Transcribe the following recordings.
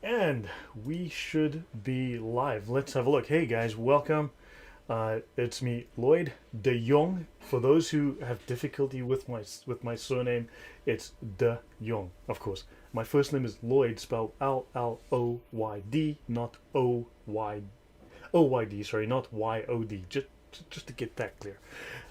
And we should be live. Let's have a look. Hey guys, welcome. It's me, Lloyd de Jong. For those who have difficulty with my surname, it's de Jong, of course. My first name is Lloyd, spelled Lloyd, not Oyd. Sorry, not Yod. Just to get that clear.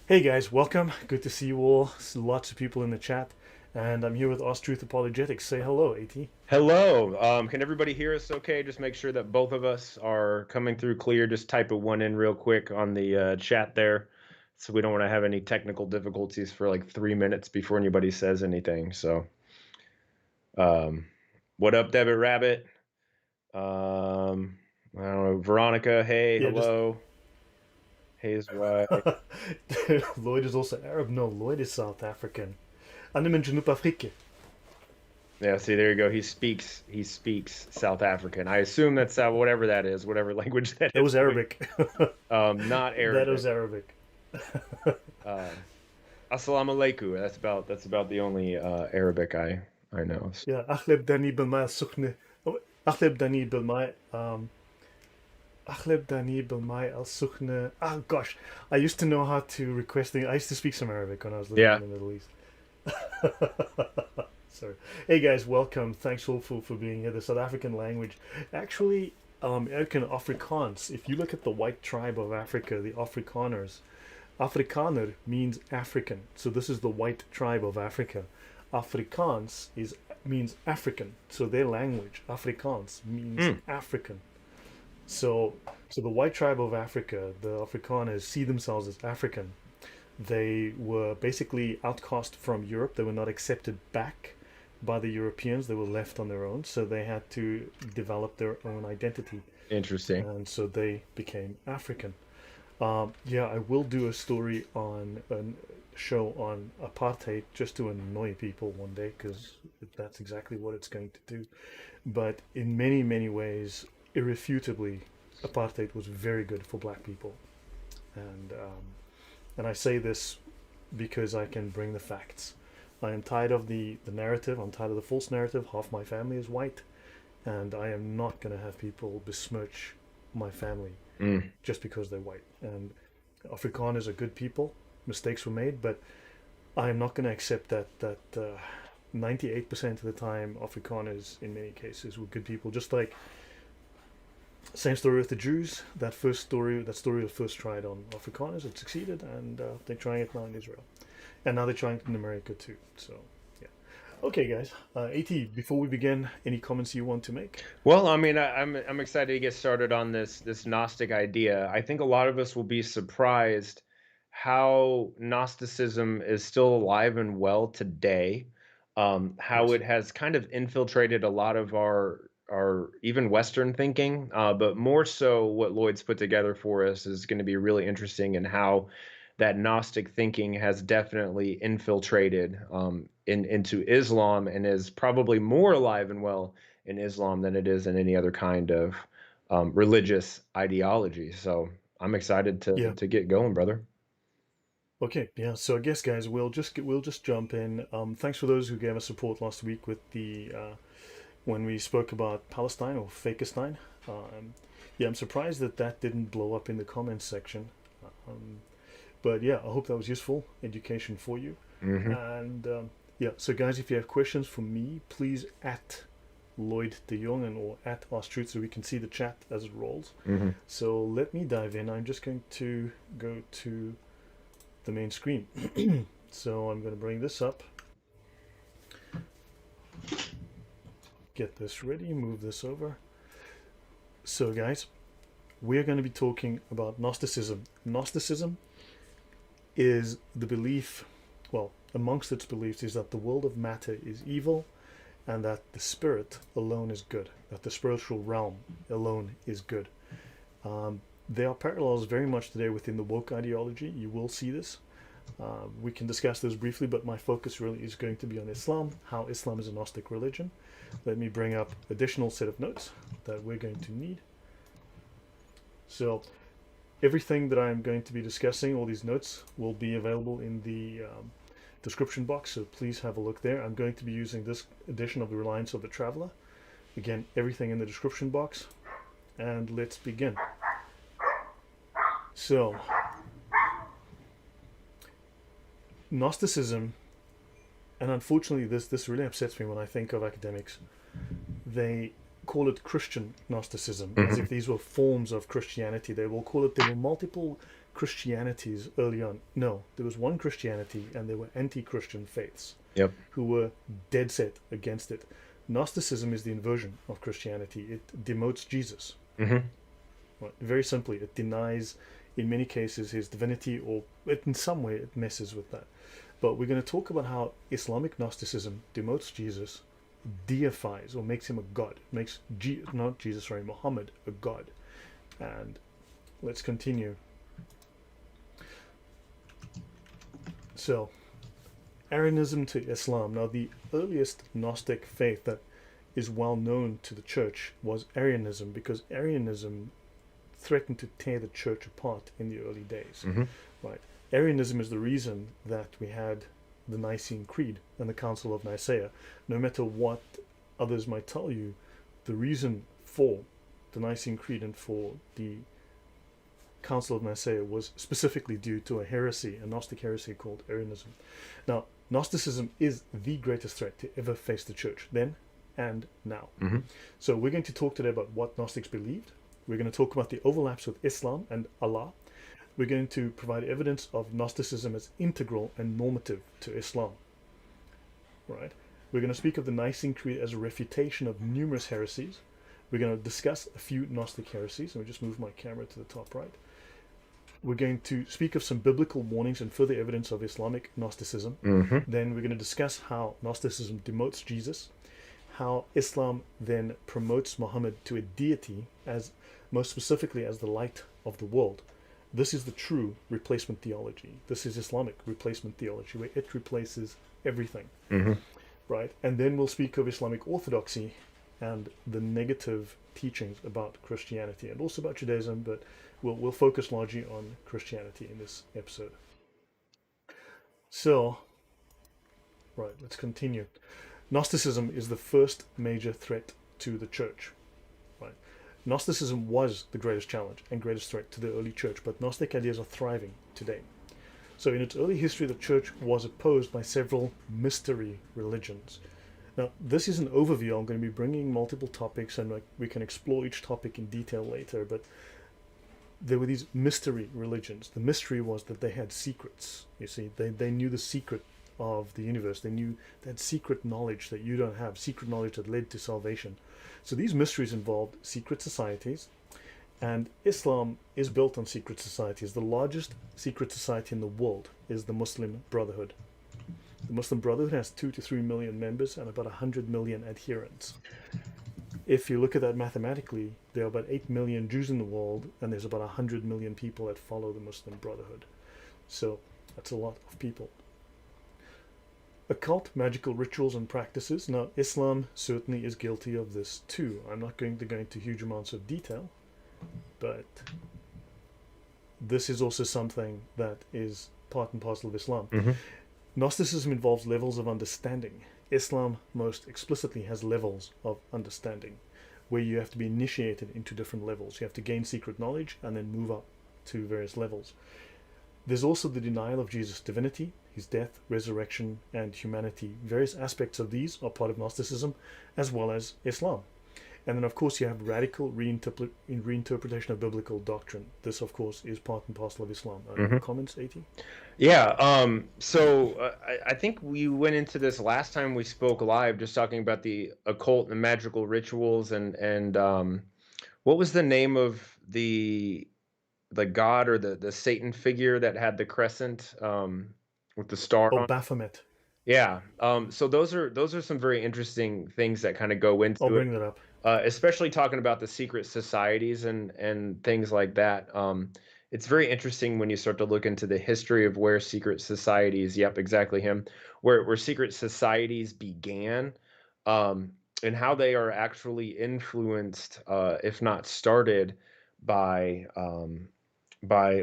Hey guys, welcome. Good to see you all. Lots of people in the chat, and I'm here with Oz Truth Apologetics. Say hello, At. Hello. Can everybody hear us okay? Just make sure that both of us are coming through clear. Just type a one in real quick on the chat there. So we don't want to have any technical difficulties for like 3 minutes before anybody says anything. So, what up, Debit Rabbit? I don't know. Veronica, hey, Yeah, just hello. Hayes White. Lloyd is also Arab. No, Lloyd is South African. I'm in Genoep Afrique. Yeah, see, there you go. He speaks South African. I assume that's whatever that is, whatever language that That is. was Arabic. Not That Arabic. was Arabic. Uh, Assalamu alaikum. That's about the only Arabic I know. Yeah, أغلب داني بالماء السخنة. أغلب داني بالماء أغلب داني بالماء السخنة. Ah, gosh, I used to know how to request things. I used to speak some Arabic when I was living Yeah, in the Middle East. Sorry. Hey guys, welcome. Thanks all for being here. The South African language, actually, Afrikaans. If you look at the white tribe of Africa, the Afrikaners, Afrikaner means African. So this is the white tribe of Africa. Afrikaans is means African. So their language, Afrikaans, means mm, African. So so the white tribe of Africa, the Afrikaners, see themselves as African. They were basically outcast from Europe. They were not accepted back by the Europeans. They were left on their own, so they had to develop their own identity, interesting. and so they became African. Yeah, I will do a story on a show on apartheid just to annoy people one day because that's exactly what it's going to do. But in many, many ways, irrefutably, apartheid was very good for black people, and I say this because I can bring the facts. I am tired of the narrative. I'm tired of the false narrative. Half my family is white, and I am not going to have people besmirch my family Mm, just because they're white. And Afrikaners are good people. Mistakes were made, but I am not going to accept that 98% of the time Afrikaners, in many cases, were good people. Just like same story with the Jews. That story was first tried on Afrikaners. It succeeded, and they're trying it now in Israel, and now they're trying it in America too. So yeah. Okay, guys. At, before we begin, any comments you want to make? Well, I mean, I'm excited to get started on this Gnostic idea. I think a lot of us will be surprised how Gnosticism is still alive and well today. How Yes. it has kind of infiltrated a lot of our even Western thinking, but more so what Lloyd's put together for us is going to be really interesting, and how that Gnostic thinking has definitely infiltrated into Islam, and is probably more alive and well in Islam than it is in any other kind of religious ideology. So I'm excited to Yeah. to get going, brother. Okay. Yeah. So I guess, guys, we'll just jump in. Thanks for those who gave us support last week with the when we spoke about Palestine or Fakestine. Um, yeah, I'm surprised that that didn't blow up in the comments section. Um, but yeah, I hope that was useful education for you. Hmm. And yeah, so guys, if you have questions for me, please at Lloyd de Jong and or at Ostruth so we can see the chat as it rolls. Hmm. So let me dive in. I'm just going to go to the main screen. So I'm going to bring this up, get this ready, move this over. So guys, we're going to be talking about Gnosticism. Gnosticism is the belief, well, amongst its beliefs is that the world of matter is evil and that the spirit alone is good, that the spiritual realm alone is good. There are parallels very much today within the woke ideology. You will see this. We can discuss this briefly, but my focus really is going to be on Islam, how Islam is a Gnostic religion. Let me bring up additional set of notes that we're going to need. So everything that I'm going to be discussing, all these notes, will be available in the description box, so please have a look there. I'm going to be using this edition of the Reliance of the Traveler, Again, everything in the description box, and let's begin. So, Gnosticism, and unfortunately this really upsets me when I think of academics, they call it Christian Gnosticism, as if these were forms of Christianity. They will call it, there were multiple Christianities early on. No, there was one Christianity, and there were anti-Christian faiths Yep. who were dead set against it. Gnosticism is the inversion of Christianity. It demotes Jesus. Mm-hmm. Right? Very simply, it denies, in many cases, his divinity, or in some way it messes with that. But we're going to talk about how Islamic Gnosticism demotes Jesus, deifies or makes him a god, makes Muhammad a god. And let's continue. So, Arianism to Islam. Now, the earliest Gnostic faith that is well known to the church was Arianism, because Arianism threatened to tear the church apart in the early days. Mm-hmm. Right? Arianism is the reason that we had the Nicene Creed and the Council of Nicaea. No matter what others might tell you, the reason for the Nicene Creed and for the Council of Nicaea was specifically due to a heresy, a Gnostic heresy called Arianism. Now, Gnosticism is the greatest threat to ever face the church, then and now. Mm-hmm. So we're going to talk today about what Gnostics believed. We're going to talk about the overlaps with Islam and Allah. We're going to provide evidence of Gnosticism as integral and normative to Islam. Right? We're going to speak of the Nicene Creed as a refutation of numerous heresies. We're going to discuss a few Gnostic heresies. Let me just move my camera to the top right. We're going to speak of some biblical warnings and further evidence of Islamic Gnosticism. Mm-hmm. Then we're going to discuss how Gnosticism demotes Jesus, how Islam then promotes Muhammad to a deity, as most specifically as the light of the world. This is the true replacement theology. This is Islamic replacement theology, where it replaces everything. Mm-hmm. Right? And then we'll speak of Islamic orthodoxy and the negative teachings about Christianity and also about Judaism, but we'll focus largely on Christianity in this episode. So, right, let's continue. Gnosticism is the first major threat to the church. Right? Gnosticism was the greatest challenge and greatest threat to the early church, but Gnostic ideas are thriving today. So in its early history, the church was opposed by several mystery religions. Now, this is an overview. I'm going to be bringing multiple topics, and we can explore each topic in detail later, but there were these mystery religions. The mystery was that they had secrets. You see, they knew the secret of the universe. They had secret knowledge that you don't have, secret knowledge that led to salvation. So these mysteries involved secret societies, and Islam is built on secret societies. The largest secret society in the world is the Muslim Brotherhood. The Muslim Brotherhood has 2 to 3 million members and about 100 million adherents. If you look at that mathematically, there are about 8 million Jews in the world, and there's about 100 million people that follow the Muslim Brotherhood. So that's a lot of people. Occult, magical rituals and practices. Now, Islam certainly is guilty of this too. I'm not going to go into huge amounts of detail, but this is also something that is part and parcel of Islam. Mm-hmm. Gnosticism involves levels of understanding. Islam most explicitly has levels of understanding, where you have to be initiated into different levels. You have to gain secret knowledge and then move up to various levels. There's also the denial of Jesus' divinity, his death, resurrection, and humanity. Various aspects of these are part of Gnosticism as well as Islam. And then, of course, you have radical reinterpretation of biblical doctrine. This, of course, is part and parcel of Islam. Mm-hmm. Comments, AT? Yeah. So I think we went into this last time we spoke live, just talking about the occult and magical rituals, and what was the name of the god or the Satan figure that had the crescent with the star Oh, on it? Baphomet. Yeah. So those are some very interesting things that kind of go into I'll it. bring that up. Especially talking about the secret societies and things like that. It's very interesting when you start to look into the history of where secret societies, yep, exactly him, where secret societies began, and how they are actually influenced, if not started, by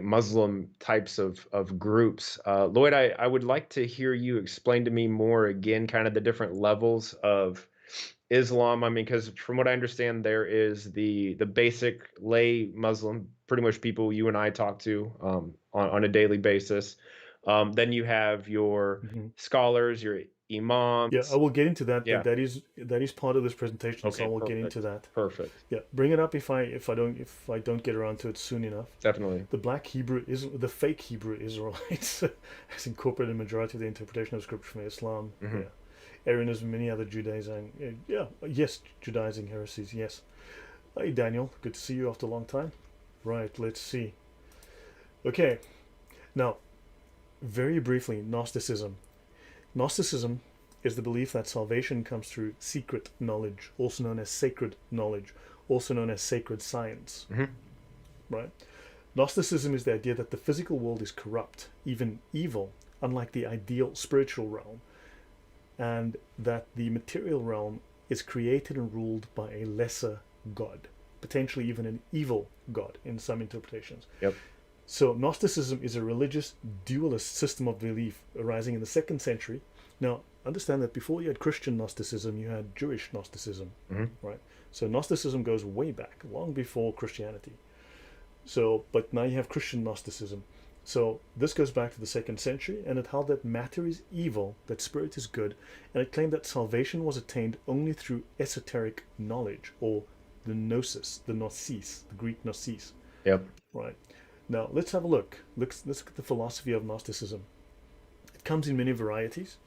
Muslim types of groups. Lloyd, I would like to hear you explain to me more again, kind of the different levels of Islam, I mean, because from what I understand, there is the basic lay Muslim, pretty much people you and I talk to on a daily basis. Then you have your Hmm. scholars, your Yeah, I imams. will get into that. Yeah. That is part of this presentation, so I Okay. will get into Perfect. that. Perfect. Yeah, bring it up if I don't get around to it soon enough. Definitely. The black Hebrew is the fake Hebrew Israelites has incorporated a majority of the interpretation of scripture from Islam. Hmm. Yeah, Arianism, many other Judaizing. Yeah, yes, Judaizing heresies. Yes. Hey, Daniel, good to see you after a long time. Right, let's see. Okay, now very briefly, Gnosticism. Gnosticism is the belief that salvation comes through secret knowledge, also known as sacred knowledge, also known as sacred science. Hmm. Right? Gnosticism is the idea that the physical world is corrupt, even evil, unlike the ideal spiritual realm, and that the material realm is created and ruled by a lesser god, potentially even an evil god in some interpretations. Yep. So, Gnosticism is a religious dualist system of belief arising in the 2nd century. Now, understand that before you had Christian Gnosticism, you had Jewish Gnosticism, Hmm. right? So, Gnosticism goes way back, long before Christianity. So, but now you have Christian Gnosticism. So this goes back to the 2nd century, and it held that matter is evil, that spirit is good, and it claimed that salvation was attained only through esoteric knowledge, or the gnosis, the gnosis, the Greek gnosis. Yep. Right. Now let's have a look. Let's look at the philosophy of Gnosticism. It comes in many varieties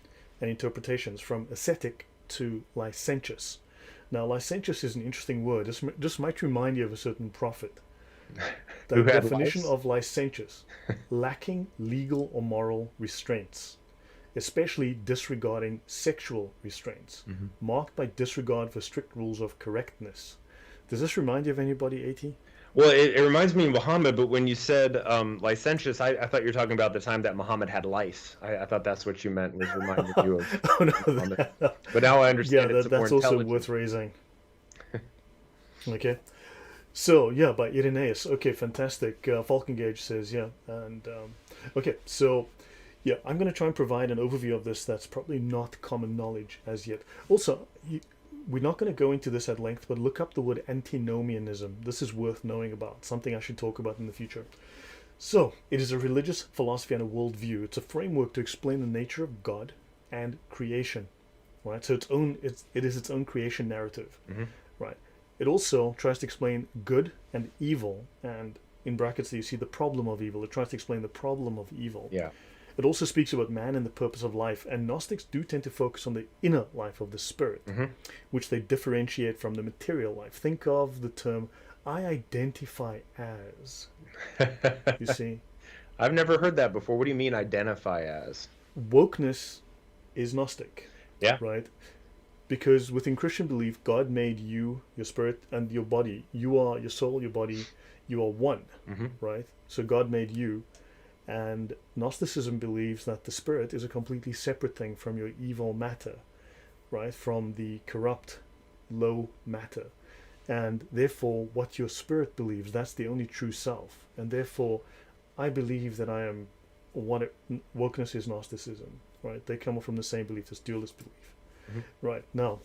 and interpretations, from ascetic to licentious. Now, licentious is an interesting word. This might remind you of a certain prophet. The Who had definition lice? of licentious: lacking legal or moral restraints, especially disregarding sexual restraints, Hmm. marked by disregard for strict rules of correctness. Does this remind you of anybody, AT? Well, it reminds me of Muhammad, but when you said licentious, I thought you were talking about the time that Muhammad had lice. I thought that's what you meant, was reminding you of Oh no, Muhammad. But now I yeah, understand it's a more that's also intelligent. worth raising. Okay, so yeah, by Irenaeus. Okay, fantastic. Falcongage says yeah, and okay, so yeah, I'm going to try and provide an overview of this that's probably not common knowledge as yet. Also, we're not going to go into this at length, but look up the word antinomianism. This is worth knowing about, something I should talk about in the future. So, it is a religious philosophy and a worldview. It's a framework to explain the nature of God and creation, right? So it is its own creation narrative, Hmm. right? It also tries to explain good and evil, and in brackets you see the problem of evil. It tries to explain the problem of evil. Yeah. It also speaks about man and the purpose of life, and Gnostics do tend to focus on the inner life of the spirit, Hmm. which they differentiate from the material life. Think of the term "I identify as." You see, I've never heard that before. What do you mean identify as? wokeness is Gnostic, Yeah. right? Because within Christian belief, God made you, your spirit, and your body. You are your soul, your body. You are one, Hmm. right? So God made you. And Gnosticism believes that the spirit is a completely separate thing from your evil matter, right? From the corrupt, low matter. And therefore, what your spirit believes, that's the only true self. And therefore, I believe that I am what wokeness is Gnosticism, right? They come from the same belief as dualist belief, Hmm. right? Now,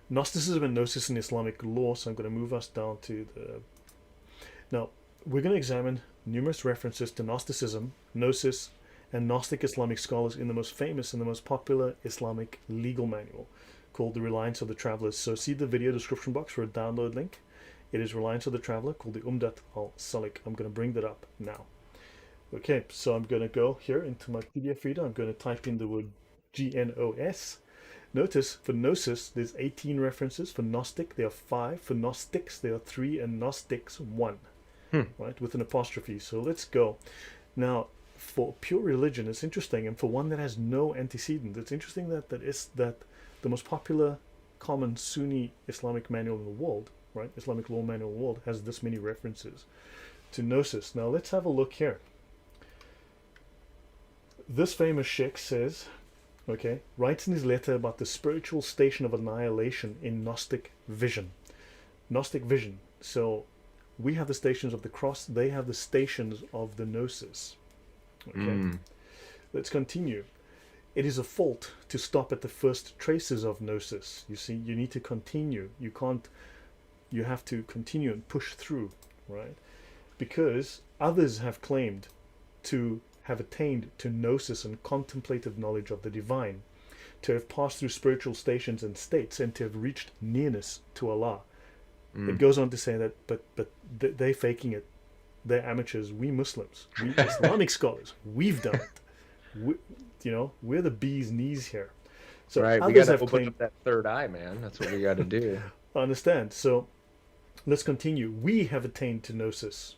Gnosticism and Gnosis in Islamic law, so I'm going to move us down to the. Now, we're going to examine numerous references to Gnosticism, Gnosis, and Gnostic Islamic scholars in the most famous and the most popular Islamic legal manual called The Reliance of the Travelers. So see the video description box for a download link. It is Reliance of the Traveler, called the Umdat al-Salik. I'm going to bring that up now. Okay, so I'm going to go here into my PDF reader. I'm going to type in the word GNOS. Notice for Gnosis, there's 18 references. For Gnostic, there are 5. For Gnostics, there are 3. And Gnostics, 1. Hmm. Right, with an apostrophe. So let's go. Now, for pure religion, it's interesting, and for one that has no antecedent, it's interesting that the most popular common Sunni Islamic manual in the world, right, Islamic law manual in the world, has this many references to Gnosis. Now let's have a look here. This famous sheikh says, okay, writes in his letter about the spiritual station of annihilation in Gnostic vision. Gnostic vision. So we have the stations of the cross, they have the stations of the gnosis. Okay, let's continue. it is a fault to stop at the first traces of gnosis. You see, you need to continue. You can't, you have to continue and push through, right? Because others have claimed to have attained to gnosis and contemplative knowledge of the divine, to have passed through spiritual stations and states, and to have reached nearness to Allah. It Mm. goes on to say that, but they're faking it. They're amateurs. We Muslims, we Islamic scholars, we've done it. We, we're the bee's knees here. So Right. We got others to have open up claimed. that third eye, man. That's what we got to do. I understand. So let's continue. We have attained to gnosis.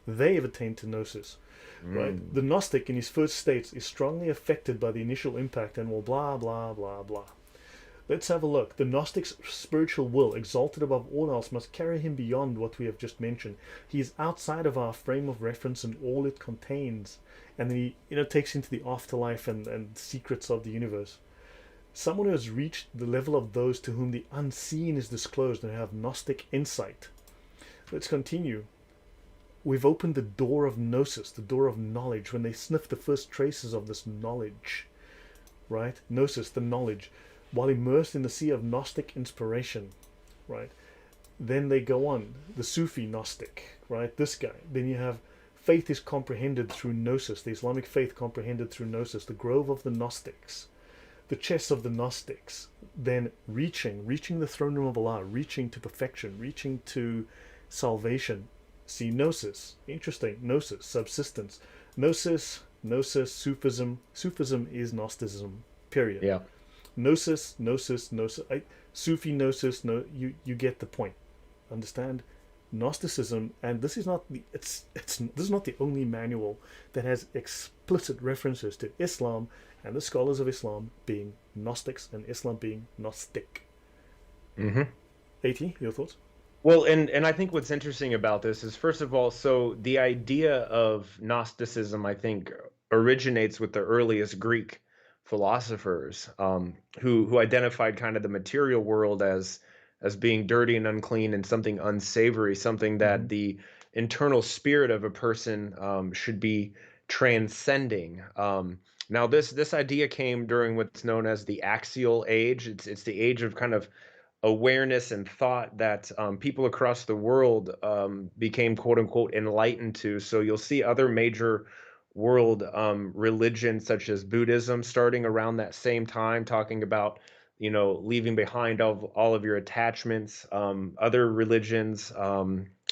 They have attained to gnosis. Right? Mm. The Gnostic in his first states is strongly affected by the initial impact and will blah blah blah blah. Let's have a look. The Gnostic's spiritual will, exalted above all else, must carry him beyond what we have just mentioned. He is outside of our frame of reference and all it contains. And then he, takes into the afterlife and secrets of the universe. Someone who has reached the level of those to whom the unseen is disclosed and have Gnostic insight. Let's continue. We've opened the door of gnosis, the door of knowledge, when they sniff the first traces of this knowledge. Right? Gnosis, the knowledge. While immersed in the sea of Gnostic inspiration, right? Then they go on, the Sufi Gnostic, right? This guy. Then you have faith is comprehended through Gnosis, the Islamic faith comprehended through Gnosis, the grove of the Gnostics, the chess of the Gnostics. Then reaching the throne room of Allah, reaching to perfection, reaching to salvation. See, Gnosis, interesting, Gnosis, subsistence. Gnosis, Sufism. Sufism is Gnosticism, period. Yeah. Gnosis. Sufi gnosis. No, you get the point. Understand? Gnosticism, and this is not this is not the only manual that has explicit references to Islam and the scholars of Islam being Gnostics and Islam being Gnostic. Mm-hmm. At, your thoughts? Well, and I think what's interesting about this is, first of all, so the idea of Gnosticism, I think, originates with the earliest Greek philosophers, who identified kind of the material world as being dirty and unclean and something unsavory, something Mm-hmm. that the internal spirit of a person should be transcending. Now, this idea came during what's known as the axial age. It's the age of kind of awareness and thought that people across the world became quote unquote enlightened to. So you'll see other major world religions such as Buddhism starting around that same time, talking about leaving behind all of your attachments. Other religions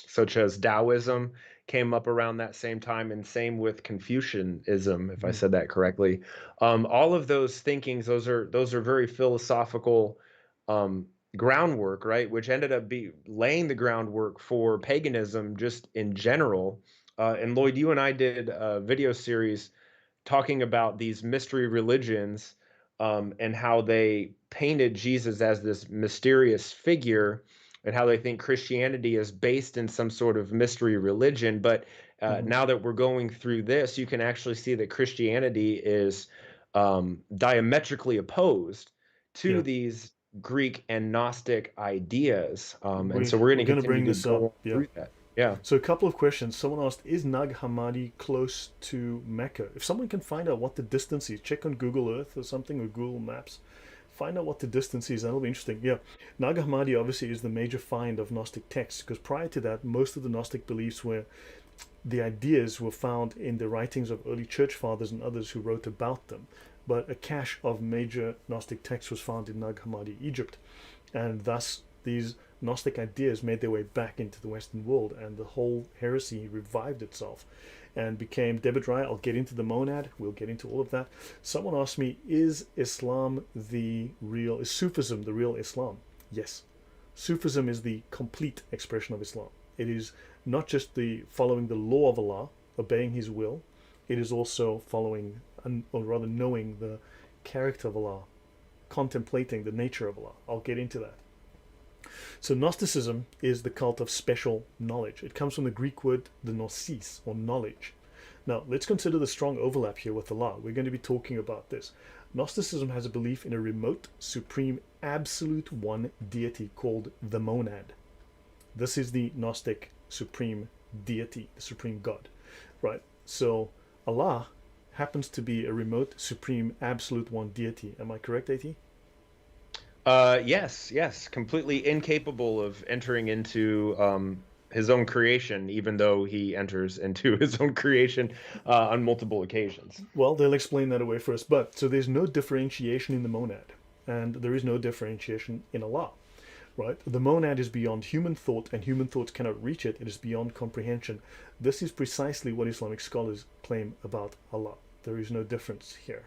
such as Taoism came up around that same time, and same with Confucianism, if I Mm-hmm. said that correctly. All of those thinkings, those are very philosophical um, groundwork, right? Which ended up laying the groundwork for paganism just in general. And Lloyd, you and I did a video series talking about these mystery religions, and how they painted Jesus as this mysterious figure, and how they think Christianity is based in some sort of mystery religion. But Mm-hmm. now that we're going through this, you can actually see that Christianity is diametrically opposed to Yeah, these Greek and Gnostic ideas. And we're so we're going to going to continue bring to this up. go Yeah. through that. Yeah. So a couple of questions. Someone asked, is Nag Hammadi close to Mecca? If someone can find out what the distance is, check on Google Earth or something, or Google Maps. Find out what the distance is. That'll be interesting. Yeah. Nag Hammadi obviously is the major find of Gnostic texts, because prior to that, most of the Gnostic beliefs were, the ideas were found in the writings of early church fathers and others who wrote about them. But a cache of major Gnostic texts was found in Nag Hammadi, Egypt. And thus, these Gnostic ideas made their way back into the Western world, and the whole heresy revived itself and became Debit. I'll get into the monad, we'll get into all of that. Someone asked me, is Sufism the real Islam? Yes. Sufism is the complete expression of Islam. It is not just the following the law of Allah, obeying His will, it is also following, or rather knowing the character of Allah, contemplating the nature of Allah. I'll get into that. So Gnosticism is the cult of special knowledge. It comes from the Greek word the gnosis, or knowledge. Now, let's consider the strong overlap here with Allah. We're going to be talking about this. Gnosticism has a belief in a remote, supreme, absolute one deity called the monad. This is the Gnostic supreme deity, the supreme God, right? So Allah happens to be a remote, supreme, absolute one deity. Am I correct, AT? Yes, completely incapable of entering into his own creation, even though he enters into his own creation on multiple occasions. Well, they'll explain that away first. But so there's no differentiation in the monad, and there is no differentiation in Allah, right? The monad is beyond human thought, and human thoughts cannot reach it. It is beyond comprehension. This is precisely what Islamic scholars claim about Allah. There is no difference here,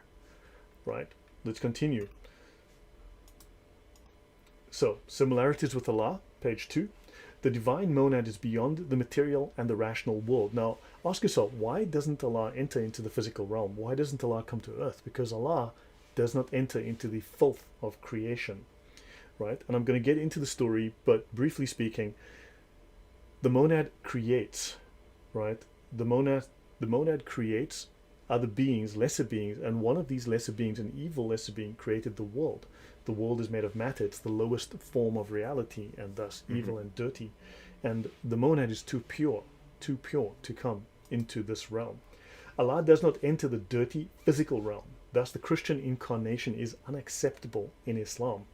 right? Let's continue. So, similarities with Allah, page 2. The divine monad is beyond the material and the rational world. Now, ask yourself, why doesn't Allah enter into the physical realm? Why doesn't Allah come to earth? Because Allah does not enter into the filth of creation, right? And I'm going to get into the story, but briefly speaking, the monad creates, right? The monad creates other beings, lesser beings, and one of these lesser beings, an evil lesser being, created the world. The world is made of matter. It's the lowest form of reality, and thus evil and dirty. And the monad is too pure to come into this realm. Allah does not enter the dirty physical realm. Thus, the Christian incarnation is unacceptable in Islam.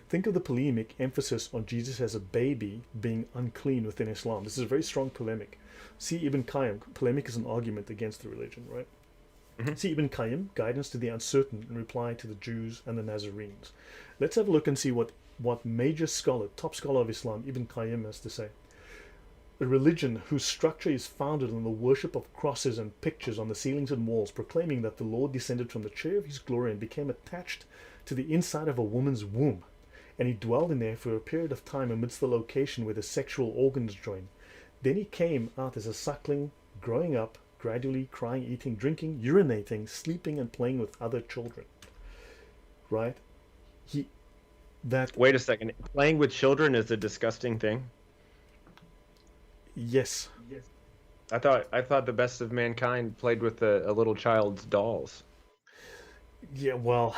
Think of the polemic emphasis on Jesus as a baby being unclean within Islam. This is a very strong polemic. See Ibn Qayyim. Polemic is an argument against the religion, right? See Ibn Qayyim, Guidance to the Uncertain, in reply to the Jews and the Nazarenes. Let's have a look and see what major scholar, top scholar of Islam, Ibn Qayyim, has to say. A religion whose structure is founded on the worship of crosses and pictures on the ceilings and walls, proclaiming that the Lord descended from the chair of his glory and became attached to the inside of a woman's womb, and he dwelled in there for a period of time amidst the location where the sexual organs join. Then he came out as a suckling, growing up, gradually crying, eating, drinking, urinating, sleeping, and playing with other children. Right? Wait a second. Playing with children is a disgusting thing. Yes. I thought the best of mankind played with a little child's dolls. Yeah, well,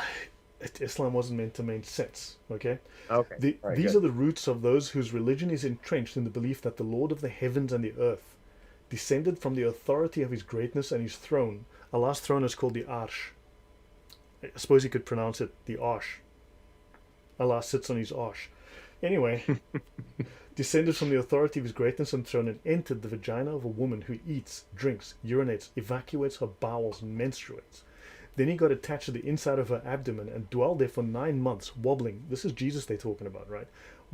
Islam wasn't meant to make sense, okay? Okay. These are the roots of those whose religion is entrenched in the belief that the Lord of the heavens and the earth descended from the authority of his greatness and his throne. Allah's throne is called the Arsh. I suppose you could pronounce it the Arsh. Allah sits on his Arsh. Anyway, descended from the authority of his greatness and throne and entered the vagina of a woman who eats, drinks, urinates, evacuates her bowels, and menstruates. Then he got attached to the inside of her abdomen and dwelled there for 9 months, wobbling. This is Jesus they're talking about, right?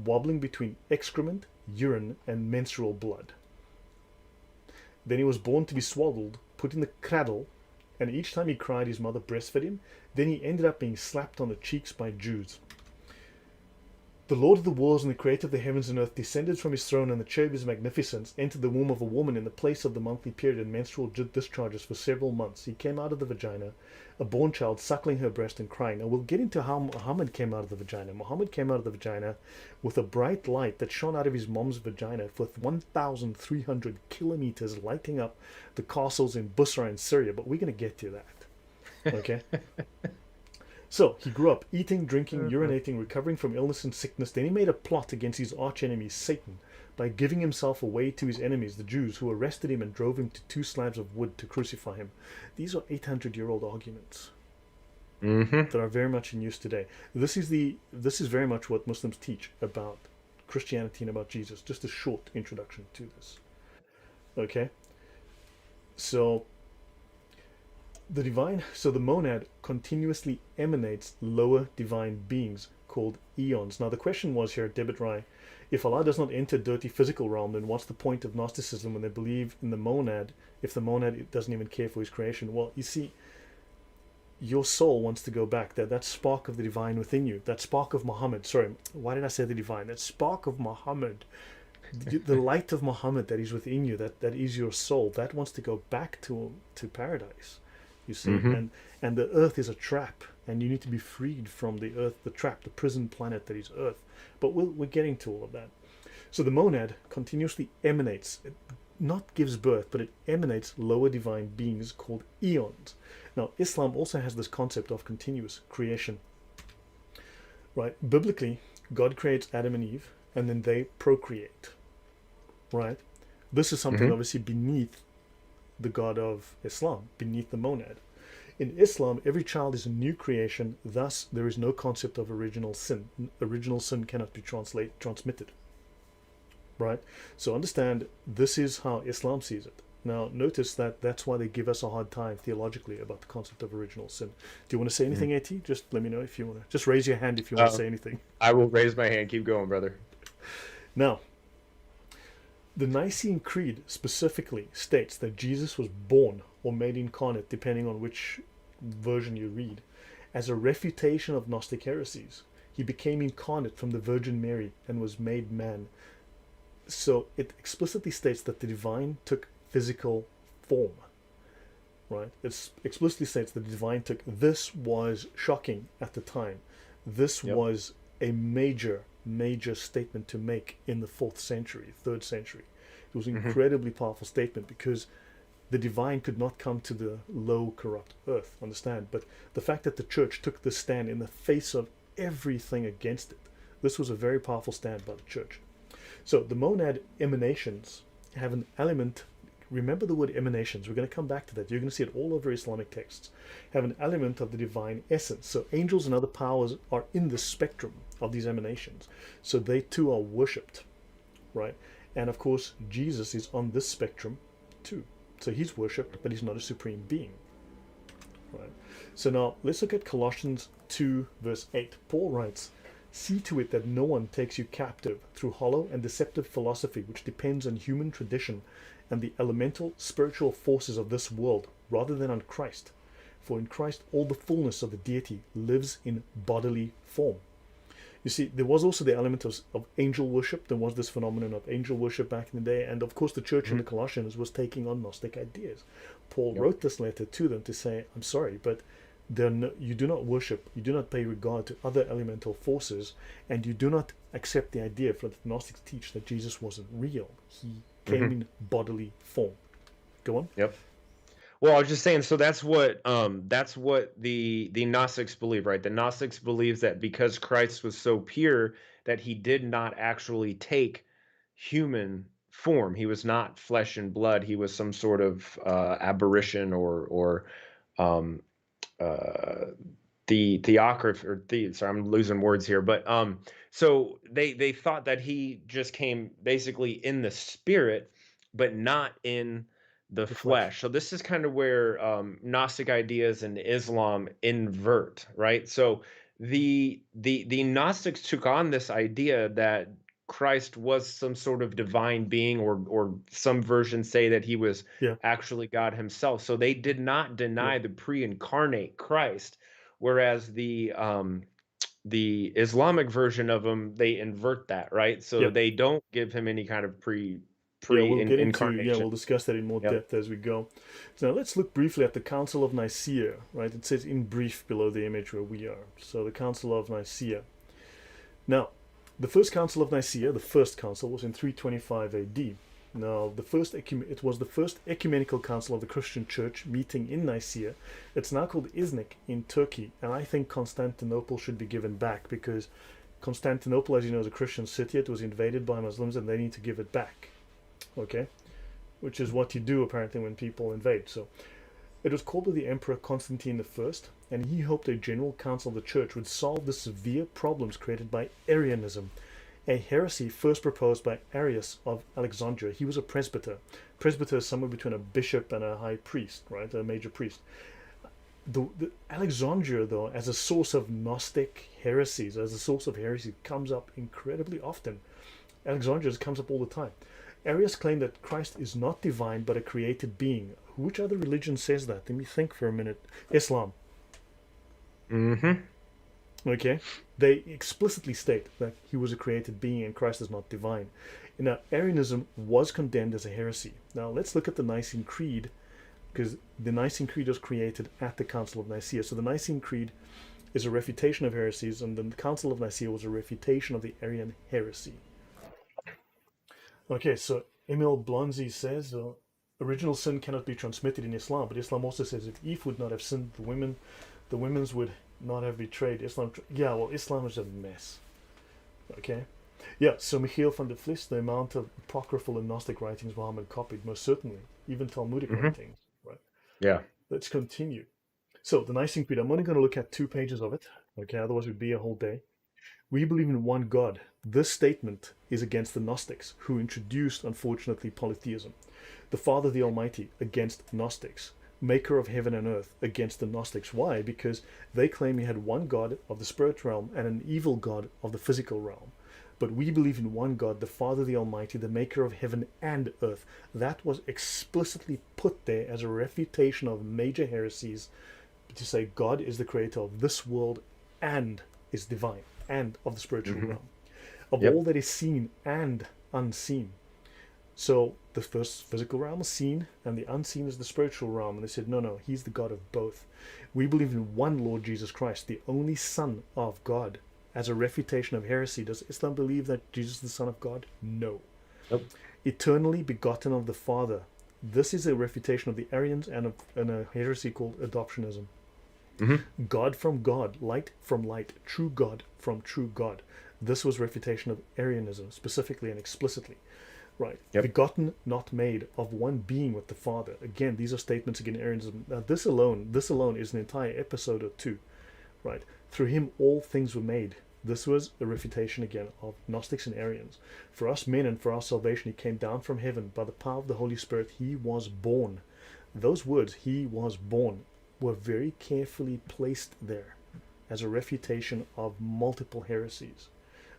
Wobbling between excrement, urine, and menstrual blood. Then he was born to be swaddled, put in the cradle, and each time he cried, his mother breastfed him. Then he ended up being slapped on the cheeks by Jews. The Lord of the worlds and the creator of the heavens and earth descended from his throne and the chair of his magnificence, entered the womb of a woman in the place of the monthly period and menstrual discharges for several months. He came out of the vagina, a born child, suckling her breast and crying. Now we'll get into how Muhammad came out of the vagina. Muhammad came out of the vagina with a bright light that shone out of his mom's vagina with 1,300 kilometers, lighting up the castles in Busra in Syria. But we're going to get to that. Okay? So, he grew up eating, drinking, urinating, recovering from illness and sickness. Then he made a plot against his archenemy, Satan, by giving himself away to his enemies, the Jews, who arrested him and drove him to 2 slabs of wood to crucify him. These are 800-year-old arguments that are very much in use today. This is very much what Muslims teach about Christianity and about Jesus. Just a short introduction to this. Okay? So, the monad continuously emanates lower divine beings called eons. Now the question was here, Debit Rai, if Allah does not enter dirty physical realm, then what's the point of Gnosticism when they believe in the monad, if the monad doesn't even care for his creation? Well, you see, your soul wants to go back. That spark of the divine within you, that spark of Muhammad, sorry, why did I say the divine? That spark of Muhammad, the light of Muhammad that is within you, that is your soul, that wants to go back to paradise. You see, and the earth is a trap, and you need to be freed from the earth, the trap, the prison planet that is earth. But we're getting to all of that. So the monad continuously emanates, it not gives birth, but it emanates lower divine beings called eons. Now, Islam also has this concept of continuous creation. Right? Biblically, God creates Adam and Eve, and then they procreate. Right? This is something obviously beneath the God of Islam, beneath the monad. In Islam, every child is a new creation, thus there is no concept of original sin. Original sin cannot be transmitted, right? So understand, this is how Islam sees it. Now, notice that that's why they give us a hard time theologically about the concept of original sin. Do you want to say Mhm. anything, AT? Just let me know if you want to. Just raise your hand if you want to Uh, say anything. I will raise my hand. Keep going, brother. Now, the Nicene Creed specifically states that Jesus was born or made incarnate, depending on which version you read, as a refutation of Gnostic heresies. He became incarnate from the Virgin Mary and was made man. So it explicitly states that the divine took physical form, right? It explicitly states that the divine took. This was shocking at the time. This Yep. was a major statement to make in the 4th century, 3rd century. It was an Hmm. incredibly powerful statement because the divine could not come to the low, corrupt earth, understand? But the fact that the church took this stand in the face of everything against it, this was a very powerful stand by the church. So the monad emanations have an element. Remember the word emanations. We're going to come back to that. You're going to see it all over Islamic texts. Have an element of the divine essence. So angels and other powers are in the spectrum of these emanations. So they too are worshipped, right? And of course, Jesus is on this spectrum too. So he's worshipped, but he's not a supreme being, right? So now let's look at Colossians 2, verse 8. Paul writes, "See to it that no one takes you captive through hollow and deceptive philosophy, which depends on human tradition and the elemental spiritual forces of this world, rather than on Christ. For in Christ all the fullness of the deity lives in bodily form." You see, there was also the element of angel worship. There was this phenomenon of angel worship back in the day. And of course, the church in Hmm. the Colossians was taking on Gnostic ideas. Paul Yep. wrote this letter to them to say, I'm sorry, but no, you do not worship, you do not pay regard to other elemental forces, and you do not accept the idea for the Gnostics teach that Jesus wasn't real. He came Hmm. in bodily form. Go on. Yep. Well, I was just saying, so that's what the Gnostics believe, right? The Gnostics believes that because Christ was so pure that he did not actually take human form. He was not flesh and blood. He was some sort of aberration or um, uh, the theocracy or the sorry, I'm losing words here, but so they thought that he just came basically in the spirit, but not in the The flesh. flesh. So this is kind of where Gnostic ideas and Islam invert, right? So the Gnostics took on this idea that Christ was some sort of divine being, or some versions say that he was Yeah, actually God himself. So they did not yeah, deny the pre-incarnate Christ, whereas the Islamic version of him, they invert that, right? yeah. So they don't give him any kind of Yeah, pre we'll get into, yeah, incarnation. we'll discuss that in more Yep. depth as we go. So now let's look briefly at the Council of Nicaea, right? It says in brief below the image where we are. So the Council of Nicaea. Now, the first Council of Nicaea, the first council, was in 325 AD. Now, it was the first ecumenical council of the Christian Church meeting in Nicaea. It's now called Iznik in Turkey, and I think Constantinople should be given back because Constantinople, as you know, is a Christian city. It was invaded by Muslims, and they need to give it back. Okay, which is what you do apparently when people invade. So it was called by the Emperor Constantine I, and he hoped a general council of the church would solve the severe problems created by Arianism, a heresy first proposed by Arius of Alexandria. He was a presbyter. Presbyter is somewhere between a bishop and a high priest, right? A major priest. The Alexandria, though, as a source of Gnostic heresies, as a source of heresy, comes up incredibly often. Alexandria comes up all the time. Arius claimed that Christ is not divine but a created being. Which other religion says that? Let me think for a minute. Islam. Mm-hmm. Okay? They explicitly state that he was a created being and Christ is not divine. Now, Arianism was condemned as a heresy. Now, let's look at the Nicene Creed, because the Nicene Creed was created at the Council of Nicaea. So the Nicene Creed is a refutation of heresies, and the Council of Nicaea was a refutation of the Arian heresy. Okay, so Emil Blonzi says original sin cannot be transmitted in Islam, but Islam also says if Eve would not have sinned, the women's would not have betrayed Islam. Yeah, well, Islam is a mess. Okay, yeah. So Michiel van der Vlis, the amount of apocryphal and Gnostic writings Muhammad copied, most certainly, even Talmudic Mm-hmm. writings. Right. Yeah. Let's continue. So the Nicene Creed, I'm only going to look at 2 pages of it. Okay, otherwise it would be a whole day. We believe in one God. This statement is against the Gnostics, who introduced, unfortunately, polytheism. The Father, the Almighty, against Gnostics. Maker of heaven and earth, against the Gnostics. Why? Because they claim he had one God of the spirit realm and an evil God of the physical realm. But we believe in one God, the Father, the Almighty, the maker of heaven and earth. That was explicitly put there as a refutation of major heresies, to say God is the creator of this world and is divine and of the spiritual Hmm. realm, of all Yep. that is seen and unseen. So the first physical realm is seen, and the unseen is the spiritual realm. And they said, no, no, he's the God of both. We believe in one Lord Jesus Christ, the only Son of God. As a refutation of heresy, does Islam believe that Jesus is the Son of God? No. Nope. Eternally begotten of the Father. This is a refutation of the Arians and a heresy called adoptionism. Hmm. God from God, light from light, true God from true God. This was refutation of Arianism, specifically and explicitly. Right. Yep. Begotten, not made, of one being with the Father. Again, these are statements against Arianism. Now, this alone is an entire episode or two. Right. Through him all things were made. This was a refutation again of Gnostics and Arians. For us men and for our salvation, he came down from heaven by the power of the Holy Spirit. He was born. Those words, he was born, were very carefully placed there as a refutation of multiple heresies,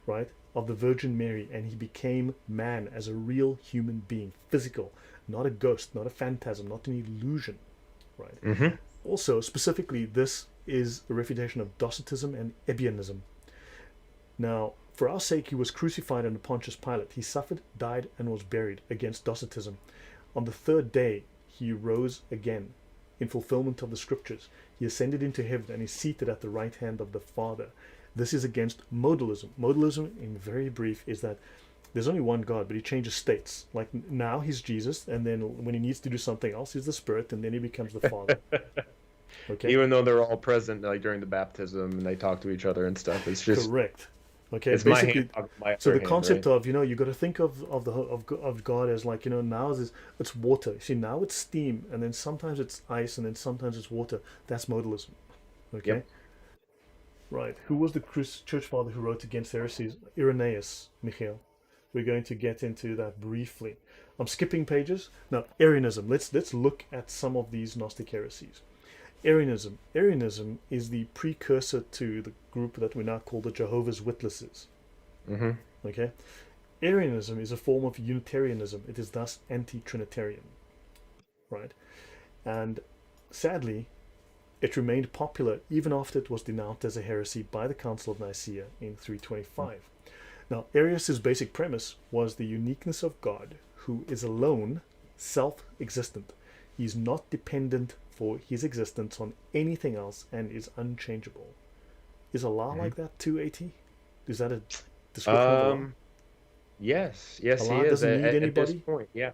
right? Of the Virgin Mary, and he became man as a real human being, physical, not a ghost, not a phantasm, not an illusion, right? Hmm. Also, specifically, this is a refutation of Docetism and Ebionism. Now, for our sake, he was crucified under Pontius Pilate. He suffered, died, and was buried against Docetism. On the third day, he rose again in fulfillment of the scriptures. He ascended into heaven and is seated at the right hand of the Father. This is against modalism. Modalism, in very brief, is that there's only one God, but he changes states. Like now he's Jesus, and then when he needs to do something else, he's the Spirit, and then he becomes the Father. Okay? Even though they're all present like during the baptism and they talk to each other and stuff, it's just Correct. Okay, it's my hand basically, talking to my so other the hand, concept right? of you got to think of God as like now it's water. See, now it's steam, and then sometimes it's ice, and then sometimes it's water. That's modalism. Okay, Yep. right. Who was the church father who wrote against heresies? Irenaeus, Michael. We're going to get into that briefly. I'm skipping pages now. Arianism. Let's look at some of these Gnostic heresies. Arianism. Arianism is the precursor to the group that we now call the Jehovah's Witnesses. Hmm. Okay, Arianism is a form of Unitarianism. It is thus anti-Trinitarian, right? And sadly, it remained popular even after it was denounced as a heresy by the Council of Nicaea in 325. Now, Arius' basic premise was the uniqueness of God, who is alone, self-existent. He's not dependent for his existence on anything else and is unchangeable. Is Allah Hmm. like that too, AT? Is that a description of Allah? Um, yes, yes, he Allah is doesn't need at this anybody? point. Yeah.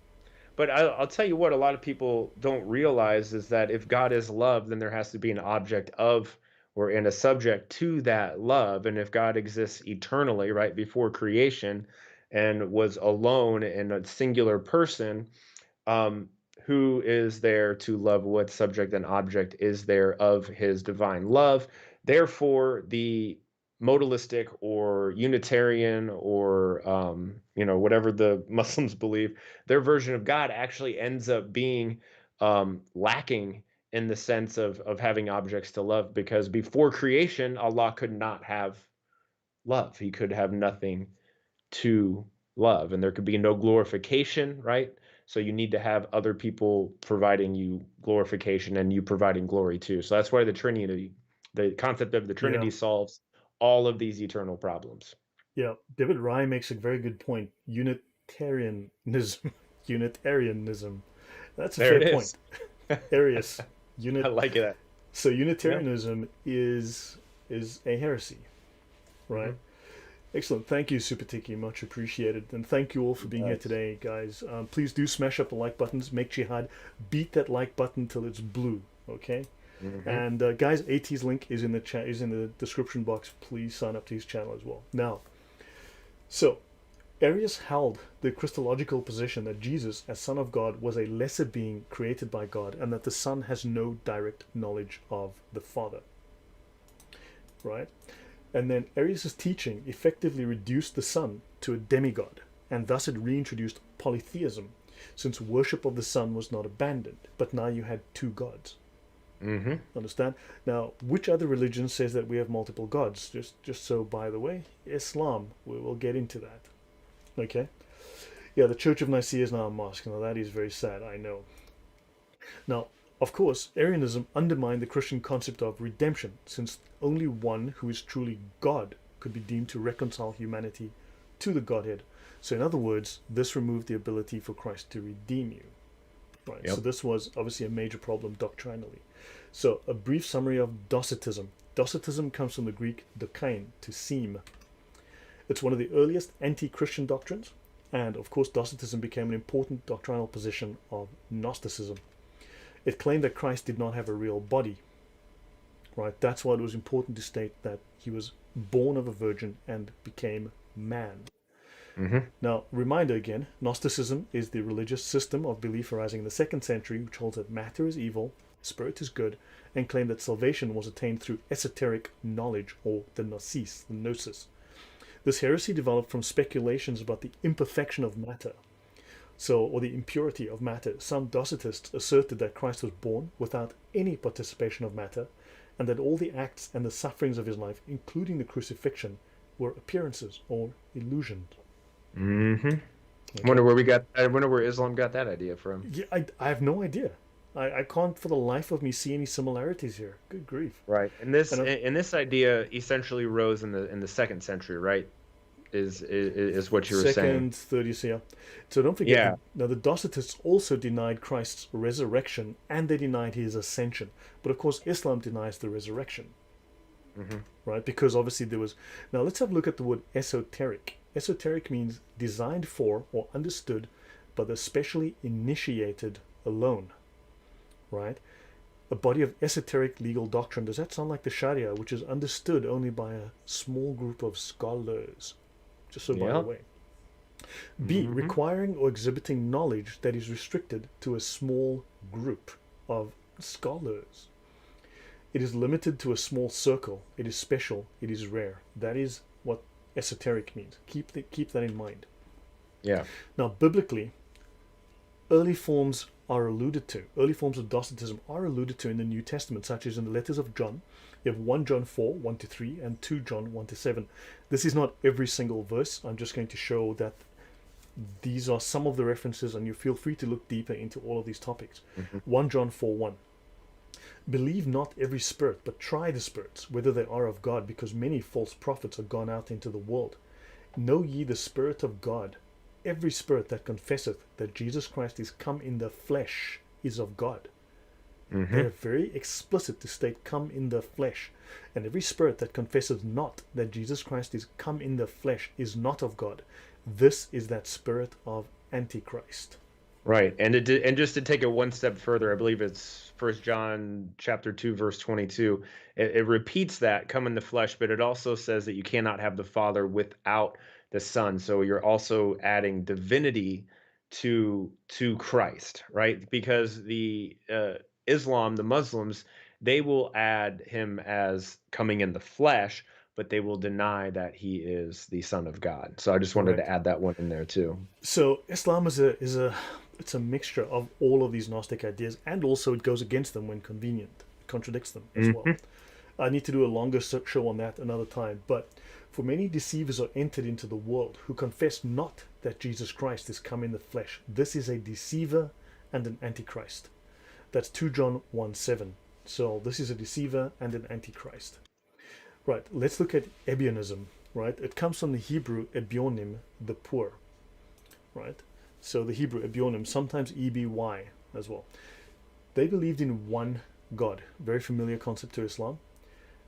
But I'll tell you what, a lot of people don't realize is that if God is love, then there has to be an object of or and a subject to that love. And if God exists eternally, right, before creation and was alone in a singular person, um, who is there to love? What subject and object is there of his divine love? Therefore, the modalistic or Unitarian or whatever the Muslims believe, their version of God actually ends up being lacking in the sense of having objects to love, because before creation, Allah could not have love. He could have nothing to love, and there could be no glorification, right? So you need to have other people providing you glorification and you providing glory too. So that's why the concept of the Yeah, Trinity solves all of these eternal problems. yeah. David Rye makes a very good point. Unitarianism. Unitarianism. That's a There fair it is. point. Arius. I Unit. like it. So Yeah. Unitarianism is a heresy, right? Hmm. Excellent. Thank you, Super Tiki. Much appreciated. And thank you all for being here Yes. today, guys. Please do smash up the like buttons. Make jihad. Beat that like button till it's blue. Okay. Hmm. And guys, AT's link is in the chat. Is in the description box. Please sign up to his channel as well. Now, so Arius held the Christological position that Jesus, as Son of God, was a lesser being created by God, and that the Son has no direct knowledge of the Father. Right? And then Arius' teaching effectively reduced the Son to a demigod, and thus it reintroduced polytheism, since worship of the Son was not abandoned, but now you had two gods. Mm-hmm. Understand? Now, which other religion says that we have multiple gods? Just so, by the way, Islam. We will get into that. Okay? Yeah, the Church of Nicaea is now a mosque. Now, that is very sad, I know. Now, of course, Arianism undermined the Christian concept of redemption, since only one who is truly God could be deemed to reconcile humanity to the Godhead. So, in other words, this removed the ability for Christ to redeem you. Right. Yep. So this was obviously a major problem doctrinally. So a brief summary of Docetism. Docetism comes from the Greek dokein, to seem. It's one of the earliest anti-Christian doctrines, and of course Docetism became an important doctrinal position of Gnosticism. It claimed that Christ did not have a real body. Right. That's why it was important to state that he was born of a virgin and became man. Mm-hmm. Now, reminder again, Gnosticism is the religious system of belief arising in the 2nd century, which holds that matter is evil, spirit is good, and claimed that salvation was attained through esoteric knowledge, or the gnosis. This heresy developed from speculations about the imperfection of matter, or the impurity of matter. Some Docetists asserted that Christ was born without any participation of matter, and that all the acts and the sufferings of his life, including the crucifixion, were appearances or illusions. Mm-hmm. Okay. I wonder where Islam got that idea from. Yeah, I have no idea. I can't for the life of me see any similarities here. Good grief. Right. And And this idea essentially rose in the 2nd century, right? Is what you were saying. second, 30th, yeah. So don't forget, Yeah. now the Docetists also denied Christ's resurrection, and they denied his ascension. But of course, Islam denies the resurrection, Mm-hmm. right? Because obviously there was. Now let's have a look at the word esoteric. Esoteric means designed for or understood by the specially initiated alone, right? A body of esoteric legal doctrine. Does that sound like the Sharia, which is understood only by a small group of scholars? Just so by the Yeah. way. B. Mm-hmm. Requiring or exhibiting knowledge that is restricted to a small group of scholars. It is limited to a small circle. It is special. It is rare. That is what esoteric means. Keep that in mind. Yeah. Now, biblically, early forms of Docetism are alluded to in the New Testament, such as in the letters of John. You have 1 John 4, 1-3, and 2 John 1-7. This is not every single verse. I'm just going to show that these are some of the references, and you feel free to look deeper into all of these topics. Mm-hmm. 1 John 4:1. Believe not every spirit, but try the spirits, whether they are of God, because many false prophets are gone out into the world. Know ye the Spirit of God. Every spirit that confesseth that Jesus Christ is come in the flesh is of God. Mm-hmm. They're very explicit to state come in the flesh. And every spirit that confesseth not that Jesus Christ is come in the flesh is not of God. This is that spirit of Antichrist. Right. And just to take it one step further, I believe it's 1 John chapter 2 verse 22. It repeats that come in the flesh, but it also says that you cannot have the Father without the Son. So you're also adding divinity to Christ, right? Because the Islam, the Muslims, they will add him as coming in the flesh, but they will deny that he is the Son of God. So I just wanted to Correct. add that one in there too. So Islam is it's a mixture of all of these Gnostic ideas, and also it goes against them when convenient. It contradicts them as well. Mhm. I need to do a longer show on that another time. But for many deceivers are entered into the world who confess not that Jesus Christ is come in the flesh. This is a deceiver and an antichrist. That's 2 John 1:7. So this is a deceiver and an antichrist. Right, let's look at Ebionism, right? It comes from the Hebrew Ebionim, the poor, right? So the Hebrew Ebionim, sometimes EBY as well. They believed in one God, very familiar concept to Islam,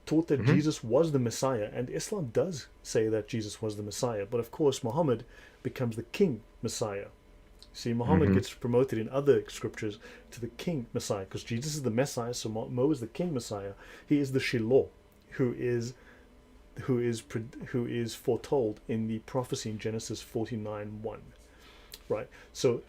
taught that Mhm. Jesus was the Messiah, and Islam does say that Jesus was the Messiah, but of course Muhammad becomes the King Messiah. See, Muhammad Mhm. gets promoted in other scriptures to the King Messiah, because Jesus is the Messiah, so Mo is the King Messiah. He is the Shiloh, who is who is foretold in the prophecy in Genesis 49:1. Right. So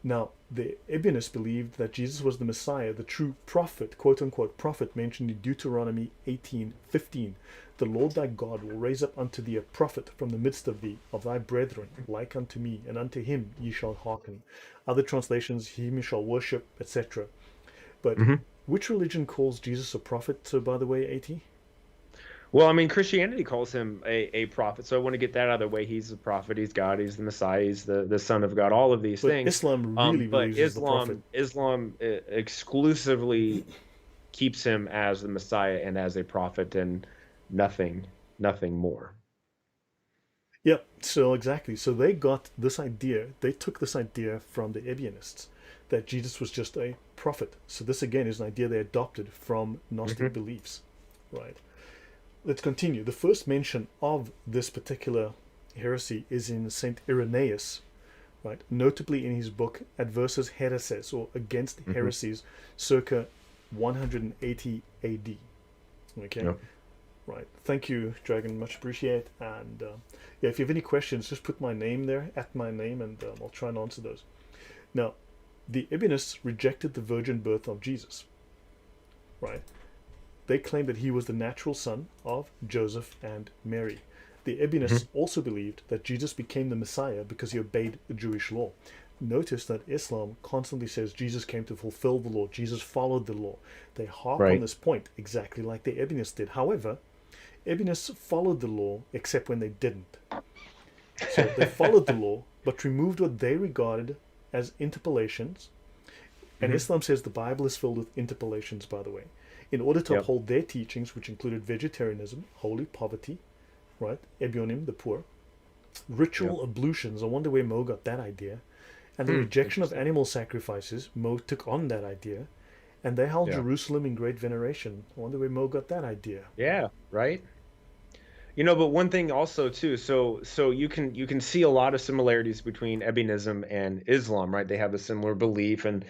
now the Ebionists believed that Jesus was the Messiah, the true prophet, quote unquote prophet, mentioned in Deuteronomy 18:15. The Lord thy God will raise up unto thee a prophet from the midst of thee, of thy brethren, like unto me, and unto him ye shall hearken. Other translations, him ye shall worship, etc. But Hmm. which religion calls Jesus a prophet, by the way, AT? Well, I mean, Christianity calls him a prophet, so I want to get that out of the way. He's a prophet, he's God, he's the Messiah, he's the Son of God, all of these But things. Islam really But believes he's the prophet. Islam exclusively keeps him as the Messiah and as a prophet, and nothing nothing more. Yep, so exactly. So they took this idea from the Ebionists, that Jesus was just a prophet. So this again is an idea they adopted from Gnostic Hmm. beliefs, right? Let's continue. The first mention of this particular heresy is in Saint Irenaeus, right? Notably in his book Adversus Heresies, or Against Hmm. Heresies, circa 180 AD. Okay, Yep. right. Thank you, Dragon. Much appreciate. And yeah, if you have any questions, just put my name there, at my name, and I'll try and answer those. Now, the Ebionists rejected the virgin birth of Jesus, right? They claimed that he was the natural son of Joseph and Mary. The Ebionists Hmm. also believed that Jesus became the Messiah because he obeyed the Jewish law. Notice that Islam constantly says Jesus came to fulfill the law, Jesus followed the law. They harp on Right. this point exactly like the Ebionists did. However, Ebionists followed the law except when they didn't. So they followed the law but removed what they regarded as interpolations. And Hmm. Islam says the Bible is filled with interpolations, by the way. In order to Yep. uphold their teachings, which included vegetarianism, holy poverty, right? Ebionim, the poor, Yep. ritual ablutions. I wonder where Mo got that idea. And the Hmm. rejection of Interesting. animal sacrifices. Mo took on that idea. And they held Yeah. Jerusalem in great veneration. I wonder where Mo got that idea. Yeah. Right. But one thing also too, so you can see a lot of similarities between Ebionism and Islam, right? They have a similar belief, and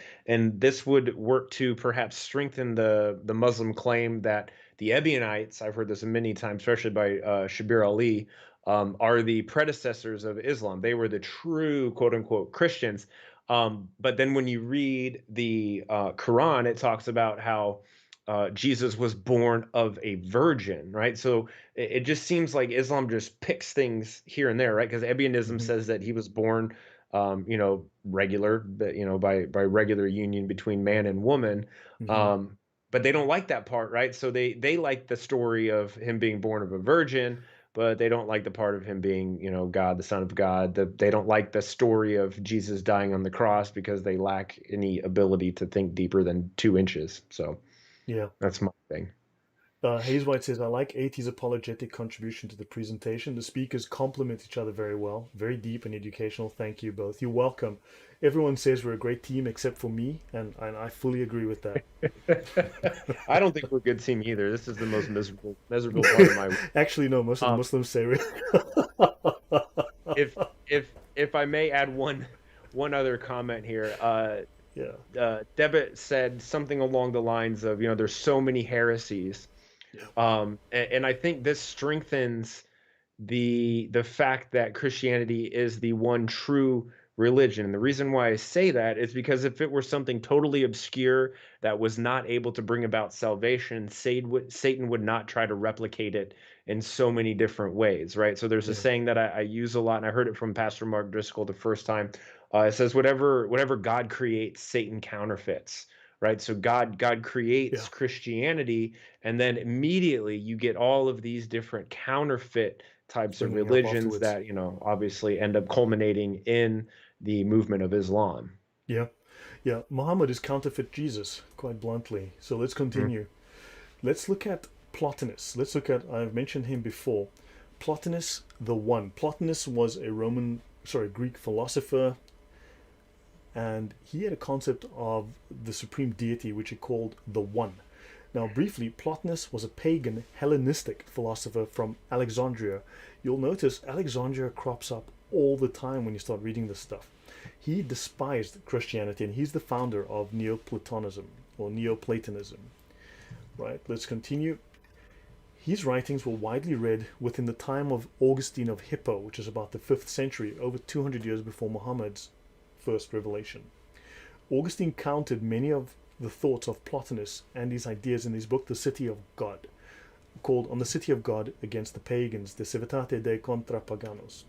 this would work to perhaps strengthen the Muslim claim that the Ebionites, I've heard this many times, especially by Shabir Ali, are the predecessors of Islam. They were the true quote unquote Christians. But then when you read the Quran, it talks about how Jesus was born of a virgin, right? So it just seems like Islam just picks things here and there, right? Because Ebionism Mm-hmm. says that he was born, regular, but by regular union between man and woman. Mm-hmm. Um, but they don't like that part, right? So they like the story of him being born of a virgin, but they don't like the part of him being, God, the Son of God. They don't like the story of Jesus dying on the cross because they lack any ability to think deeper than 2 inches. So Yeah. that's my thing. Hayes White says, I like AT's apologetic contribution to the presentation. The speakers complement each other very well. Very deep and educational. Thank you both. You're welcome. Everyone says we're a great team except for me, and I fully agree with that. I don't think we're a good team either. This is the most miserable part of my week. Actually, no, most of the Um, Muslims say we if if I may add one other comment here, yeah. Devitt said something along the lines of, there's so many heresies, Yeah. and I think this strengthens the fact that Christianity is the one true religion. And the reason why I say that is because if it were something totally obscure that was not able to bring about salvation, Satan would not try to replicate it in so many different ways, right? So there's a Yeah. saying that I use a lot, and I heard it from Pastor Mark Driscoll the first time. It says, "Whatever God creates, Satan counterfeits." Right? So God Yeah. creates Christianity, and then immediately you get all of these different counterfeit types of Springing up religions afterwards. that obviously end up culminating in the movement of Islam. Yeah. Yeah. Muhammad is counterfeit Jesus, quite bluntly. So let's Mhm. continue. Let's look at Plotinus. I've mentioned him before. Plotinus the One. Plotinus was a Greek philosopher, and he had a concept of the supreme deity which he called the One. Now, briefly, Plotinus was a pagan Hellenistic philosopher from Alexandria. You'll notice Alexandria crops up all the time when you start reading this stuff. He despised Christianity, and he's the founder of Neoplatonism or Neoplatonism. Right? Let's continue. His writings were widely read within the time of Augustine of Hippo, which is about the 5th century, over 200 years before Muhammad's first revelation. Augustine countered many of the thoughts of Plotinus and his ideas in his book, The City of God, called On the City of God Against the Pagans, De Civitate Dei Contra Paganos.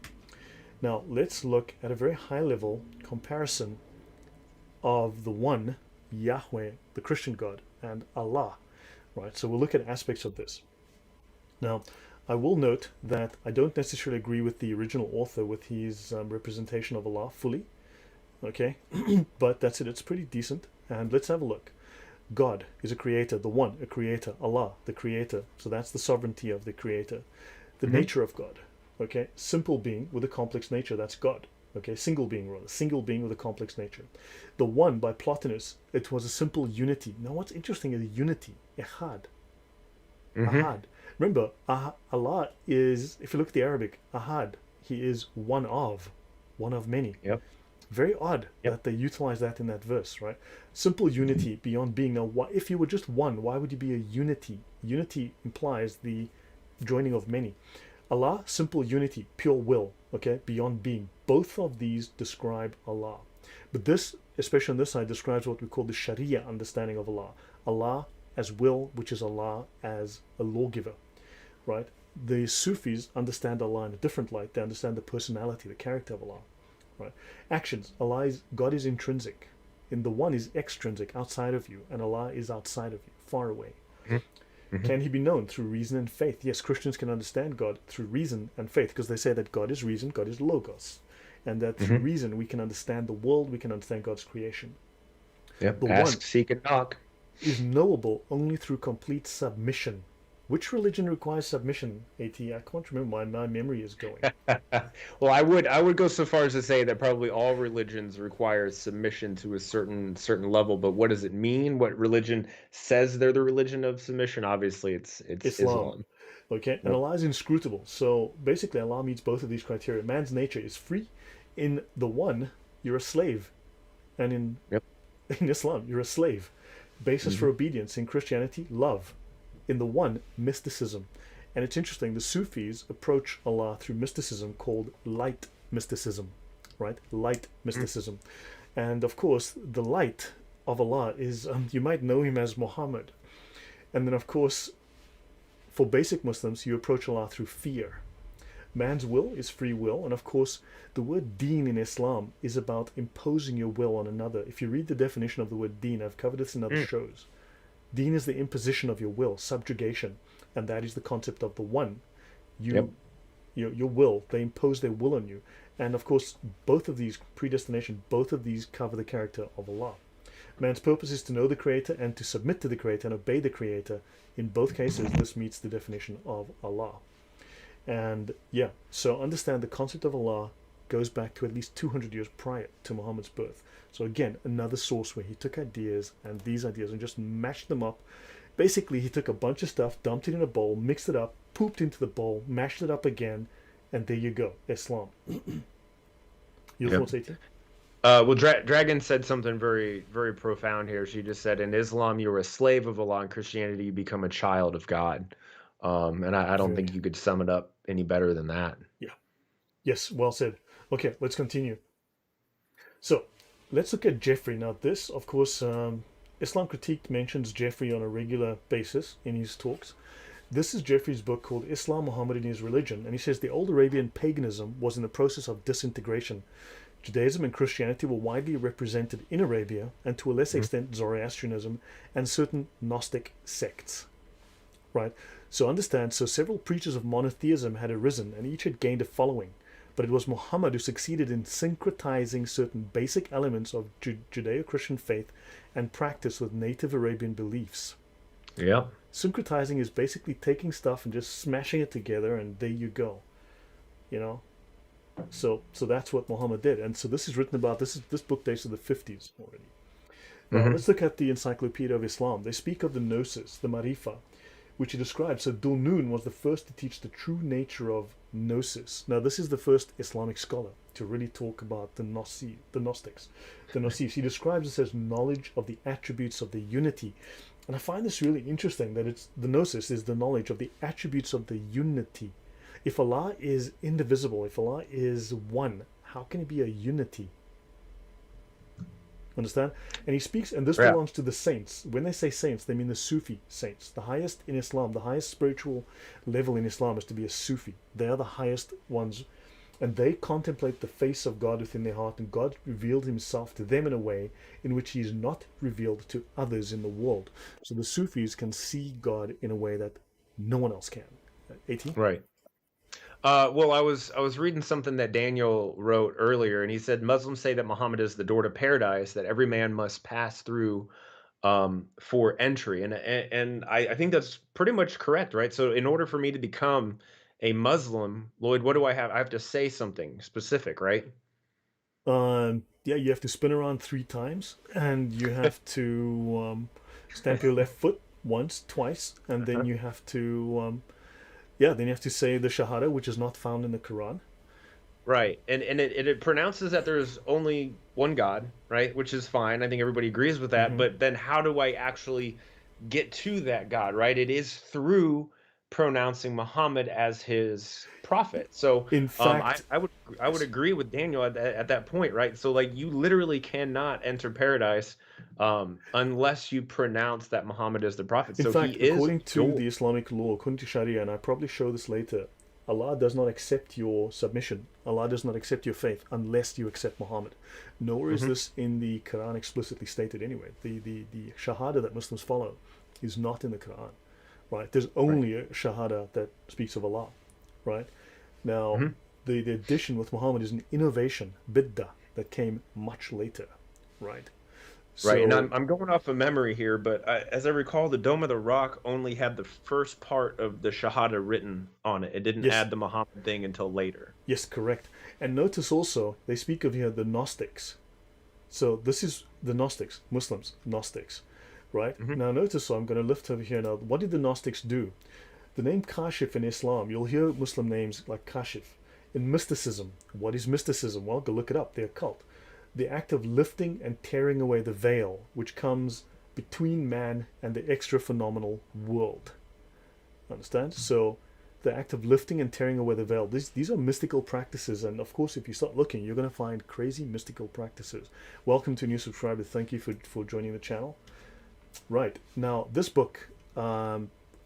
Now, let's look at a very high level comparison of the one, Yahweh, the Christian God, and Allah, right? So we'll look at aspects of this. Now, I will note that I don't necessarily agree with the original author with his representation of Allah fully, okay? But that's it, it's pretty decent. And let's have a look. God is a creator, the one, a creator, Allah, the creator. So that's the sovereignty of the creator. The nature of God, okay? Simple being with a complex nature, that's God. Okay, single being rather, single being with a complex nature. The one by Plotinus, it was a simple unity. Now what's interesting is unity, Ehad. Ahad. Remember, Allah is, if you look at the Arabic, Ahad, he is one of many. Yep. Very odd that they utilize that in that verse, right? Simple unity beyond being. Now, if you were just one, why would you be a unity? Unity implies the joining of many. Allah, simple unity, pure will, okay, beyond being. Both of these describe Allah. But this, especially on this side, describes what we call the Sharia understanding of Allah. Allah as will, which is Allah as a lawgiver, right? The Sufis understand Allah in a different light. They understand the personality, the character of Allah, right? Actions, God is intrinsic. In the one is extrinsic, outside of you, and Allah is outside of you, far away. Can he be known through reason and faith? Yes, Christians can understand God through reason and faith because they say that God is reason, God is logos, and that through reason we can understand the world, we can understand God's creation. Yep. The Ask, one seek, and knock is knowable only through complete submission. Which religion requires submission, AT? I can't remember why my memory is going. Well, I would go so far as to say that probably all religions require submission to a certain level, but what does it mean? What religion says they're the religion of submission? Obviously, it's Islam. Islam. Okay, and Yep. Allah is inscrutable. So basically, Allah meets both of these criteria. Man's nature is free. In the one, you're a slave, and Yep. in Islam, you're a slave. Basis for obedience in Christianity, love. In the one, mysticism. And it's interesting, the Sufis approach Allah through mysticism called light mysticism, right? Light mysticism. And of course, the light of Allah is, you might know him as Muhammad. And then, of course, for basic Muslims, you approach Allah through fear. Man's will is free will. And of course, the word deen in Islam is about imposing your will on another. If you read the definition of the word deen, I've covered this in other shows. Deen is the imposition of your will, subjugation, and that is the concept of the one. Your will, they impose their will on you. And of course, both of these, predestination, both of these cover the character of Allah. Man's purpose is to know the Creator and to submit to the Creator and obey the Creator. In both cases, this meets the definition of Allah. And yeah, so understand the concept of Allah goes back to at least 200 years prior to Muhammad's birth. So again, another source where he took ideas and these ideas and just mashed them up. Basically, he took a bunch of stuff, dumped it in a bowl, mixed it up, pooped into the bowl, mashed it up again, and there you go, Islam. Your thoughts, AT? Well, Dragon said something very, very profound here. She just said, in Islam, you're a slave of Allah. In Christianity, you become a child of God. And I don't think you could sum it up any better than that. Yeah. Yes, well said. Okay, let's continue. So, let's look at Jeffrey. Now, this, of course, Islam Critique mentions Jeffrey on a regular basis in his talks. This is Jeffrey's book called Islam, Muhammad and His Religion. And he says the old Arabian paganism was in the process of disintegration. Judaism and Christianity were widely represented in Arabia, and to a lesser extent Zoroastrianism and certain Gnostic sects. Right? So understand, so several preachers of monotheism had arisen, and each had gained a following. But it was Muhammad who succeeded in syncretizing certain basic elements of Judeo-Christian faith and practice with native Arabian beliefs. Yeah. Syncretizing is basically taking stuff and just smashing it together, and there you go. You know? So that's what Muhammad did. And so this is written about, this book dates to the 50s already. Now, let's look at the Encyclopedia of Islam. They speak of the Gnosis, the Marifa, which he describes. So Dhul-Nun was the first to teach the true nature of Gnosis. Now, this is the first Islamic scholar to really talk about the Gnostics. The Gnosis. He describes this as knowledge of the attributes of the unity And I find this really interesting that it's the gnosis is the knowledge of the attributes of the unity. If Allah is indivisible, if Allah is one, how can he be a unity? Understand? And he speaks, and this Yeah. belongs to the saints. When they say saints, they mean the Sufi saints. The highest in Islam, the highest spiritual level in Islam is to be a Sufi. They are the highest ones, and they contemplate the face of God within their heart, and God revealed himself to them in a way in which he is not revealed to others in the world. So the Sufis can see God in a way that no one else can. 18? Right. Well, I was reading something that Daniel wrote earlier, and he said Muslims say that Muhammad is the door to paradise that every man must pass through for entry, and I think that's pretty much correct, right? So, in order for me to become a Muslim, Lloyd, what do I have? I have to say something specific, right? Yeah, you have to spin around 3 times, and you have to stamp your left foot once, twice, and then you have to then you have to say the Shahada, which is not found in the Quran. Right, and it pronounces that there's only one God, right? Which is fine. I think everybody agrees with that. Hmm. But then, how do I actually get to that God, right? It is through pronouncing Muhammad as his prophet. So, In I fact, I would agree with Daniel at that point, right? So, like, you literally cannot enter paradise unless you pronounce that Muhammad is the prophet. in So he fact, is according to door. the Islamic law, according to Sharia, and I probably show this later, Allah does not accept your submission. Allah does not accept your faith unless you accept Muhammad. Nor is Hmm. this in the Quran explicitly stated anyway. The Shahada that Muslims follow is not in the Quran, right? There's Right. only a Shahada that speaks of Allah, right? Now, Mhm. the addition with Muhammad is an innovation, bid'ah, that came much later, right? Right, and So, I'm going off of memory here, but as I recall, the Dome of the Rock only had the first part of the Shahada written on it. It didn't yes, add the Muhammad thing until later. yes, correct. And notice also, they speak of here the Gnostics. So this is the Gnostics, Muslims, Gnostics, right? Hmm. Now notice, so I'm going to lift over here now. What did the Gnostics do? The name Kashif in Islam, you'll hear Muslim names like Kashif. In mysticism, what is mysticism? Well, go look it up, the occult. The act of lifting and tearing away the veil which comes between man and the extra phenomenal world. Understand? So the act of lifting and tearing away the veil, these are mystical practices, and of course if you start looking you're going to find crazy mystical practices. Welcome to new subscriber, thank you for joining the channel. Right, now this book,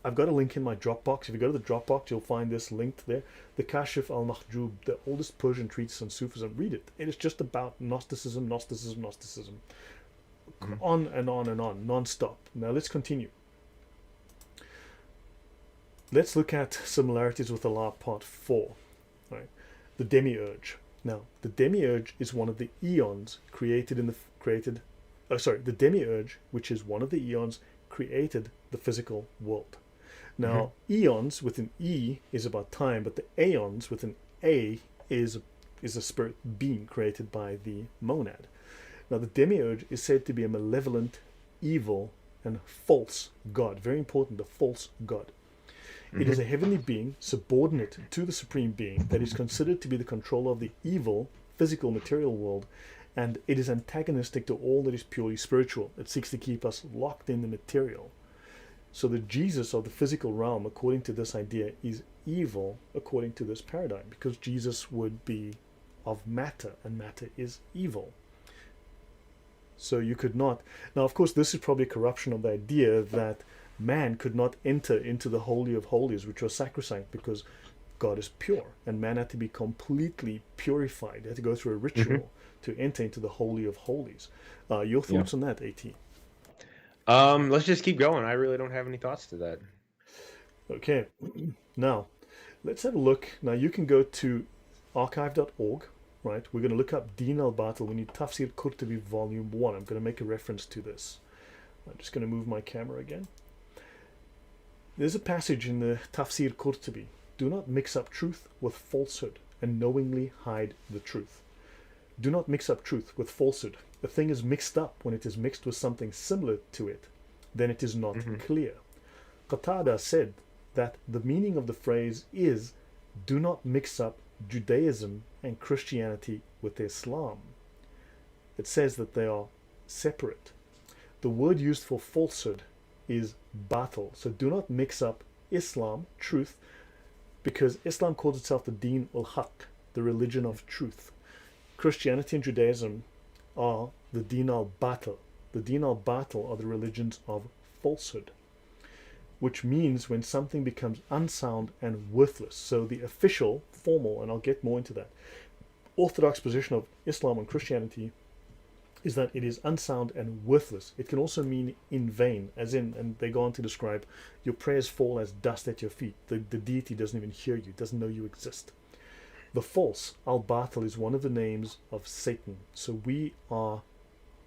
I've got a link in my Dropbox. If you go to the Dropbox, you'll find this linked there. The Kashif al-Mahjub, the oldest Persian treatise on Sufism. Read it. It is just about Gnosticism, Gnosticism, Gnosticism. Hmm. On and on and on, non-stop. Now let's continue. Let's look at similarities with Allah part 4. Right? The demiurge. Now, the demiurge is one of the eons the demiurge, which is one of the eons, created the physical world. Hmm. Now, eons with an E is about time, but the aeons with an A is a spirit being created by the monad. Now, the demiurge is said to be a malevolent, evil, and false god. Very important, the false god. It is Hmm. a heavenly being subordinate to the supreme being that is considered to be the controller of the evil, physical, material world, and it is antagonistic to all that is purely spiritual. It seeks to keep us locked in the material. So the Jesus of the physical realm, according to this idea, is evil according to this paradigm, because Jesus would be of matter, and matter is evil. So you could not. Now, of course, this is probably a corruption of the idea that man could not enter into the Holy of Holies, which was sacrosanct, because God is pure, and man had to be completely purified. They had to go through a Hmm. ritual to enter into the Holy of Holies. Your Yeah. thoughts on that, AT? Let's just keep going. I really don't have any thoughts to that. Okay, now let's have a look. Now you can go to archive.org, right? We're going to look up Din al-Batil. We need Tafsir Qurtubi Volume 1. I'm going to make a reference to this. I'm just going to move my camera again. There's a passage in the Tafsir Qurtubi. Do not mix up truth with falsehood and knowingly hide the truth. Do not mix up truth with falsehood. A thing is mixed up when it is mixed with something similar to it. Then it is not Hmm. clear. Qatada said that the meaning of the phrase is do not mix up Judaism and Christianity with Islam. It says that they are separate. The word used for falsehood is batil. So do not mix up Islam, truth, because Islam calls itself the Deen al-Haq, the religion of truth. Christianity and Judaism are the Deen al-Batil. The Deen al-Batil are the religions of falsehood, which means when something becomes unsound and worthless. So the official, formal, and I'll get more into that, orthodox position of Islam and Christianity is that it is unsound and worthless. It can also mean in vain, as in, and they go on to describe, your prayers fall as dust at your feet. The deity doesn't even hear you, doesn't know you exist. The false, al-Batil, is one of the names of Satan. So we are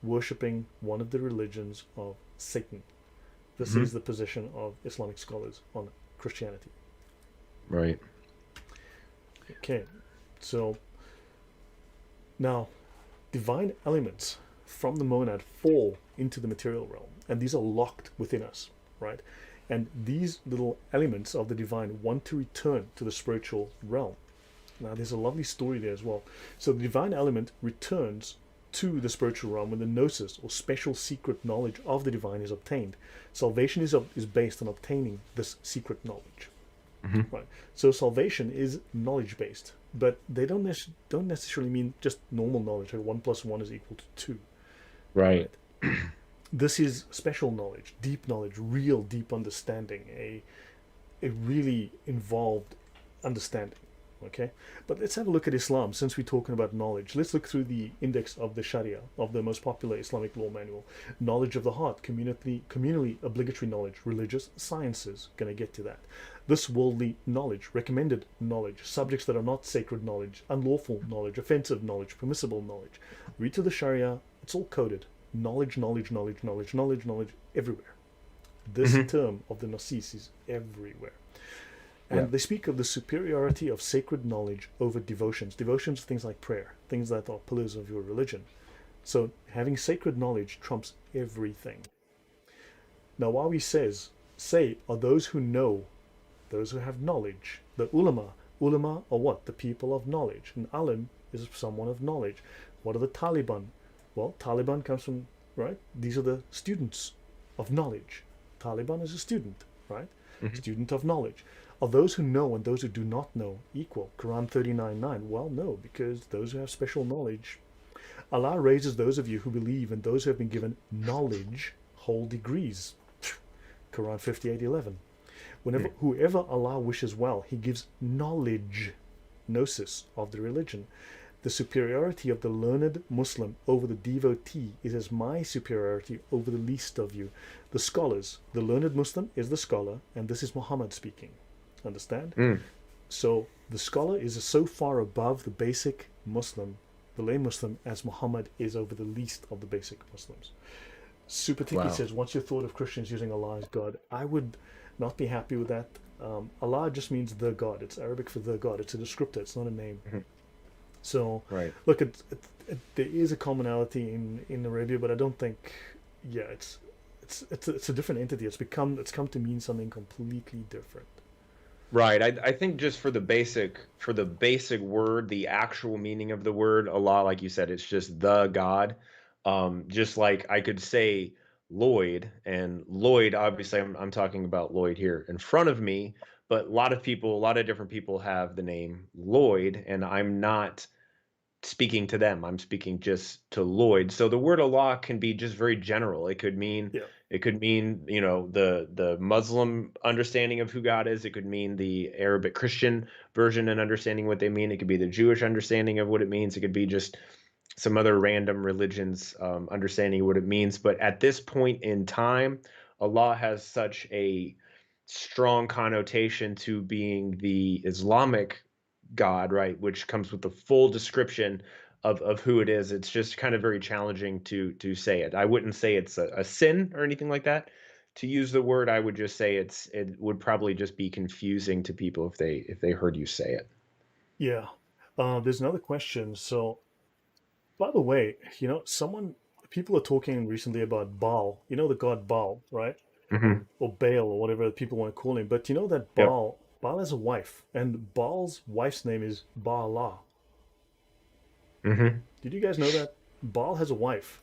worshipping one of the religions of Satan. This is the position of Islamic scholars on Christianity. Right. Okay, so now divine elements from the monad fall into the material realm, and these are locked within us, right? And these little elements of the divine want to return to the spiritual realm. Now, there's a lovely story there as well. So the divine element returns to the spiritual realm when the gnosis, or special secret knowledge of the divine, is obtained. Salvation is based on obtaining this secret knowledge. Right. So salvation is knowledge based, but they don't necessarily mean just normal knowledge, like 1 + 1 is equal to 2. Right. This is special knowledge, deep knowledge, real deep understanding, a really involved understanding. Okay, but let's have a look at Islam. Since we're talking about knowledge, let's look through the index of the Sharia, of the most popular Islamic law manual. Knowledge of the heart, communally obligatory knowledge, religious sciences, going to get to that. This worldly knowledge, recommended knowledge, subjects that are not sacred knowledge, unlawful knowledge, offensive knowledge, permissible knowledge. Read to the Sharia, it's all coded. Knowledge, knowledge, knowledge, knowledge, knowledge, knowledge, everywhere. This term of the Gnosis is everywhere. And they speak of the superiority of sacred knowledge over devotions. Devotions, things like prayer, things that are pillars of your religion. So having sacred knowledge trumps everything. Now, Wawi say are those who know, those who have knowledge. The ulama are what? The people of knowledge. And alim is someone of knowledge. What are the Taliban? Well, Taliban comes from, right? These are the students of knowledge. Taliban is a student, right? Student of knowledge. Are those who know and those who do not know equal? Quran 39:9. Well, no, because those who have special knowledge, Allah raises those of you who believe and those who have been given knowledge whole degrees. Quran 58:11. Whoever Allah wishes well, He gives knowledge, gnosis, of the religion. The superiority of the learned Muslim over the devotee is as my superiority over the least of you. The scholars, the learned Muslim is the scholar, and this is Muhammad speaking. Understand? So the scholar is so far above the basic Muslim, the lay Muslim, as Muhammad is over the least of the basic Muslims. Super Tiki says, what's your thought of Christians using Allah as God? I would not be happy with that. Allah just means the God. It's Arabic for the God. It's a descriptor. It's not a name. So look, there is a commonality in Arabia, but I don't think, it's a different entity. It's come to mean something completely different. Right. I think just for the basic word, the actual meaning of the word Allah, like you said, it's just the God. Just like I could say Lloyd, and Lloyd, obviously I'm talking about Lloyd here in front of me, but a lot of different people have the name Lloyd, and I'm not speaking to them. I'm speaking just to Lloyd. So the word Allah can be just very general. It could mean the Muslim understanding of who God is. It could mean the Arabic Christian version and understanding what they mean. It could be the Jewish understanding of what it means. It could be just some other random religions understanding of what it means. But at this point in time, Allah has such a strong connotation to being the Islamic God, right, which comes with the full description of who it is. It's just kind of very challenging to say it. I wouldn't say it's a sin or anything like that to use the word. I would just say it would probably just be confusing to people if they heard you say it. Yeah. There's another question. So, by the way, people are talking recently about Baal. You know the god Baal, right? Or Baal, or whatever people want to call him. But you know that Yep. Baal has a wife, and Baal's wife's name is Baalah. Did you guys know that? Baal has a wife,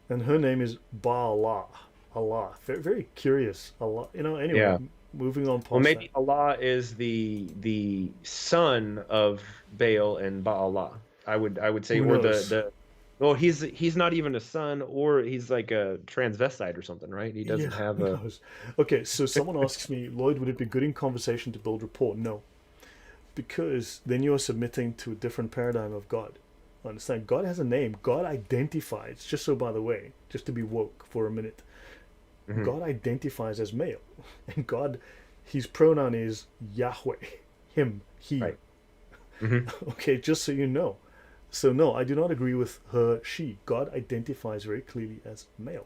and her name is Baalah. Allah. Very, very curious. Allah. Anyway, Yeah. moving on Well, past that. maybe Allah is the son of Baal and Baalah. I would say, Who or knows? well, he's not even a son, or he's like a transvestite or something, right? He Yeah, doesn't have who a. knows? Okay, so someone asks me, Lloyd, would it be good in conversation to build rapport? No, because then you are submitting to a different paradigm of God. Understand? God has a name. God identifies. Just so, by the way, just to be woke for a minute, Mhm. God identifies as male, and God, his pronoun is Yahweh, him, he. Right. Hmm. Okay, just so you know. So no, I do not agree with her, she. God identifies very clearly as male.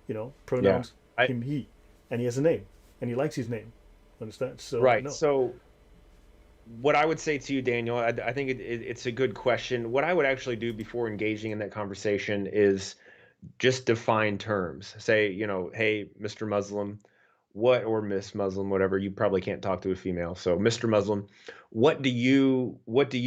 Yeah. Pronouns I him, he, and he has a name, and he likes his name. Understand? So Right. no. So what I would say to you, Daniel, I think it's a good question. What I would actually do before engaging in that conversation is just define terms. Say, hey, Mr. Muslim, what, or Miss Muslim, whatever. You probably can't talk to a female. So, Mr. Muslim, what do you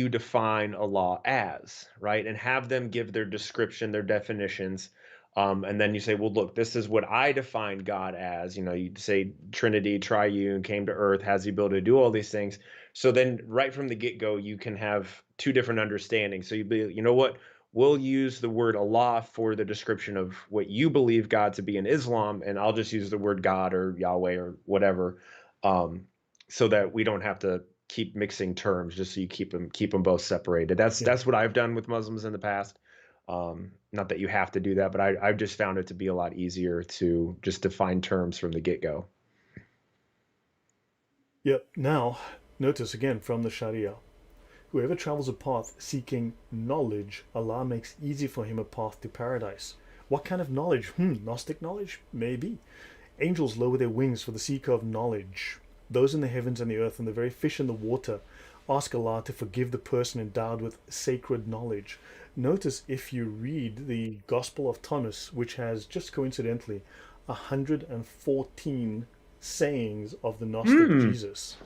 define Allah as, right? And have them give their description, their definitions. And then you say, well, look, this is what I define God as. You say Trinity, triune, came to earth, has the ability to do all these things. So then, right from the get go, you can have two different understandings. So you'd be, you know what? We'll use the word Allah for the description of what you believe God to be in Islam, and I'll just use the word God or Yahweh or whatever, um, so that we don't have to keep mixing terms. Just so you keep them both separated. That's Yeah. that's what I've done with Muslims in the past. Not that you have to do that, but I've just found it to be a lot easier to just define terms from the get go. Yep. Now, notice again from the Sharia. Whoever travels a path seeking knowledge, Allah makes easy for him a path to paradise. What kind of knowledge? Gnostic knowledge? Maybe. Angels lower their wings for the seeker of knowledge. Those in the heavens and the earth and the very fish in the water ask Allah to forgive the person endowed with sacred knowledge. Notice if you read the Gospel of Thomas, which has just coincidentally 114 sayings of the Gnostic Hmm. Jesus.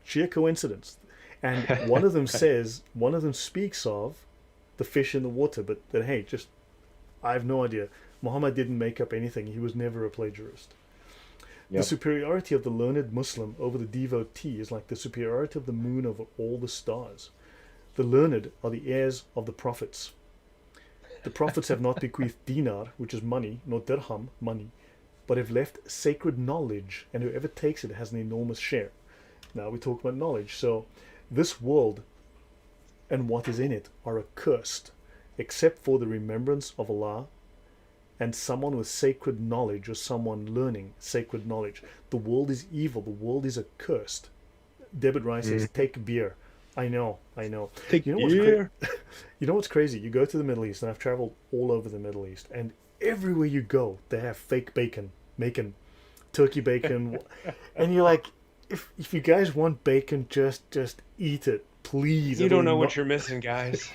Sheer coincidence. And one of them speaks of the fish in the water, but then, hey, just, I have no idea. Muhammad didn't make up anything. He was never a plagiarist. The Yep. superiority of the learned Muslim over the devotee is like the superiority of the moon over all the stars. The learned are the heirs of the prophets. The prophets have not bequeathed dinar, which is money, nor dirham, money, but have left sacred knowledge, and whoever takes it has an enormous share. Now we talk about knowledge. So this world and what is in it are accursed, except for the remembrance of Allah and someone with sacred knowledge or someone learning sacred knowledge. The world is evil. The world is accursed. David Rice says, Mhm. "Take beer." I know, I know. Take You know what's crazy? yeah. You know what's crazy? You go to the Middle East, and I've traveled all over the Middle East, and everywhere you go, they have fake bacon, turkey bacon, and you're like, if you guys want bacon, just eat it, please. You It'll don't know what not. you're missing, guys.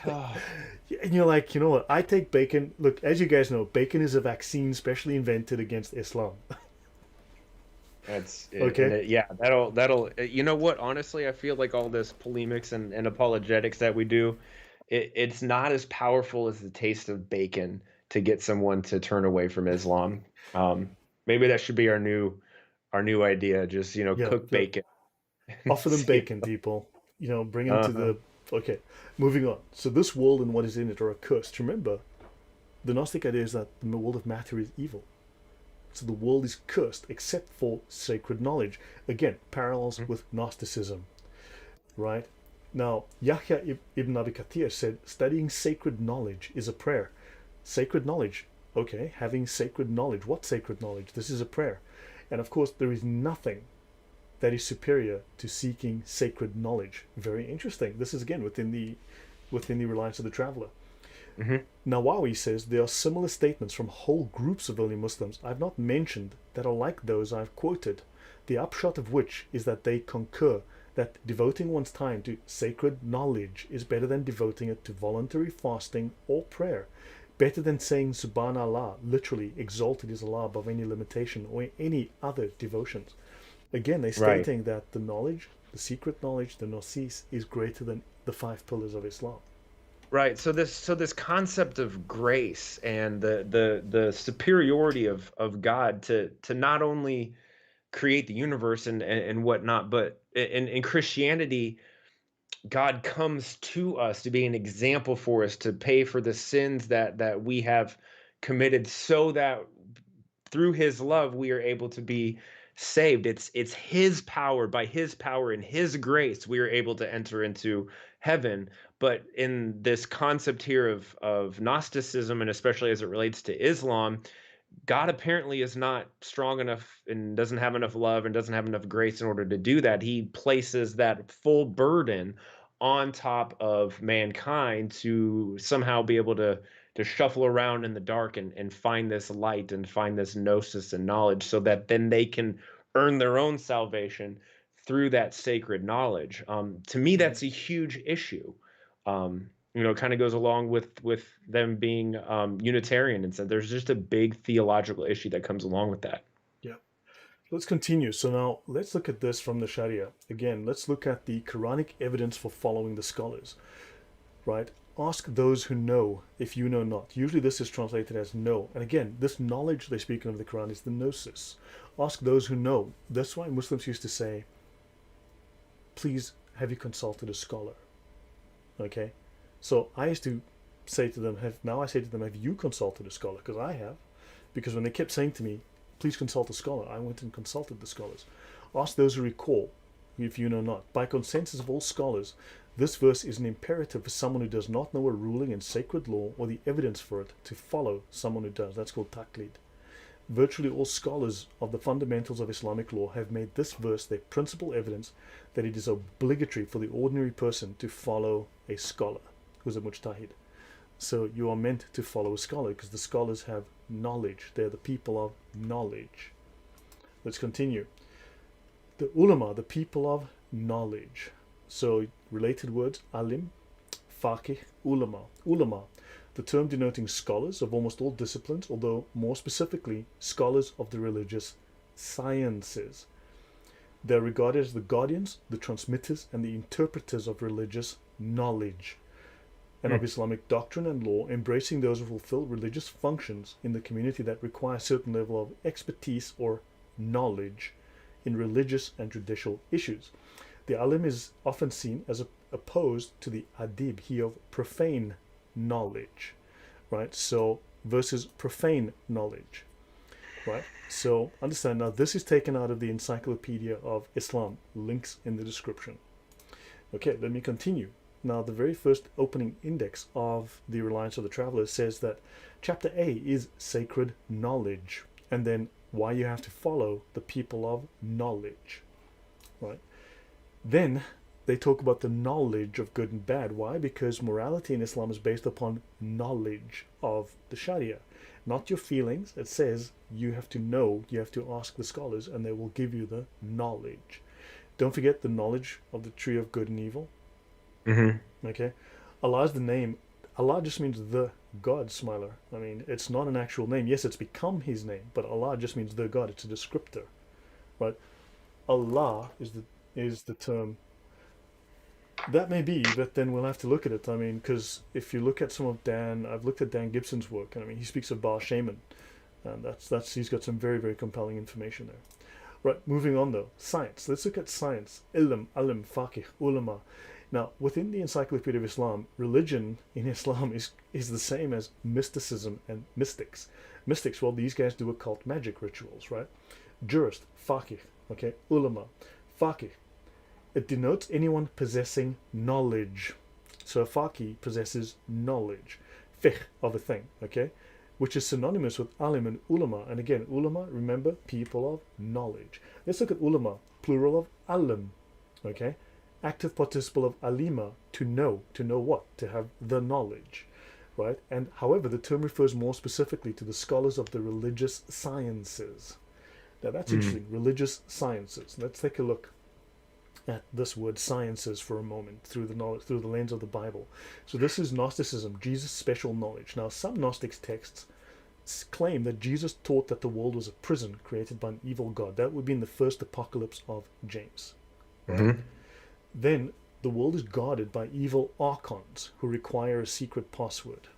And you're like, you know what? I take bacon. Look, as you guys know, bacon is a vaccine specially invented against Islam. That's it, and Okay? yeah, that'll. You know what? Honestly, I feel like all this polemics and apologetics that we do, it's not as powerful as the taste of bacon to get someone to turn away from Islam. Maybe that should be our new idea. Just Yeah, cook yeah. bacon and Offer them see. bacon, people. Bring them to Uh-huh. the. Okay, moving on. So this world and what is in it are accursed. Remember, the Gnostic idea is that the world of matter is evil. So the world is cursed except for sacred knowledge. Again, parallels with Gnosticism, right? Now, Yahya ibn Abi Kathir said, studying sacred knowledge is a prayer. Sacred knowledge. Okay, having sacred knowledge. What sacred knowledge? This is a prayer. And of course, there is nothing that is superior to seeking sacred knowledge. Very interesting. This is again within the reliance of the traveler. Hmm. Nawawi says there are similar statements from whole groups of early Muslims I've not mentioned that are like those I've quoted, the upshot of which is that they concur that devoting one's time to sacred knowledge is better than devoting it to voluntary fasting or prayer, better than saying Subhanallah, literally exalted is Allah above any limitation or any other devotions. Again, they're Right. stating that the knowledge, the secret knowledge, the gnosis, is greater than the five pillars of Islam. Right. So this concept of grace and the superiority of God to not only create the universe and whatnot, but in Christianity, God comes to us to be an example for us, to pay for the sins that we have committed, so that through his love we are able to be saved. It's his power, by his power and his grace we are able to enter into heaven. But in this concept here of Gnosticism, and especially as it relates to Islam, God apparently is not strong enough and doesn't have enough love and doesn't have enough grace in order to do that. He places that full burden on top of mankind to somehow be able to shuffle around in the dark and find this light and find this gnosis and knowledge, so that then they can earn their own salvation through that sacred knowledge. To me, Mhm. that's a huge issue. Kind of goes along with them being Unitarian, and so there's just a big theological issue that comes along with that. Yeah. Let's continue. So now let's look at this from the Sharia. Again, let's look at the Quranic evidence for following the scholars, right? Ask those who know if you know not. Usually this is translated as know. And again, this knowledge they speak of the Quran is the gnosis. Ask those who know. That's why Muslims used to say, please, have you consulted a scholar? Okay? So I used to say to them, now I say to them, have you consulted a scholar? Because I have. Because when they kept saying to me, please consult a scholar, I went and consulted the scholars. Ask those who recall, if you know not. By consensus of all scholars, this verse is an imperative for someone who does not know a ruling in sacred law or the evidence for it to follow someone who does. That's called taqlid. Virtually all scholars of the fundamentals of Islamic law have made this verse their principal evidence that it is obligatory for the ordinary person to follow a scholar who's a mujtahid. So you are meant to follow a scholar because the scholars have knowledge. They're the people of knowledge. Let's continue. The ulama, the people of knowledge. So related words, alim, faqih, ulama. Ulama, the term denoting scholars of almost all disciplines, although more specifically, scholars of the religious sciences. They're regarded as the guardians, the transmitters, and the interpreters of religious knowledge and Hmm. of Islamic doctrine and law, embracing those who fulfill religious functions in the community that require a certain level of expertise or knowledge in religious and judicial issues. The alim is often seen as opposed to the adib, he of profane knowledge, right? So versus profane knowledge, right? So understand now this is taken out of the Encyclopedia of Islam, links in the description. Okay, let me continue. Now, the very first opening index of the Reliance of the Traveler says that chapter A is sacred knowledge, and then why you have to follow the people of knowledge, right? Then they talk about the knowledge of good and bad. Why? Because morality in Islam is based upon knowledge of the Sharia, not your feelings. It says you have to know, you have to ask the scholars, and they will give you the knowledge. Don't forget the knowledge of the tree of good and evil. Hmm. Okay, Allah is the name. Allah just means the God, Smiler. I mean, it's not an actual name. Yes, it's become His name, but Allah just means the God. It's a descriptor, right? Allah is the term. That may be, but then we'll have to look at it. I mean, because if you look at some of I've looked at Dan Gibson's work, and I mean, he speaks of Baal Shaman, and that's he's got some very compelling information there. Right, moving on though, science. Let's look at science. Ilm, alim, faqih, ulama. Now, within the Encyclopedia of Islam, religion in Islam is the same as mysticism and mystics. Mystics, well, these guys do occult magic rituals, right? Jurist, faqih, okay? Ulama, faqih. It denotes anyone possessing knowledge. So a faqih possesses knowledge, fiqh of a thing, okay? Which is synonymous with alim and ulama. And again, ulama, remember, people of knowledge. Let's look at ulama, plural of alim, okay? Active participle of alima, to know. To know what? To have the knowledge, right? And however, the term refers more specifically to the scholars of the religious sciences. Now that's Hmm. interesting, religious sciences. Let's take a look at this word sciences for a moment through the knowledge, through the lens of the Bible. So this is Gnosticism, Jesus' special knowledge. Now some Gnostics texts claim that Jesus taught that the world was a prison created by an evil God. That would be in the first apocalypse of James, right? Hmm. Then The world is guarded by evil archons who require a secret password.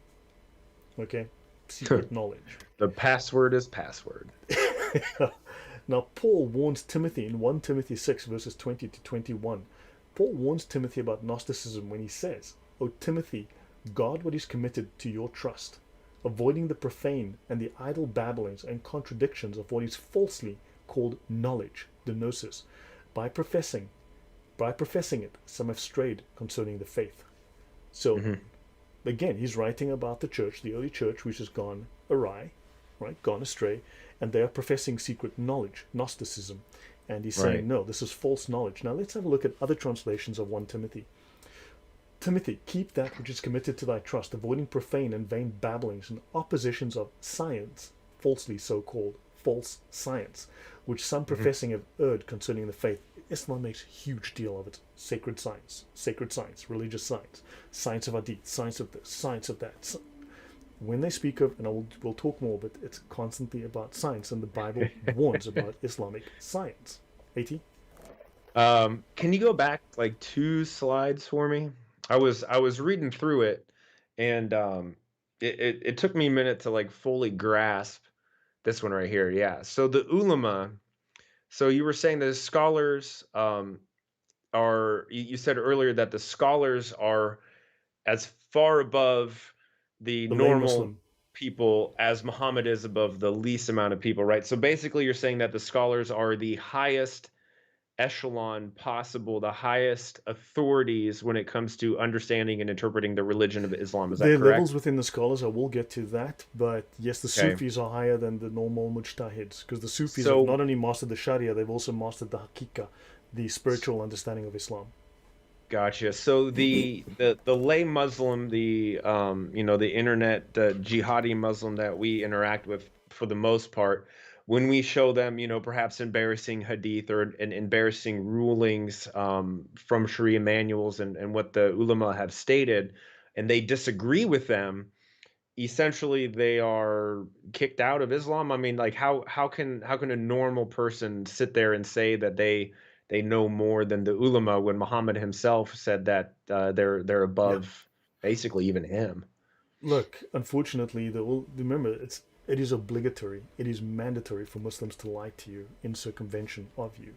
Okay? Secret knowledge. The password is password. Now, Paul warns Timothy in 1 Timothy 6, verses 20 to 21. Paul warns Timothy about Gnosticism when he says, O Timothy, guard what is committed to your trust, avoiding the profane and the idle babblings and contradictions of what is falsely called knowledge, the gnosis. By professing it, some have strayed concerning the faith. So, again, he's writing about the church, the early church, which has gone awry, right, gone astray, and they are professing secret knowledge, Gnosticism. And he's saying, no, this is false knowledge. Now let's have a look at other translations of 1 Timothy. Timothy, keep that which is committed to thy trust, avoiding profane and vain babblings and oppositions of science, falsely so called, false science, which some professing have erred concerning the faith. Islam makes a huge deal of it. Sacred science, religious science, science of hadith, science of this, science of that. When they speak of, and we'll talk more, but it's constantly about science, and the Bible warns about Islamic science. AT? Can you go back like 2 slides for me? I was reading through it, and it took me a minute to like fully grasp this one right here. Yeah. So the ulama. So you were saying the scholars are. You said earlier that the scholars are as far above the The lay normal Muslim. people as Muhammad is above the least amount of people, right? So basically, you're saying that the scholars are the highest echelon possible, the highest authorities when it comes to understanding and interpreting the religion of Islam. Is that There are levels correct? within the scholars, I will get to that, but yes, the Okay. Sufis are higher than the normal mujtahids, because the Sufis have So not only mastered the Sharia, they've also mastered the Hakika, the spiritual understanding of Islam. gotcha. So the lay Muslim, the internet, the jihadi Muslim that we interact with for the most part, when we show them, perhaps embarrassing hadith or embarrassing rulings from Sharia manuals and what the ulama have stated, and they disagree with them, essentially they are kicked out of Islam. I mean, like how can a normal person sit there and say that they know more than the ulama when Muhammad himself said that they're Yeah. above basically even him. Look, unfortunately, remember it is obligatory, it is mandatory for Muslims to lie to you in circumvention of you,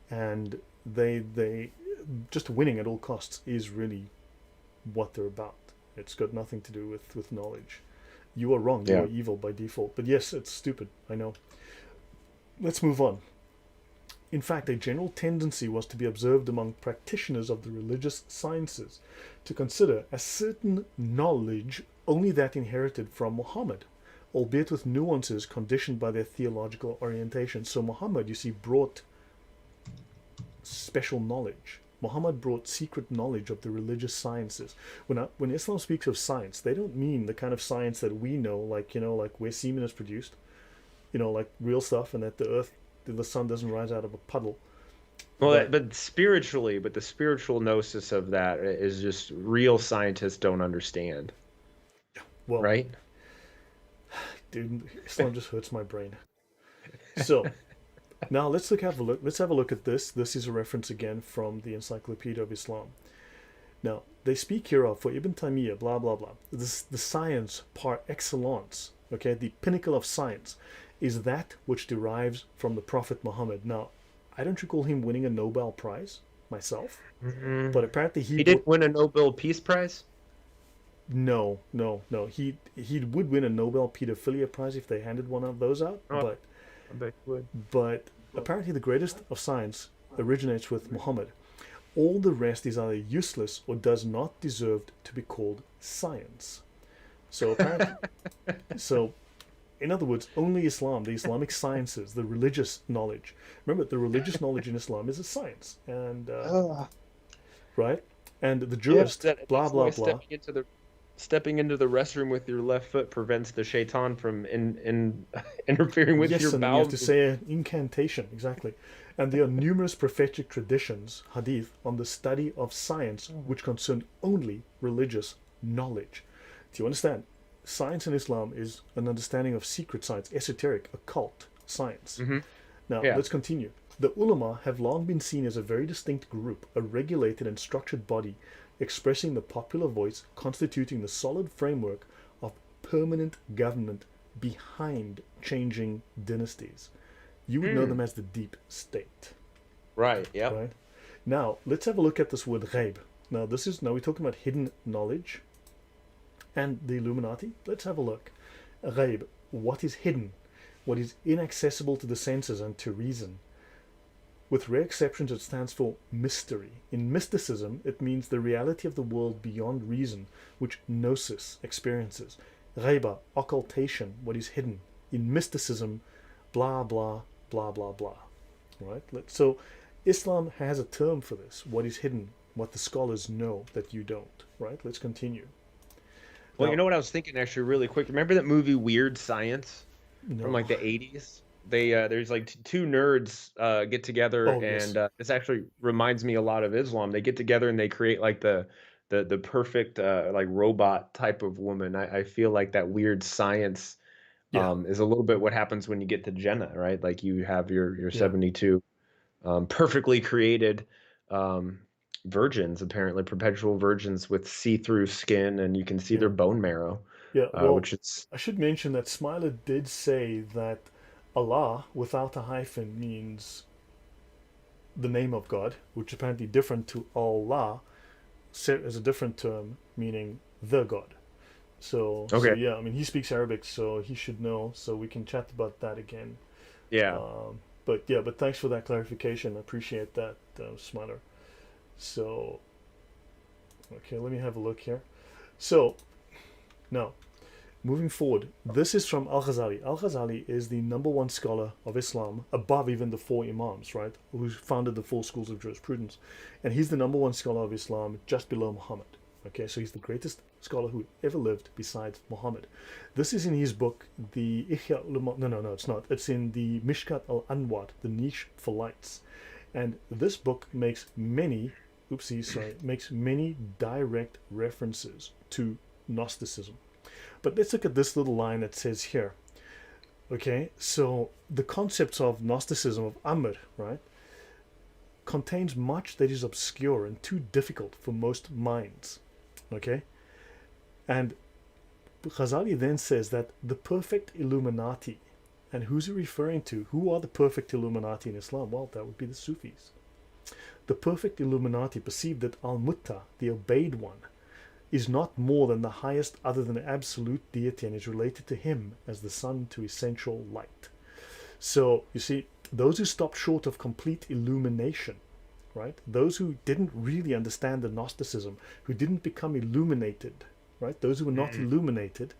and they just winning at all costs is really what they're about. It's got nothing to do with knowledge. You are wrong. You Yeah. are evil by default. But yes, it's stupid. I know. Let's move on. In fact, a general tendency was to be observed among practitioners of the religious sciences to consider as certain knowledge only that inherited from Muhammad, albeit with nuances conditioned by their theological orientation. So Muhammad, you see, brought special knowledge. Muhammad brought secret knowledge of the religious sciences. When Islam speaks of science, they don't mean the kind of science that we know, like like where semen is produced, like real stuff, and that the sun doesn't rise out of a puddle. Well, But but the spiritual gnosis of that is just real scientists don't understand, well, right? dude, Islam just hurts my brain. So now let's have a look at this. This is a reference again from the Encyclopedia of Islam. Now, they speak here of, for Ibn Taymiyyah, blah, blah, blah. This, the science par excellence, okay, the pinnacle of science, is that which derives from the Prophet Muhammad. Now, I don't recall him winning a Nobel Prize myself, Mhm. but apparently he He did brought. win a Nobel Peace Prize. No, no, no. He would win a Nobel Pedophilia Prize if they handed one of those out, Oh, I bet he would. but apparently the greatest of science originates with Muhammad. All the rest is either useless or does not deserve to be called science. So apparently, so in other words, only Islam, the Islamic sciences, the religious knowledge. Remember, the religious knowledge in Islam is a science, and Ugh. right, and the Yeah, jurist, blah that's blah why blah. stepping into the restroom with your left foot prevents the shaitan from interfering with Yes, your and then you have bowel to movement. say an incantation exactly. And there are numerous prophetic traditions, hadith, on the study of science which concern only religious knowledge. Do you understand? Science in Islam is an understanding of secret science, esoteric, occult science. Hmm. Now, Yeah. let's continue. The ulama have long been seen as a very distinct group, a regulated and structured body expressing the popular voice, constituting the solid framework of permanent government behind changing dynasties. You would know them Hmm. as the deep state, Right. Yep. right? Now, let's have a look at this word ghaib. Now we're talking about hidden knowledge and the Illuminati. Let's have a look. Ghaib, what is hidden? What is inaccessible to the senses and to reason? With rare exceptions, it stands for mystery. In mysticism, it means the reality of the world beyond reason, which gnosis experiences. Ghaiba, occultation, what is hidden. In mysticism, blah, blah, blah, blah, blah. Right? So Islam has a term for this. What is hidden? What the scholars know that you don't. Right? Let's continue. Well, you Now, know what I was thinking actually really quick. Remember that movie Weird Science from no. like the 80s? They there's like two nerds get together Oh, yes. and this actually reminds me a lot of Islam. They get together and they create like the perfect like robot type of woman. I feel like that Weird Science Yeah. is a little bit what happens when you get to Jannah, right? Like you have your Yeah. 72 perfectly created um, virgins, apparently perpetual virgins with see-through skin, and you can see their Yeah. bone marrow, Yeah. Well, which is I should mention that Smiler did say that Allah without a hyphen means the name of God, which apparently different to Allah set as a different term meaning the God. So okay. yeah, I mean he speaks Arabic, so he should know. So we can chat about that again. Yeah. Um, but yeah, but thanks for that clarification. I appreciate that, Smiler. So okay, let me have a look here. So now moving forward, this is from Al Ghazali. Al Ghazali is the number one scholar of Islam, above even the four Imams, right? Who founded the four schools of jurisprudence. And he's the number one scholar of Islam, just below Muhammad. Okay, so he's the greatest scholar who ever lived besides Muhammad. This is in his book, the Ihya Ulama. No, it's not. It's in the Mishkat al Anwat, the niche for lights. And this book makes makes many direct references to Gnosticism. But let's look at this little line that says here. Okay, so the concepts of Gnosticism, of Amr, right, contains much that is obscure and too difficult for most minds. Okay, and Ghazali then says that the perfect Illuminati, and who's he referring to? Who are the perfect Illuminati in Islam? Well, that would be the Sufis. The perfect Illuminati perceived that Al Mutta, the obeyed one, is not more than the highest other than absolute deity and is related to him as the sun to essential light. So you see, those who stopped short of complete illumination, right? Those who didn't really understand the Gnosticism, who didn't become illuminated, right? Those who were not Mm. illuminated,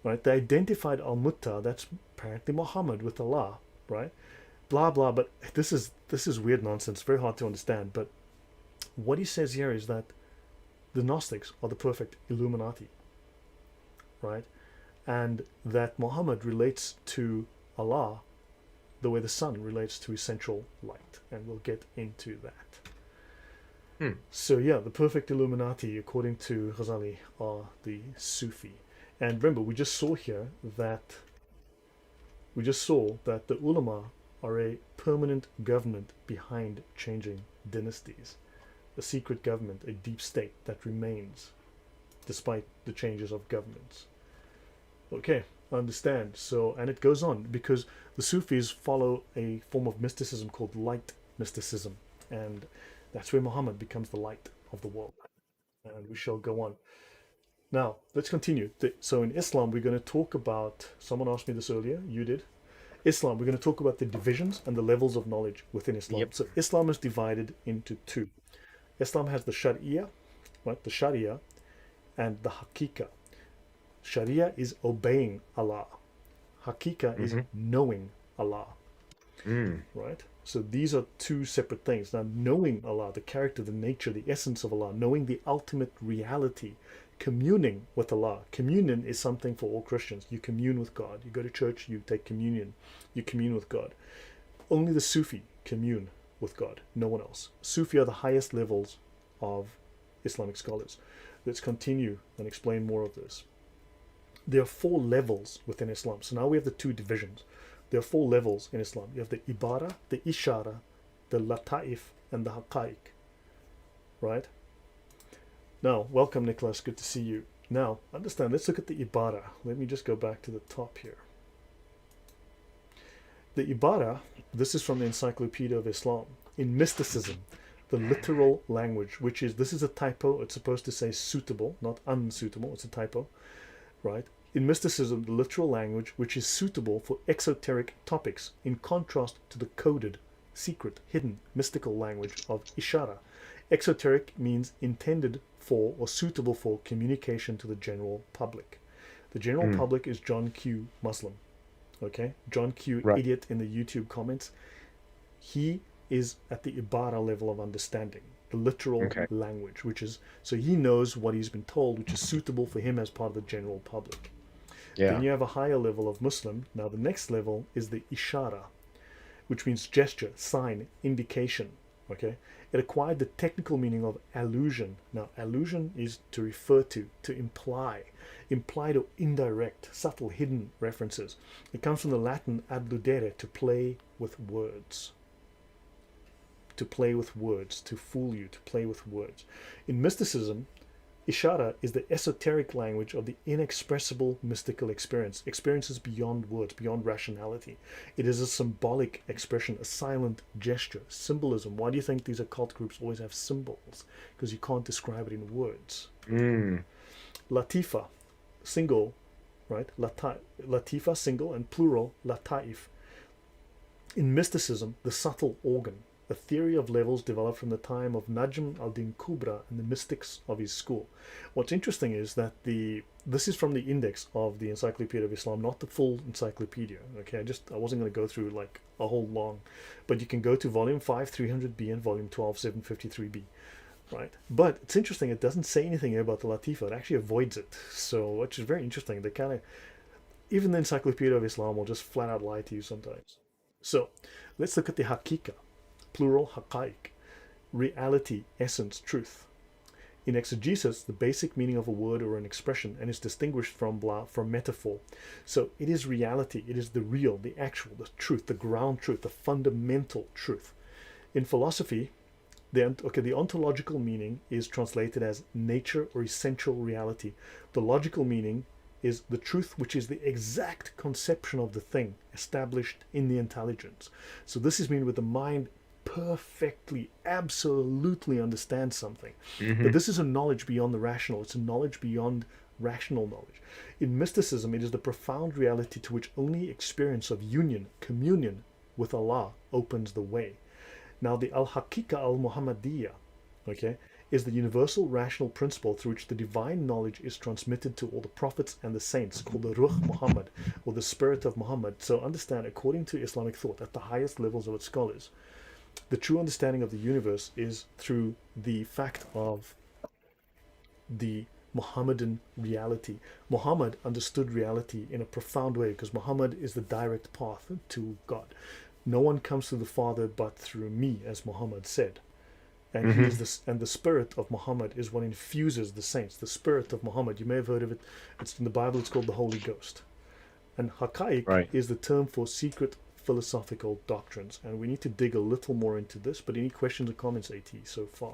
right? They identified Al Mutta, that's apparently Muhammad, with Allah, right? Blah blah. But this is weird nonsense, very hard to understand. But what he says here is that the Gnostics are the perfect Illuminati, right? And that Muhammad relates to Allah the way the sun relates to essential light. And we'll get into that. Hmm. So, yeah, the perfect Illuminati, according to Ghazali, are the Sufi. And remember, we just saw that the ulama are a permanent government behind changing dynasties, a secret government, a deep state that remains despite the changes of governments. Okay, I understand. So, and it goes on because the Sufis follow a form of mysticism called light mysticism, and that's where Muhammad becomes the light of the world. And we shall go on. Now, let's continue. So, in Islam, we're going to talk about. Someone asked me this earlier. You did. Islam, we're going to talk about the divisions and the levels of knowledge within Islam. Yep. So, Islam is divided into two. Islam has the Sharia, right? The Sharia and the Hakika. Sharia is obeying Allah. Hakika is Mm-hmm. knowing Allah, Mm. right? So these are two separate things. Now, knowing Allah, the character, the nature, the essence of Allah, knowing the ultimate reality, communing with Allah. Communion is something for all Christians. You commune with God. You go to church, you take communion, you commune with God. Only the Sufi commune with God, no one else. Sufi are the highest levels of Islamic scholars. Let's continue and explain more of this. There are four levels within Islam. So now we have the two divisions. There are four levels in Islam. You have the Ibara, the Ishara, the Lataif, and the Haqaiq. Right? Now, welcome, Nicholas. Good to see you. Now, understand, let's look at the Ibara. Let me just go back to the top here. The Ibara, this is from the Encyclopedia of Islam. In mysticism, the literal language, which is, this is a typo, it's supposed to say suitable, not unsuitable, it's a typo, right? In mysticism, the literal language, which is suitable for exoteric topics, in contrast to the coded, secret, hidden, mystical language of Ishara. Exoteric means intended for or suitable for communication to the general public. The general public is John Q. Muslim. Okay? John Q. Right. Idiot in the YouTube comments. He is at the Ibara level of understanding, the literal language, which is, so he knows what he's been told, which is suitable for him as part of the general public. Yeah. Then you have a higher level of Muslim. Now the next level is the Ishara, which means gesture, sign, indication. Okay? It acquired the technical meaning of allusion. Now, allusion is to refer to imply, implied or indirect, subtle, hidden references. It comes from the Latin adludere, to play with words. To play with words, to fool you, to play with words. In mysticism, Ishara is the esoteric language of the inexpressible mystical experience, experiences beyond words, beyond rationality. It is a symbolic expression, a silent gesture, symbolism. Why do you think these occult groups always have symbols? Because you can't describe it in words. Latifa, single, right? Latifa, single, and plural, lataif. In mysticism, the subtle organ, a theory of levels developed from the time of Najm al-Din Kubra and the mystics of his school. What's interesting is that this is from the index of the Encyclopedia of Islam, not the full encyclopedia. Okay, I wasn't going to go through like a whole long, but you can go to volume 5, 300b, and volume 12, 753b. Right, but it's interesting. It doesn't say anything here about the Latifa. It actually avoids it. So, which is very interesting. They kind of, even the Encyclopedia of Islam will just flat out lie to you sometimes. So, let's look at the Hakika. Plural, haqaiq, reality, essence, truth. In exegesis, the basic meaning of a word or an expression, and is distinguished from metaphor. So it is reality, it is the real, the actual, the truth, the ground truth, the fundamental truth. In philosophy, the ontological meaning is translated as nature or essential reality. The logical meaning is the truth, which is the exact conception of the thing established in the intelligence. So this is mean with the mind perfectly, absolutely understands something. But this is a knowledge beyond the rational. It's a knowledge beyond rational knowledge. In mysticism, it is the profound reality to which only experience of union, communion with Allah opens the way. Now, the Al-Haqiqa Al-Muhammadiyya, okay, is the universal rational principle through which the divine knowledge is transmitted to all the prophets and the saints, called the Ruh Muhammad, or the spirit of Muhammad. So understand, according to Islamic thought, at the highest levels of its scholars, the true understanding of the universe is through the fact of the Muhammadan reality. Muhammad understood reality in a profound way because Muhammad is the direct path to God. No one comes to the Father but through me, as Muhammad said. And he is and the spirit of Muhammad is what infuses the saints. The spirit of Muhammad, you may have heard of it. It's in the Bible. It's called the Holy Ghost. And Haqaiq is the term for secret philosophical doctrines, and we need to dig a little more into this. But any questions or comments, AT, so far?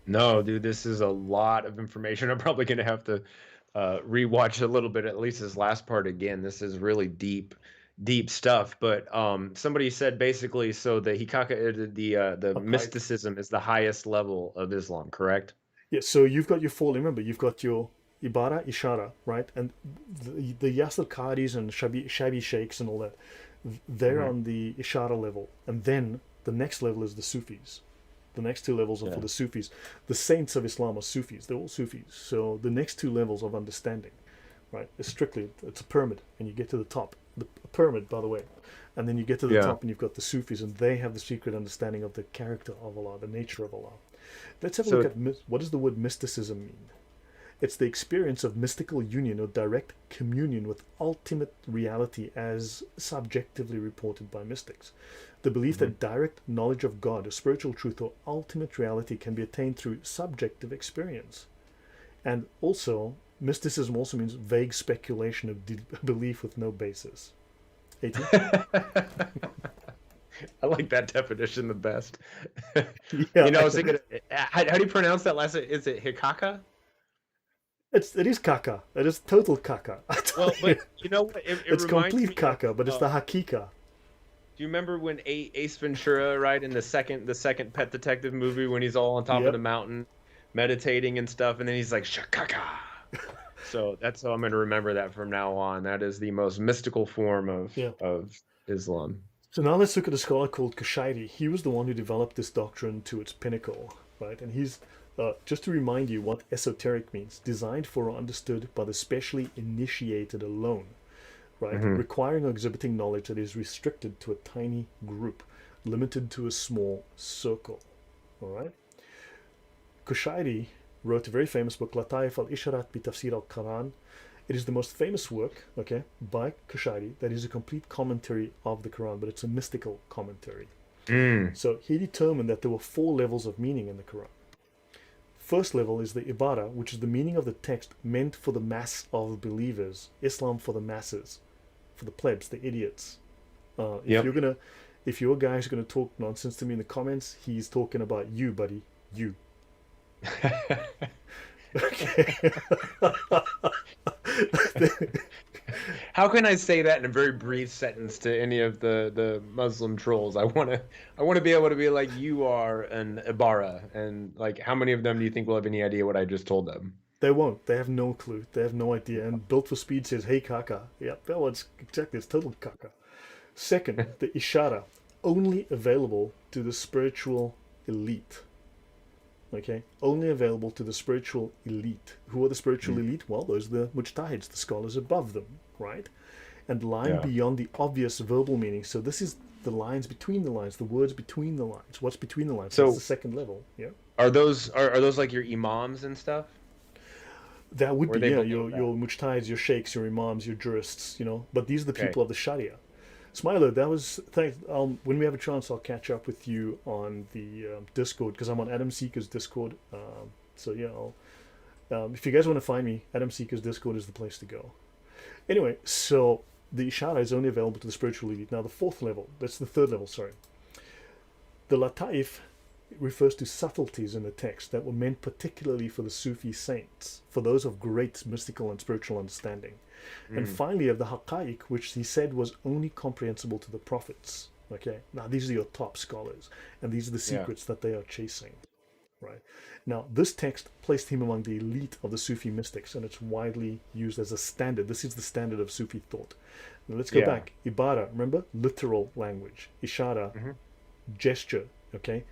No, dude, this is a lot of information. I'm probably going to have to rewatch a little bit, at least this last part again. This is really deep stuff. But somebody said basically, so the Hikaka, the mysticism is the highest level of Islam, correct? Yeah. So you've got your four. Remember, you've got your Ibara, Ishara, right, and the Yasir Qadis and Shabi Sheikhs and all that. They're on the Ishara level, and then the next level is the Sufis. The next two levels are for the Sufis. The saints of Islam are Sufis. They're all Sufis. So the next two levels of understanding, right, is strictly, it's a pyramid, and you get to the top. A pyramid, by the way. And then you get to the top, and you've got the Sufis, and they have the secret understanding of the character of Allah, the nature of Allah. Let's have a look at what does the word mysticism mean? It's the experience of mystical union or direct communion with ultimate reality as subjectively reported by mystics. The belief that direct knowledge of God, or spiritual truth, or ultimate reality can be attained through subjective experience. And also, mysticism also means vague speculation of belief with no basis. 18. I like that definition the best. Yeah, I was thinking, how do you pronounce that last? Is it Hikaka? it is caca. It is total caca. I tell Well, you, but you know what? It it's reminds complete me of. caca, but it's the hakika. Do you remember when Ace Ventura, right, in the second Pet Detective movie, when he's all on top of the Yep. mountain, meditating and stuff, and then he's like shakaka. So that's how I'm going to remember that from now on. That is the most mystical form of Yeah. Islam. So now let's look at a scholar called Kushairi. He was the one who developed this doctrine to its pinnacle, right? And he's just to remind you what esoteric means: designed for or understood by the specially initiated alone, right? Hmm. Requiring or exhibiting knowledge that is restricted to a tiny group, limited to a small circle. All right. Kushairi wrote a very famous book, Lataif al-Isharat bi Tafsir al-Quran. It is the most famous work, okay, by Kushairi that is a complete commentary of the Quran, but it's a mystical commentary. Mm. So he determined that there were 4 levels of meaning in the Quran. First level is the ibara, which is the meaning of the text meant for the mass of believers, Islam for the masses, for the plebs, the idiots. Yep. If your guy's gonna talk nonsense to me in the comments, he's talking about you, buddy, you. Okay. How can I say that in a very brief sentence to any of the Muslim trolls? I want to be able to be like, you are an Ibarra, and like, how many of them do you think will have any idea what I just told them? They won't. They have no clue. They have no idea. And Built for Speed says, "Hey, Kaka." Yeah, well, it's exactly. It's total Kaka. Second, the Ishara, only available to the spiritual elite. Okay, only available to the spiritual elite. Who are the spiritual elite? Well, those are the mujtahids, the scholars above them, right? And lying Yeah. beyond the obvious verbal meaning. So this is the lines between the lines, the words between the lines. What's between the lines? That's So the second level. Yeah, are those like your imams and stuff? that would Or are be, they yeah, below your that? mujtahids, your sheikhs, your imams, your jurists. But these are the Okay. people of the Sharia. Smiler, that was thanks. When we have a chance, I'll catch up with you on the Discord because I'm on Adam Seeker's Discord. So yeah, if you guys want to find me, Adam Seeker's Discord is the place to go. Anyway, so the Ishara is only available to the spiritual elite. Now the fourth level, that's the third level. Sorry, the Lataif refers to subtleties in the text that were meant particularly for the Sufi saints, for those of great mystical and spiritual understanding. And Mm. finally, of the Haqqaiq, which he said was only comprehensible to the prophets. Okay, now these are your top scholars, and these are the Yeah. secrets that they are chasing. Right now, this text placed him among the elite of the Sufi mystics, and it's widely used as a standard. This is the standard of Sufi thought. Now let's go Yeah. back. Ibara, remember, literal language. Ishara, Hmm. gesture. Okay,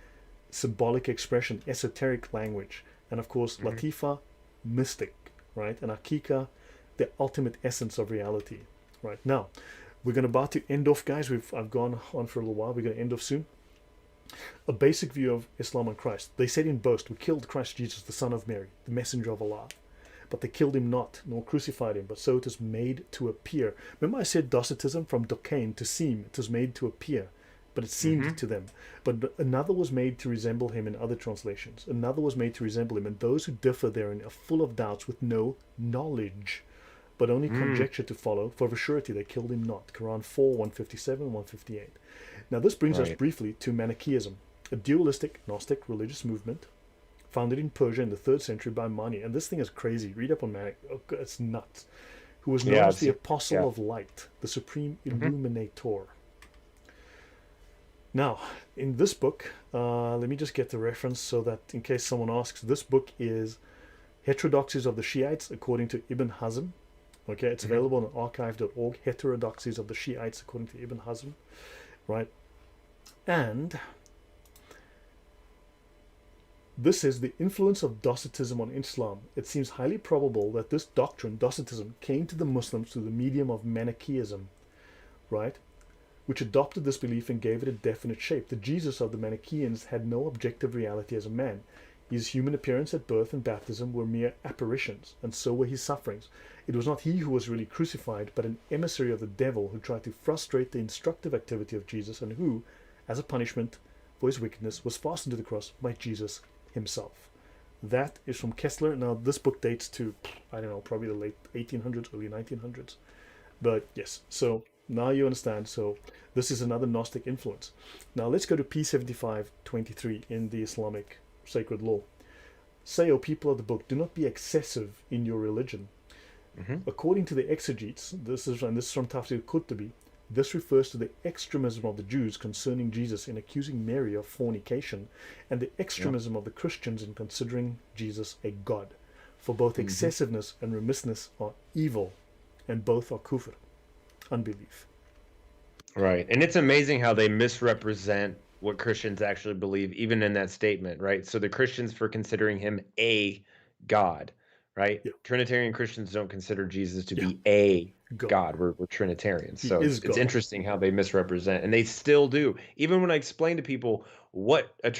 symbolic expression, esoteric language, and of course, Hmm. Latifa, mystic, right? And Akika, the ultimate essence of reality, right? Now, we're going to about to end off, guys. I've gone on for a little while. We're going to end off soon. A basic view of Islam and Christ. They said in boast, "We killed Christ Jesus, the Son of Mary, the messenger of Allah. But they killed him not, nor crucified him, but so it is made to appear." Remember I said Docetism, from dokain, to seem. It was made to appear, but it seemed Hmm. to them. But another was made to resemble him in other translations. Another was made to resemble him, and those who differ therein are full of doubts with no knowledge, but only Mm. conjecture to follow. For of a surety they killed him not. Quran 4, 157, 158. Now this brings us Right. briefly to Manichaeism, a dualistic Gnostic religious movement founded in Persia in the 3rd century by Mani. And this thing is crazy. Read up on Manic. Oh, it's nuts. Who was known Yeah. as the Apostle Yeah. of Light, the Supreme Hmm. Illuminator. Now, in this book, let me just get the reference so that in case someone asks, this book is Heterodoxies of the Shiites according to Ibn Hazm. Okay, it's Hmm. available on archive.org. Heterodoxies of the Shiites according to Ibn Hazm. Right? And this is the influence of Docetism on Islam. It seems highly probable that this doctrine, Docetism, came to the Muslims through the medium of Manichaeism, right? Which adopted this belief and gave it a definite shape. The Jesus of the Manichaeans had no objective reality as a man. His human appearance at birth and baptism were mere apparitions, and so were his sufferings. It was not he who was really crucified, but an emissary of the devil who tried to frustrate the instructive activity of Jesus, and who, as a punishment for his wickedness, was fastened to the cross by Jesus himself. That is from Kessler. Now, this book dates to, I don't know, probably the late 1800s, early 1900s. But yes, so Now you understand. So this is another Gnostic influence. Now let's go to P7523 in the Islamic sacred law. Say, O people of the book, do not be excessive in your religion. Hmm. According to the exegetes, this is from Tafsir Qurtubi, this refers to the extremism of the Jews concerning Jesus in accusing Mary of fornication, and the Yeah. extremism of the Christians in considering Jesus a god. For both Hmm. excessiveness and remissness are evil, and both are kufr, unbelief. Right. And it's amazing how they misrepresent what Christians actually believe, even in that statement, right? So the Christians for considering him a God, right? Yeah, Trinitarian Christians don't consider Jesus to yeah, be a God. God. We're Trinitarians. He So is it's God. interesting how they misrepresent, and they still do. Even when I explain to people what a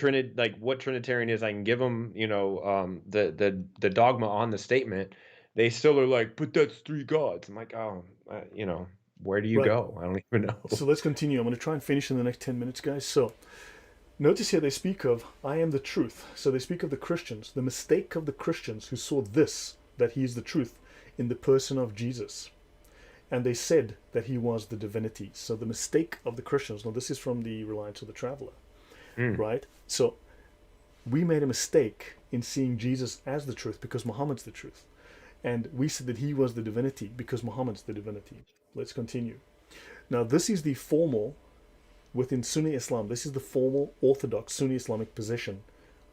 what Trinitarian is, I can give them, the dogma on the statement. They still are like, but that's three gods. I'm like, oh, where do you Right. go? I don't even know. So let's continue. I'm going to try and finish in the next 10 minutes, guys. So notice here they speak of, I am the truth. So they speak of the Christians, the mistake of the Christians who saw this, that he is the truth, in the person of Jesus. And they said that he was the divinity. So the mistake of the Christians, now this is from the Reliance of the Traveler, Mm, right? So we made a mistake in seeing Jesus as the truth because Muhammad's the truth. And we said that he was the divinity because Muhammad's the divinity. Let's continue. Now, this is the formal, within Sunni Islam, this is the formal orthodox Sunni Islamic position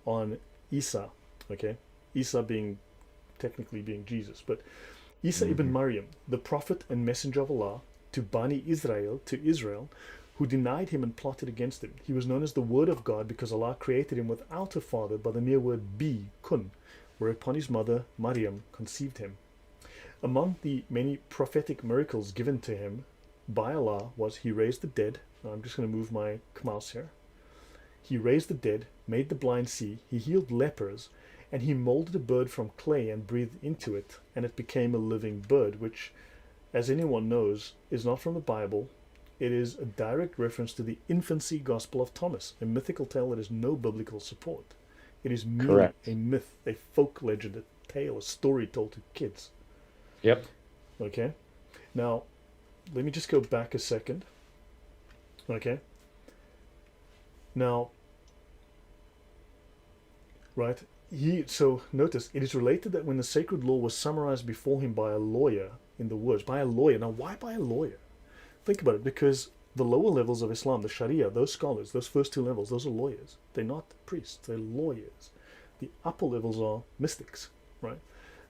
on Isa, okay? Isa being, technically being Jesus, but Isa ibn mhm. Maryam, the prophet and messenger of Allah to Bani Israel, who denied him and plotted against him. He was known as the Word of God because Allah created him without a father by the mere word bi, kun, whereupon his mother, Maryam, conceived him. Among the many prophetic miracles given to him by Allah was he raised the dead. I'm just going to move my mouse here. He raised the dead, made the blind see, he healed lepers, and he molded a bird from clay and breathed into it, and it became a living bird, which, as anyone knows, is not from the Bible. It is a direct reference to the infancy gospel of Thomas, a mythical tale that has no biblical support. It is merely a Correct. myth, a folk legend, a tale, a story told to kids. Yep. Okay? Now, let me just go back a second. Okay? Now, right? So notice it is related that when the sacred law was summarized before him by a lawyer in the words, by a lawyer. Now, why by a lawyer? Think about it, because the lower levels of Islam, the Sharia, those scholars, those first two levels, those are lawyers. They're not priests, they're lawyers. The upper levels are mystics, right?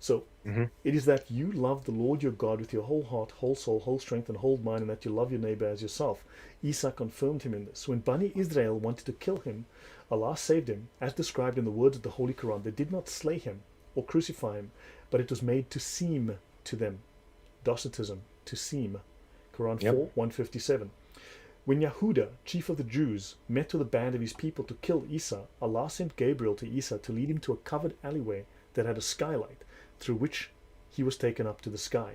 So Hmm. it is that you love the Lord your God with your whole heart, whole soul, whole strength, and whole mind, and that you love your neighbor as yourself. Isa confirmed him in this. When Bani Israel wanted to kill him, Allah saved him, as described in the words of the Holy Quran. They did not slay him or crucify him, but it was made to seem to them. Docetism, to seem. Quran Yep. 4, 157. When Yahuda, chief of the Jews, met with a band of his people to kill Isa, Allah sent Gabriel to Isa to lead him to a covered alleyway that had a skylight, through which he was taken up to the sky.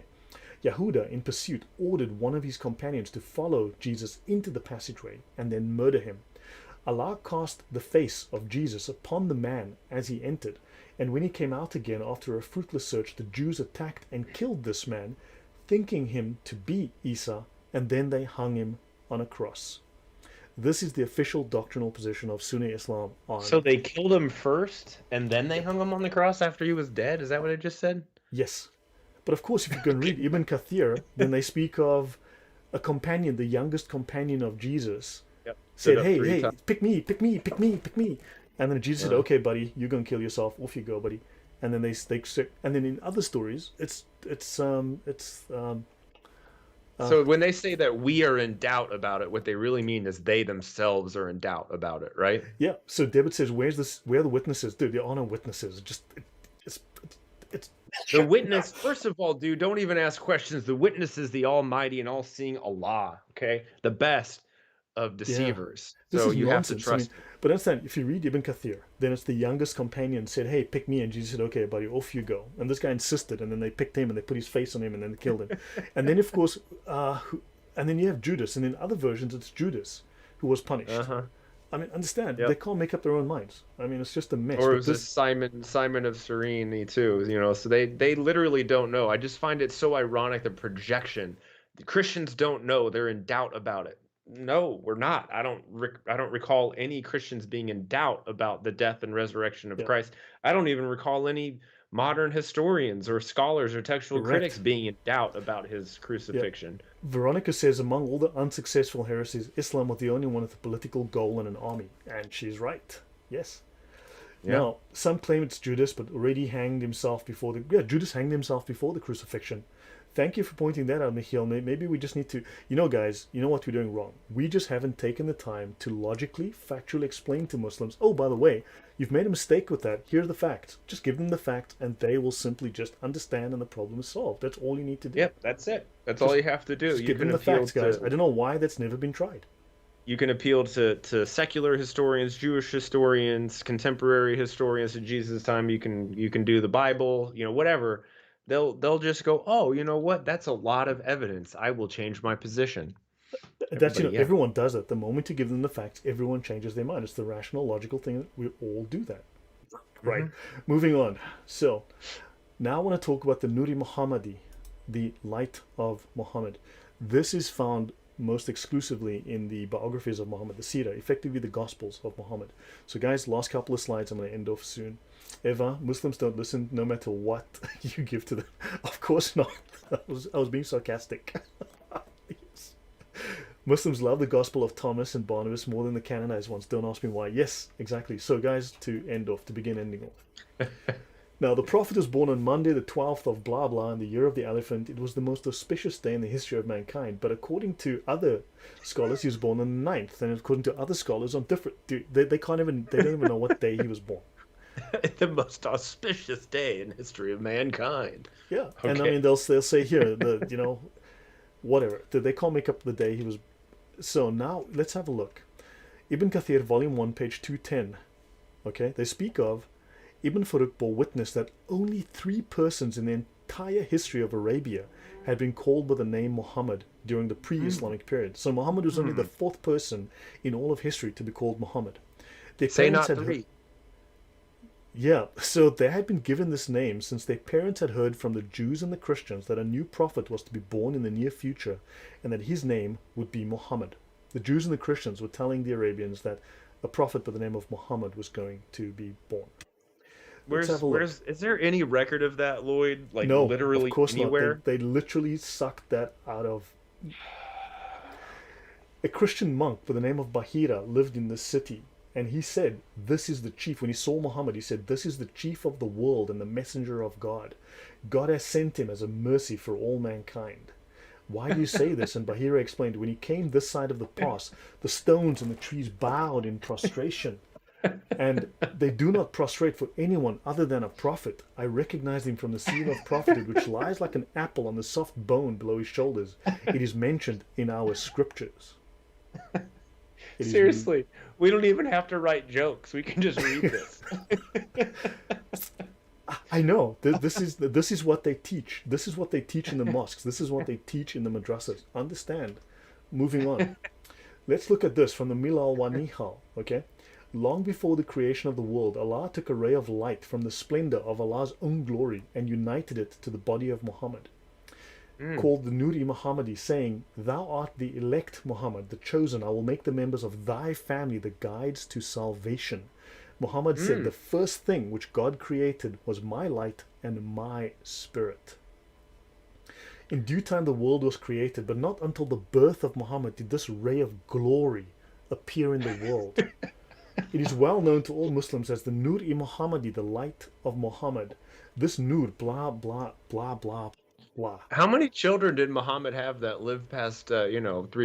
Yahuda, in pursuit, ordered one of his companions to follow Jesus into the passageway and then murder him. Allah cast the face of Jesus upon the man as he entered, and when he came out again after a fruitless search, the Jews attacked and killed this man, thinking him to be Isa, and then they hung him on a cross. This is the official doctrinal position of Sunni Islam So on. they killed him first, and then they Yep. hung him on the cross after he was dead. Is that what I just said? Yes. But of course, if you can read Ibn Kathir, then they speak of a companion, the youngest companion of Jesus, Yep. Stood said, up "Hey, three hey, times. pick me, pick me, pick me, pick me." And then Jesus said, Uh, "Okay, buddy, you're gonna kill yourself. Off you go, buddy." And then and then in other stories, uh, so when they say that we are in doubt about it, what they really mean is they themselves are in doubt about it, right? yeah. So David says, "Where's this? Where are the witnesses, dude? There are no witnesses. It's it's The witness, first of all, dude, don't even ask questions. The witness is the Almighty and all-seeing Allah, okay? The best of yeah." deceivers. This So is you have to nonsense. I mean, trust him. but understand, if you read Ibn Kathir, then it's the youngest companion said, "Hey, pick me," and Jesus said, "Okay, buddy, off you go." And this guy insisted, and then they picked him, and they put his face on him, and then they killed him. And then, of course, and then you have Judas, and in other versions, it's Judas who was punished. Uh-huh. I mean, understand, they Yep. can't make up their own minds. I mean, it's just a mess. Or it But was this this, Simon of Cyrene too, so they literally don't know. I just find it so ironic the projection Christians don't know, they're in doubt about it. No, we're not. I don't recall any Christians being in doubt about the death and resurrection of Yeah, Christ. I don't even recall any modern historians or scholars or textual critics correct. being in doubt about his Yeah. crucifixion. Veronica says among all the unsuccessful heresies, Islam was the only one with a political goal and an army. And she's right. Yes. Yeah. Now, some claim it's Judas, but already hanged himself before the. Yeah, Judas hanged himself before the crucifixion. Thank you for pointing that out, Michiel. Maybe we just need to. You know, guys, you know what we're doing wrong? We just haven't taken the time to logically, factually explain to Muslims, oh, by the way, you've made a mistake with that. Here are the facts. Just give them the facts, and they will simply just understand, and the problem is solved. That's all you need to do. Yep, that's it. That's all Just, you have to do. just You give them can the appeal facts, guys. I to don't know why that's never been tried. to secular historians, Jewish historians, contemporary historians of Jesus' time. You can do the Bible, whatever. They'll just go, oh, you know what? That's a lot of evidence. I will change my position. That's, Everybody, yeah. everyone does it. The moment you give them the facts, everyone changes their mind. It's the rational, logical thing. We all do that. Right. Hmm. Moving on. So now I want to talk about the Nuri Muhammadi, the light of Muhammad. This is found most exclusively in the biographies of Muhammad, the Sirah, effectively the Gospels of Muhammad. So, guys, last couple of slides, I'm going to end off soon. Eva, Muslims don't listen no matter what you give to them. Of course not. I was being sarcastic. Yes. Muslims love the Gospel of Thomas and Barnabas more than the canonized ones. Don't ask me why. Yes, exactly. So, guys, to begin ending off. Now, the Prophet was born on Monday, the 12th of blah blah, in the year of the elephant. It was the most auspicious day in the history of mankind. But according to other scholars, he was born on the 9th. And according to other scholars, on different. They can't even. They don't even know what day he was born. The most auspicious day in history of mankind. Yeah. And I Okay. mean, they'll say here, whatever. They can't make up the day he was. So now, let's have a look. Ibn Kathir, volume 1, page 210. Okay. They speak of Ibn Farouk bore witness that only 3 persons in the entire history of Arabia had been called by the name Muhammad during the pre-Islamic period. So Muhammad was only the 4th person in all of history to be called Muhammad. Their Say parents not had three. yeah, so they had been given this name since their parents had heard from the Jews and the Christians that a new prophet was to be born in the near future and that his name would be Muhammad. The Jews and the Christians were telling the Arabians that a prophet by the name of Muhammad was going to be born. Let's have a look. Is there any record of that, Lloyd? Like No, of literally course not. anywhere? They literally sucked that out of. A Christian monk by the name of Bahira lived in this city, and he said, this is the chief. When he saw Muhammad, he said, this is the chief of the world and the messenger of God. God has sent him as a mercy for all mankind. Why do you say this? And Bahira explained, when he came this side of the pass, the stones and the trees bowed in prostration. And they do not prostrate for anyone other than a prophet. I recognize him from the seal of prophethood, which lies like an apple on the soft bone below his shoulders. It is mentioned in our scriptures. It is Seriously, we don't even have to write jokes. We can just read this. I know. This is what they teach. This is what they teach in the mosques. This is what they teach in the madrasas. Understand? Moving on. Let's look at this from the Milal wa Nihal. Okay. Long before the creation of the world, Allah took a ray of light from the splendor of Allah's own glory and united it to the body of Muhammad, called the Nuri Muhammadi, saying, thou art the elect Muhammad, the chosen. I will make the members of thy family the guides to salvation. Muhammad said, the first thing which God created was my light and my spirit. In due time the world was created, but not until the birth of Muhammad did this ray of glory appear in the world. It is well known to all Muslims as the Nur-i Muhammadi, the light of Muhammad. This Nur, blah, blah, blah, blah, blah. How many children did Muhammad have that lived past 3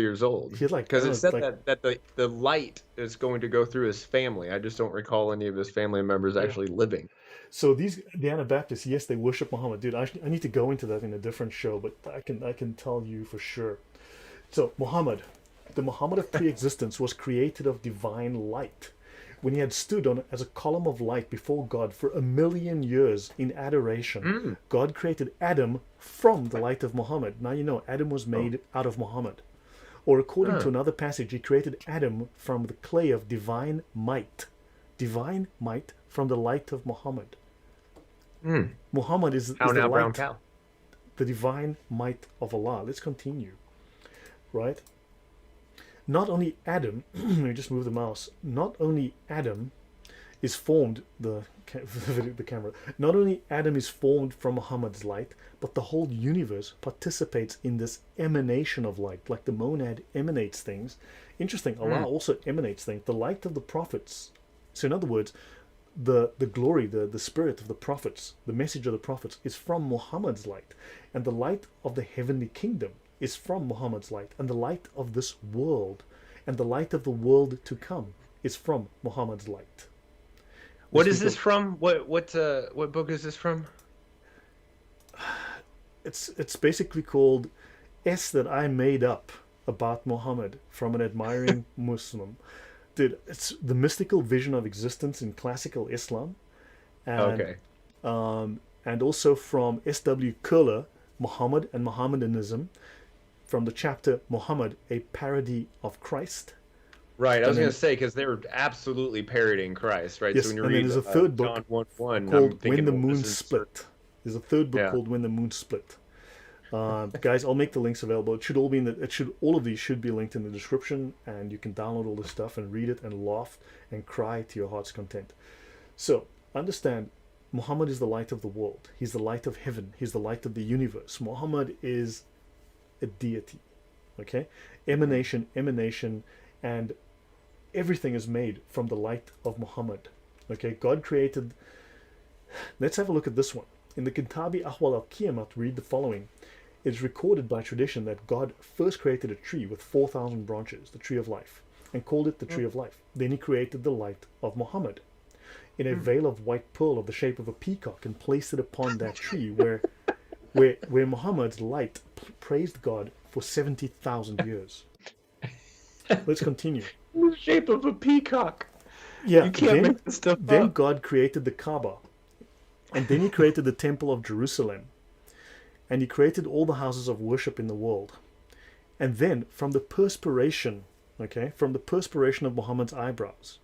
years old? He had like, Because I it don't said know, like, that the light is going to go through his family. I just don't recall any of his family members actually living. so the Anabaptists, yes, they worship Muhammad. Dude, I need to go into that in a different show, but I can tell you for sure. So Muhammad, the Muhammad of pre-existence, was created of divine light. When he had stood on as a column of light before God for 1,000,000 years in adoration, God created Adam from the light of Muhammad. Now you know Adam was made out of Muhammad. Or according to another passage, he created Adam from the clay of divine might. Divine might from the light of Muhammad. Muhammad is How the now, brown light, cow? the divine might of Allah. Let's continue. right? Not only Adam, let me just move the mouse. Not only Adam is formed the camera. Not only Adam is formed from Muhammad's light, but the whole universe participates in this emanation of light, like the monad emanates things. Interesting. Allah also emanates things. The light of the prophets. So in other words, the glory, the spirit of the prophets, the message of the prophets is from Muhammad's light, and the light of the heavenly kingdom is from Muhammad's light, and the light of this world and the light of the world to come is from Muhammad's light. What is this from? What book is this from? It's basically called S that I made up about Muhammad from an admiring Muslim. Dude, it's the mystical vision of existence in classical Islam, and Okay. and also from S.W. Curler, Muhammad and Mohammedanism, from the chapter Muhammad, a parody of Christ. Right. I And was going then to say, because they're absolutely parodying Christ, right? So yes, when you and then read there's a third book John 1:1, I'm called When thinking, the well, Moon this is Split. There's a third book yeah. called When the Moon Split. Guys, I'll make the links available. It should all be in the. It should all of these should be linked in the description, and you can download all this stuff and read it and laugh and cry to your heart's content. So understand, Muhammad is the light of the world. He's the light of heaven. He's the light of the universe. Muhammad is a deity. Okay, emanation, and everything is made from the light of Muhammad. Okay, God created. Let's have a look at this one. In the Kitabi Ahwal al-Qiyamat, read the following. It is recorded by tradition that God first created a tree with 4,000 branches, the tree of life, and called it the tree of life. Then he created the light of Muhammad in a veil of white pearl of the shape of a peacock and placed it upon that tree where Muhammad's light praised God for 70,000 years. Let's continue. In the shape of a peacock. Yeah, You can't make this stuff then up. God created the Kaaba, and then he created the Temple of Jerusalem, and he created all the houses of worship in the world. And then from the perspiration, okay, from the perspiration of Muhammad's eyebrows,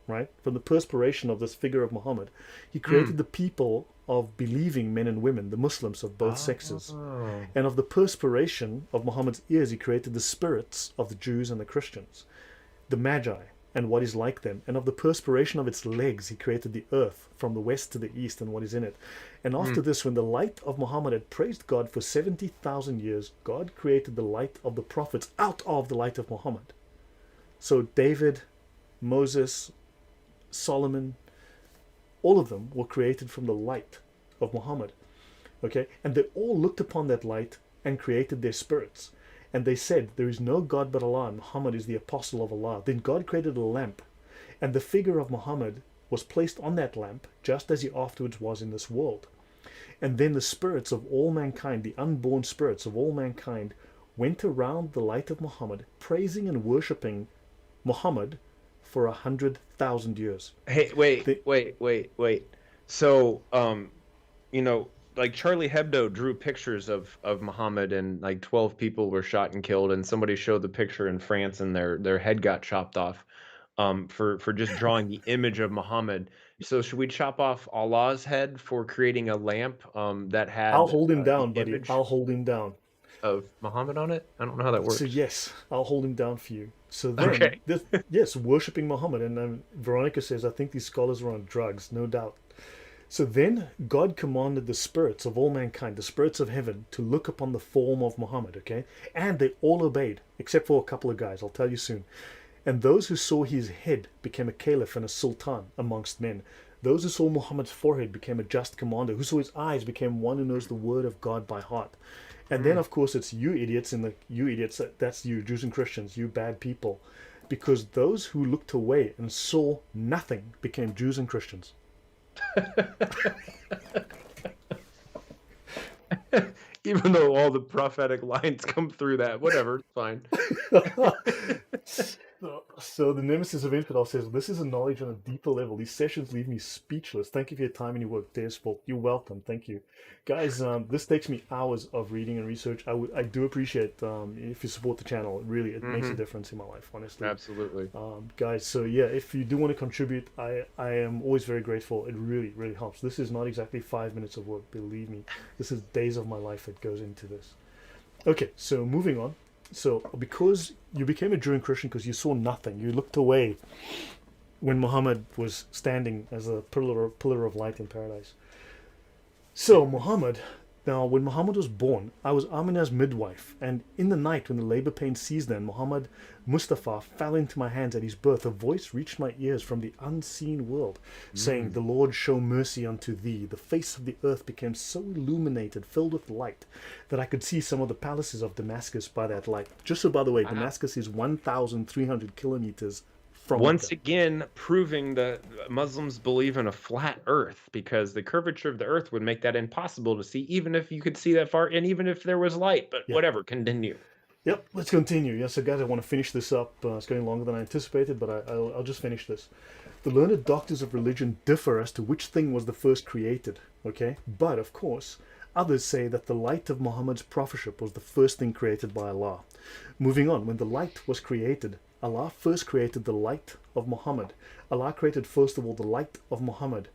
right, from the perspiration of this figure of Muhammad, he created the people of believing men and women, the Muslims of both sexes. Oh. And of the perspiration of Muhammad's ears, he created the spirits of the Jews and the Christians, the Magi, and what is like them. And of the perspiration of its legs, he created the earth from the west to the east and what is in it. And after this, when the light of Muhammad had praised God for 70,000 years, God created the light of the prophets out of the light of Muhammad. So David, Moses, Solomon, all of them were created from the light of Muhammad. Okay, and they all looked upon that light and created their spirits. And they said, there is no God but Allah, and Muhammad is the apostle of Allah. Then God created a lamp, and the figure of Muhammad was placed on that lamp, just as he afterwards was in this world. And then the spirits of all mankind, the unborn spirits of all mankind, went around the light of Muhammad, praising and worshipping Muhammad for 100,000 years. Hey, wait. So, like Charlie Hebdo drew pictures of Muhammad, and like 12 people were shot and killed, and somebody showed the picture in France, and their head got chopped off, for just drawing the image of Muhammad. So should we chop off Allah's head for creating a lamp, that I'll had hold him the down, buddy. image I'll hold him down. of Muhammad on it? I don't know how that So works. yes, I'll hold him down for you. So then, Okay. yes, worshipping Muhammad, and Veronica says, I think these scholars were on drugs, no doubt. So then God commanded the spirits of all mankind, the spirits of heaven, to look upon the form of Muhammad, okay? And they all obeyed, except for a couple of guys, I'll tell you soon. And those who saw his head became a caliph and a sultan amongst men. Those who saw Muhammad's forehead became a just commander. Who saw his eyes became one who knows the word of God by heart. And then, of course, it's you idiots, that's you, Jews and Christians, you bad people. Because those who looked away and saw nothing became Jews and Christians. Even though all the prophetic lines come through that, whatever, it's fine. So the nemesis of infidel says, this is a knowledge on a deeper level. These sessions leave me speechless. Thank you for your time and your work, Deus Folk. You're welcome. Thank you. Guys, this takes me hours of reading and research. I do appreciate if you support the channel. Really, it makes a difference in my life, honestly. Absolutely. Guys, so yeah, if you do want to contribute, I am always very grateful. It really, really helps. This is not exactly 5 minutes of work, believe me. This is days of my life that goes into this. Okay, so moving on. So because you became a Jew and Christian because you saw nothing, you looked away when Muhammad was standing as a pillar of light in paradise. So Muhammad, now when Muhammad was born, I was Amina's midwife, and in the night when the labor pain seized them, Muhammad Mustafa fell into my hands at his birth. A voice reached my ears from the unseen world, saying, "The Lord show mercy unto thee." The face of the earth became so illuminated, filled with light, that I could see some of the palaces of Damascus by that light. Just so, by the way, Wow. Damascus is 1,300 kilometers from Once Mecca. again, proving that Muslims believe in a flat Earth, because the curvature of the Earth would make that impossible to see, even if you could see that far, and even if there was light. But Yeah. whatever, continue. Yep, let's continue. Yeah, so guys, I want to finish this up. It's going longer than I anticipated, but I'll just finish this. The learned doctors of religion differ as to which thing was the first created, okay? But, of course, others say that the light of Muhammad's prophetship was the first thing created by Allah. Moving on, when the light was created, Allah first created the light of Muhammad. Allah created, first of all, the light of Muhammad.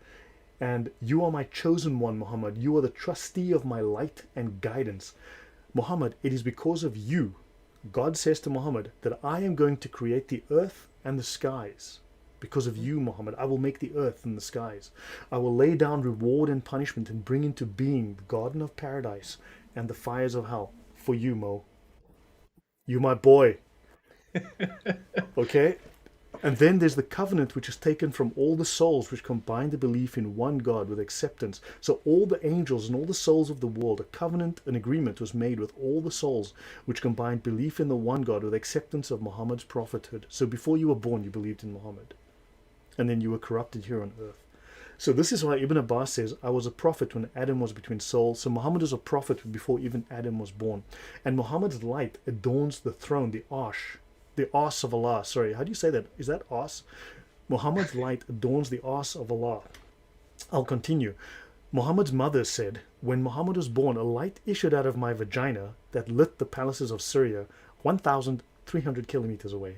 And you are my chosen one, Muhammad. You are the trustee of my light and guidance. Muhammad, it is because of you, God says to Muhammad, that I am going to create the earth and the skies. Because of you, Muhammad, I will make the earth and the skies. I will lay down reward and punishment and bring into being the garden of paradise and the fires of hell for you, Mo. You, my boy. Okay? And then there's the covenant, which is taken from all the souls which combine the belief in one God with acceptance. So all the angels and all the souls of the world, a covenant, an agreement was made with all the souls which combined belief in the one God with acceptance of Muhammad's prophethood. So before you were born, you believed in Muhammad. And then you were corrupted here on earth. So this is why Ibn Abbas says, I was a prophet when Adam was between souls. So Muhammad is a prophet before even Adam was born. And Muhammad's light adorns the throne, the arsh. The arse of Allah. Sorry, how do you say that? Is that arse? Muhammad's light adorns the arse of Allah. I'll continue. Muhammad's mother said, when Muhammad was born, a light issued out of my vagina that lit the palaces of Syria 1,300 kilometers away.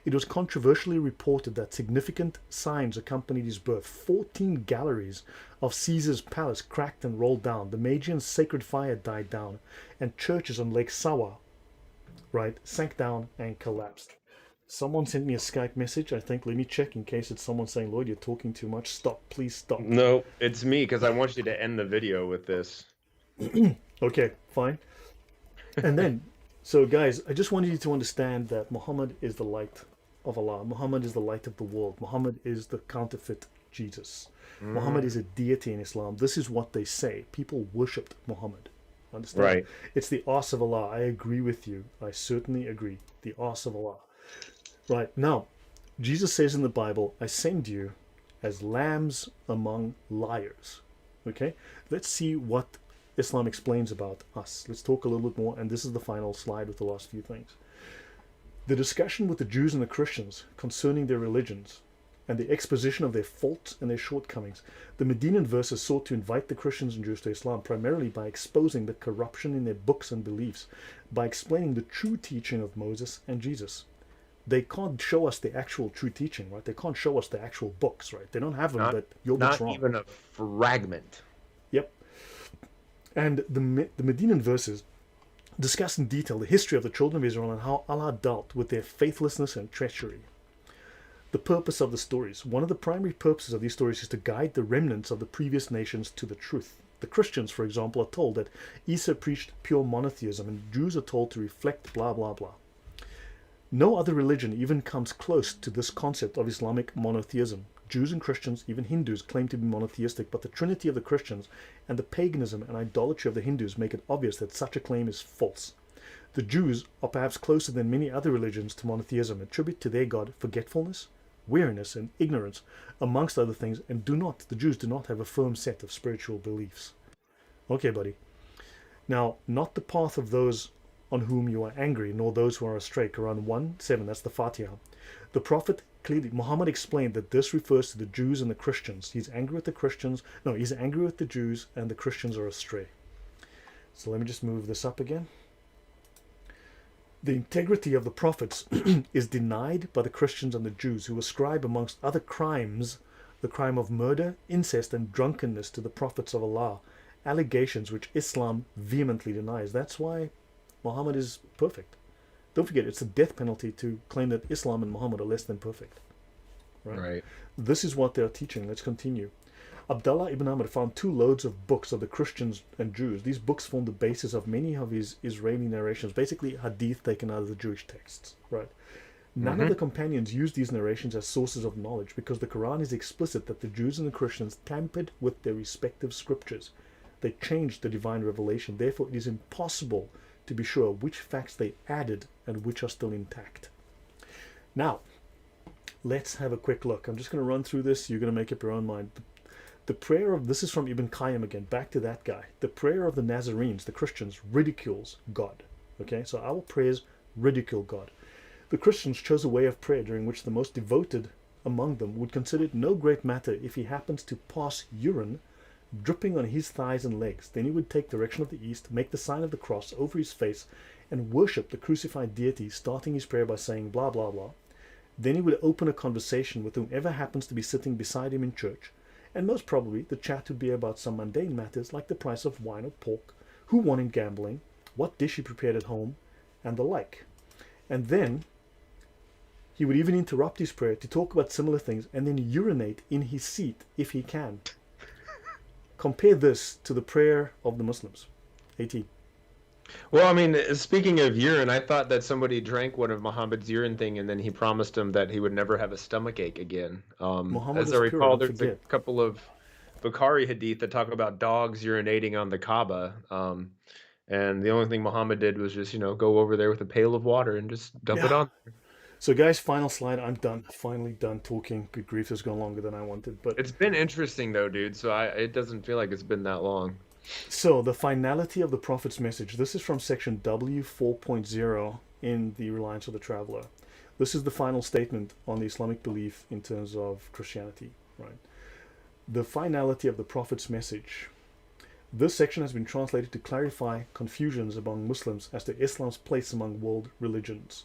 It was controversially reported that significant signs accompanied his birth. 14 galleries of Caesar's palace cracked and rolled down. The Magian sacred fire died down. And churches on Lake Sawa, right, sank down and collapsed. Someone sent me a Skype message, I think. Let me check in case it's someone saying, Lloyd, you're talking too much. Stop, please stop. No, it's me, because I want you to end the video with this. Okay, fine. And then, so guys, I just wanted you to understand that Muhammad is the light of Allah. Muhammad is the light of the world. Muhammad is the counterfeit Jesus. Muhammad is a deity in Islam. This is what they say. People worshipped Muhammad. Understand? Right. It's the arse of Allah. I agree with you. I certainly agree. The arse of Allah. Right. Now, Jesus says in the Bible, I send you as lambs among liars. Okay? Let's see what Islam explains about us. Let's talk a little bit more, and this is the final slide with the last few things. The discussion with the Jews and the Christians concerning their religions and the exposition of their faults and their shortcomings. The Medinan verses sought to invite the Christians and Jews to Islam primarily by exposing the corruption in their books and beliefs, by explaining the true teaching of Moses and Jesus. They can't show us the actual true teaching, right? They can't show us the actual books, right? They don't have them, but your book's wrong. Not even a fragment. Yep. And the Medinan verses discuss in detail the history of the children of Israel and how Allah dealt with their faithlessness and treachery. The purpose of the stories. One of the primary purposes of these stories is to guide the remnants of the previous nations to the truth. The Christians, for example, are told that Isa preached pure monotheism, and Jews are told to reflect blah blah blah. No other religion even comes close to this concept of Islamic monotheism. Jews and Christians, even Hindus, claim to be monotheistic, but the trinity of the Christians and the paganism and idolatry of the Hindus make it obvious that such a claim is false. The Jews are perhaps closer than many other religions to monotheism, attribute to their God forgetfulness, weariness, and ignorance, amongst other things, and the Jews do not have a firm set of spiritual beliefs. Okay, buddy. Now, not the path of those on whom you are angry, nor those who are astray. Quran 1:7, that's the Fatiha. The Prophet clearly, Muhammad explained that this refers to the Jews and the Christians. He's angry with the Christians. No, he's angry with the Jews, and the Christians are astray. So let me just move this up again. The integrity of the prophets is denied by the Christians and the Jews, who ascribe, amongst other crimes, the crime of murder, incest, and drunkenness to the prophets of Allah, allegations which Islam vehemently denies. That's why Muhammad is perfect. don't forget, it's a death penalty to claim that Islam and Muhammad are less than perfect. Right? Right. This is what they're teaching. Let's continue. Abdullah ibn Ahmad found 2 loads of books of the Christians and Jews. These books form the basis of many of his Israeli narrations, basically hadith taken out of the Jewish texts. Right? None of the companions used these narrations as sources of knowledge because the Quran is explicit that the Jews and the Christians tampered with their respective scriptures. They changed the divine revelation. Therefore, it is impossible to be sure which facts they added and which are still intact. Now, let's have a quick look. I'm just going to run through this. You're going to make up your own mind. The prayer of, this is from Ibn Qayyim again, back to that guy. The prayer of the Nazarenes, the Christians, ridicules God. Okay, so our prayers ridicule God. The Christians chose a way of prayer during which the most devoted among them would consider it no great matter if he happens to pass urine dripping on his thighs and legs. Then he would take direction of the east, make the sign of the cross over his face, and worship the crucified deity, starting his prayer by saying blah blah blah. Then he would open a conversation with whomever happens to be sitting beside him in church, and most probably the chat would be about some mundane matters like the price of wine or pork, who won in gambling, what dish he prepared at home, and the like. And then he would even interrupt his prayer to talk about similar things and then urinate in his seat if he can. Compare this to the prayer of the Muslims. AT. Well, I mean, speaking of urine, I thought that somebody drank one of Muhammad's urine thing, and then he promised him that he would never have a stomach ache again. Muhammad As is I pure, recall, don't there's a forget. couple of Bukhari hadith that talk about dogs urinating on the Kaaba. And the only thing Muhammad did was just, go over there with a pail of water and just dump it Yeah. on. So guys, final slide. I'm done. Finally done talking. Good grief, has gone longer than I wanted. But It's been interesting though, dude. So it doesn't feel like it's been that long. so the finality of the Prophet's message. This is from section W 4.0 in the Reliance of the Traveler. This is the final statement on the Islamic belief in terms of Christianity. Right. The finality of the Prophet's message. This section has been translated to clarify confusions among Muslims as to Islam's place among world religions.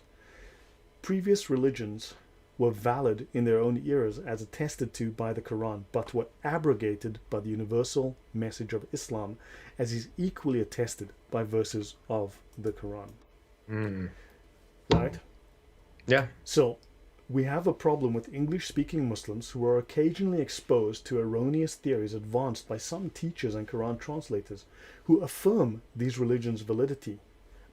Previous religions were valid in their own eras as attested to by the Quran, but were abrogated by the universal message of Islam, as is equally attested by verses of the Quran. Right? Yeah. So we have a problem with English-speaking Muslims who are occasionally exposed to erroneous theories advanced by some teachers and Quran translators who affirm these religions' validity,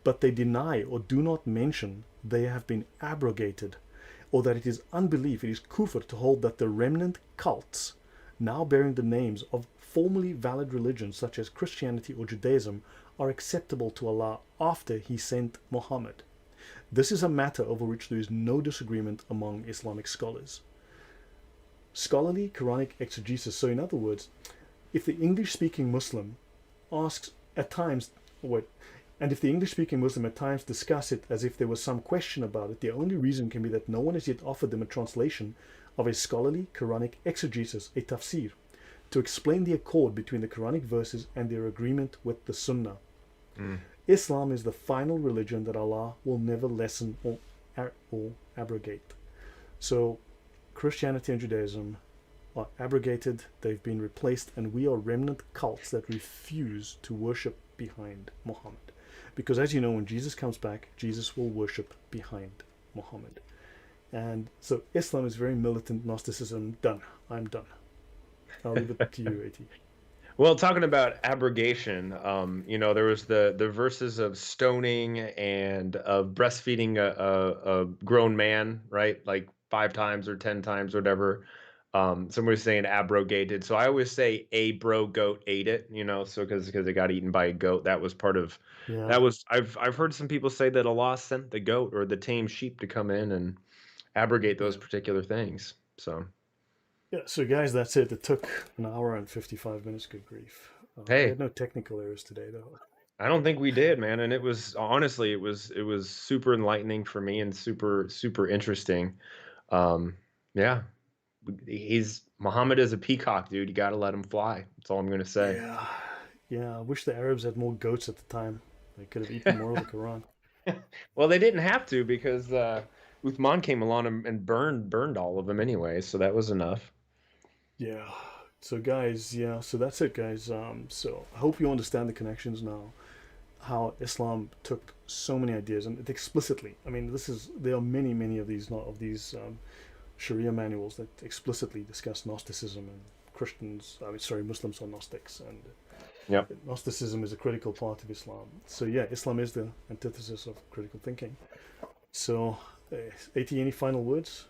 but they deny or do not mention they have been abrogated, or that it is unbelief, it is kufr to hold that the remnant cults, now bearing the names of formerly valid religions such as Christianity or Judaism, are acceptable to Allah after He sent Muhammad. This is a matter over which there is no disagreement among Islamic scholars. Scholarly Quranic exegesis. So in other words, if the English-speaking Muslim asks at times, if the English-speaking Muslim at times discuss it as if there was some question about it, the only reason can be that no one has yet offered them a translation of a scholarly Quranic exegesis, a tafsir, to explain the accord between the Quranic verses and their agreement with the Sunnah. Islam is the final religion that Allah will never lessen or abrogate. So Christianity and Judaism are abrogated, they've been replaced, and we are remnant cults that refuse to worship behind Muhammad. Because as you know, when Jesus comes back, Jesus will worship behind Muhammad. And so Islam is very militant Gnosticism. Done. I'm done. I'll leave it to you, AT. Well, talking about abrogation, there was the verses of stoning and of breastfeeding a grown man, right? Like 5 times or 10 times, or whatever. Somebody's saying abrogated. So I always say a bro goat ate it, so because it got eaten by a goat. That was part of Yeah. that was I've heard some people say that Allah sent the goat or the tame sheep to come in and abrogate those particular things. So Yeah, so guys, that's it. It took an hour and 55 minutes. Good grief. We hey, had no technical errors today, though. I don't think we did, man. And it was honestly, it was super enlightening for me and super super interesting. Yeah, Muhammad is a peacock, dude. You got to let him fly. That's all I'm gonna say. Yeah. Yeah, I wish the Arabs had more goats at the time. They could have eaten more of the Quran. Well, they didn't have to because Uthman came along and burned all of them anyway, so that was enough. Yeah. So guys, yeah, so that's it, guys. So I hope you understand the connections now. how Islam took so many ideas and it explicitly. I mean, there are many of these Sharia manuals that explicitly discuss Gnosticism and Christians. I mean, sorry, Muslims are Gnostics, and Yep. Gnosticism is a critical part of Islam. So yeah, Islam is the antithesis of critical thinking. So, At, any final words?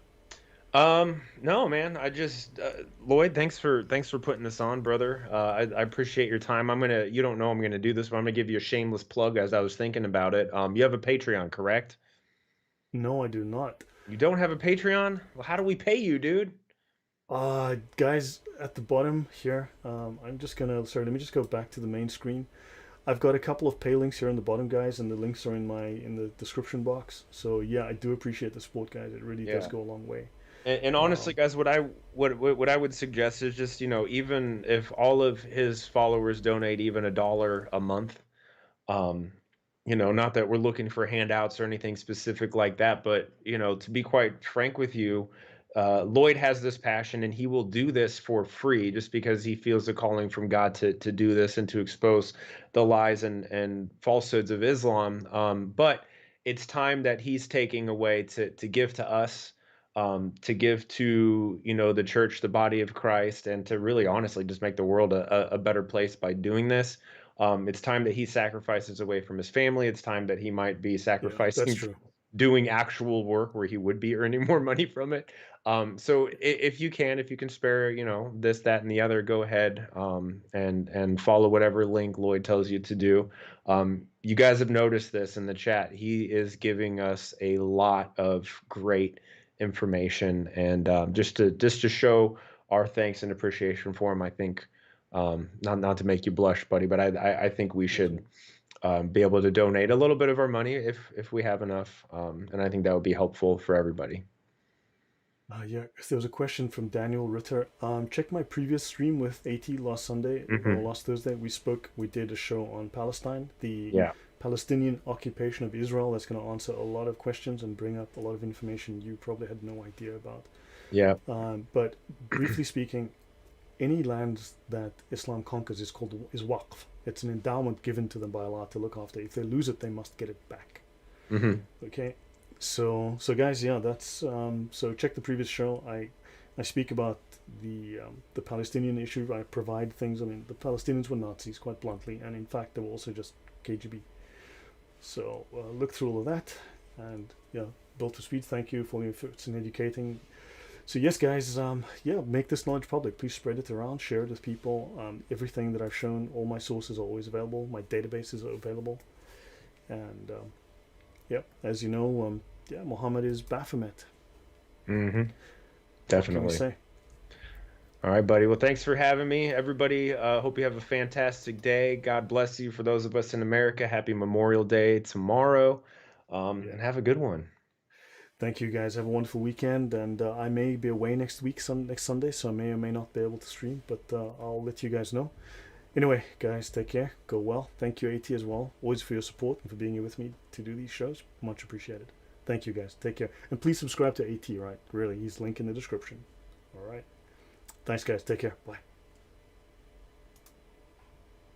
No, man. I just Lloyd, thanks for putting this on, brother. I appreciate your time. You don't know I'm gonna do this, but I'm gonna give you a shameless plug as I was thinking about it. You have a Patreon, correct? No, I do not. You don't have a Patreon? Well, how do we pay you, dude? Guys, at the bottom here, sorry, let me just go back to the main screen. I've got a couple of pay links here in the bottom, guys, and the links are in the description box. So yeah, I do appreciate the support, guys. It really does Yeah. go a long way. And honestly, Um, guys, what I would suggest is just, even if all of his followers donate even $1 a month, um, not that we're looking for handouts or anything specific like that, but to be quite frank with you, Lloyd has this passion and he will do this for free just because he feels the calling from God to do this and to expose the lies and falsehoods of Islam. But it's time that he's taking away to give to us, to give to the church, the body of Christ, and to really honestly just make the world a better place by doing this. It's time that he sacrifices away from his family. It's time that he might be yeah, that's sacrificing true. doing actual work where he would be earning more money from it. So if you can spare, this, that, and the other, go ahead, and follow whatever link Lloyd tells you to do. You guys have noticed this in the chat. He is giving us a lot of great information, and just to show our thanks and appreciation for him, I think, not to make you blush, buddy, but I think we should, Definitely. be able to donate a little bit of our money if we have enough, and I think that would be helpful for everybody. Yeah, there was a question from Daniel Ritter. Check my previous stream with AT last Sunday or Hmm. last Thursday. We did a show on Palestine, the Yeah. Palestinian occupation of Israel. That's going to answer a lot of questions and bring up a lot of information you probably had no idea about. Yeah. But briefly speaking, any lands that Islam conquers is waqf. It's an endowment given to them by Allah to look after. If they lose it, they must get it back. Hmm. Okay, so guys, yeah, that's so check the previous show. I speak about the Palestinian issue. I provide things. I mean, the Palestinians were Nazis, quite bluntly, and in fact, they were also just KGB. So look through all of that, and yeah, Built for Speed. Thank you for your efforts in educating. So yes, guys, yeah, make this knowledge public. Please spread it around, share it with people. Everything that I've shown, all my sources are always available. My databases are available, and yeah, as you know, yeah, Muhammad is Baphomet. Hmm. What can we Definitely. say? All right, buddy. Well, thanks for having me, everybody. Hope you have a fantastic day. God bless you. For those of us in America, happy Memorial Day tomorrow, Yeah. and have a good one. Thank you, guys. Have a wonderful weekend, and I may be away next week, next Sunday, so I may or may not be able to stream, but I'll let you guys know. Anyway, guys, take care. Go well. Thank you, AT, as well, always for your support and for being here with me to do these shows. Much appreciated. Thank you, guys. Take care, and please subscribe to AT. Right, really, he's link in the description. All right. Thanks, guys. Take care. Bye.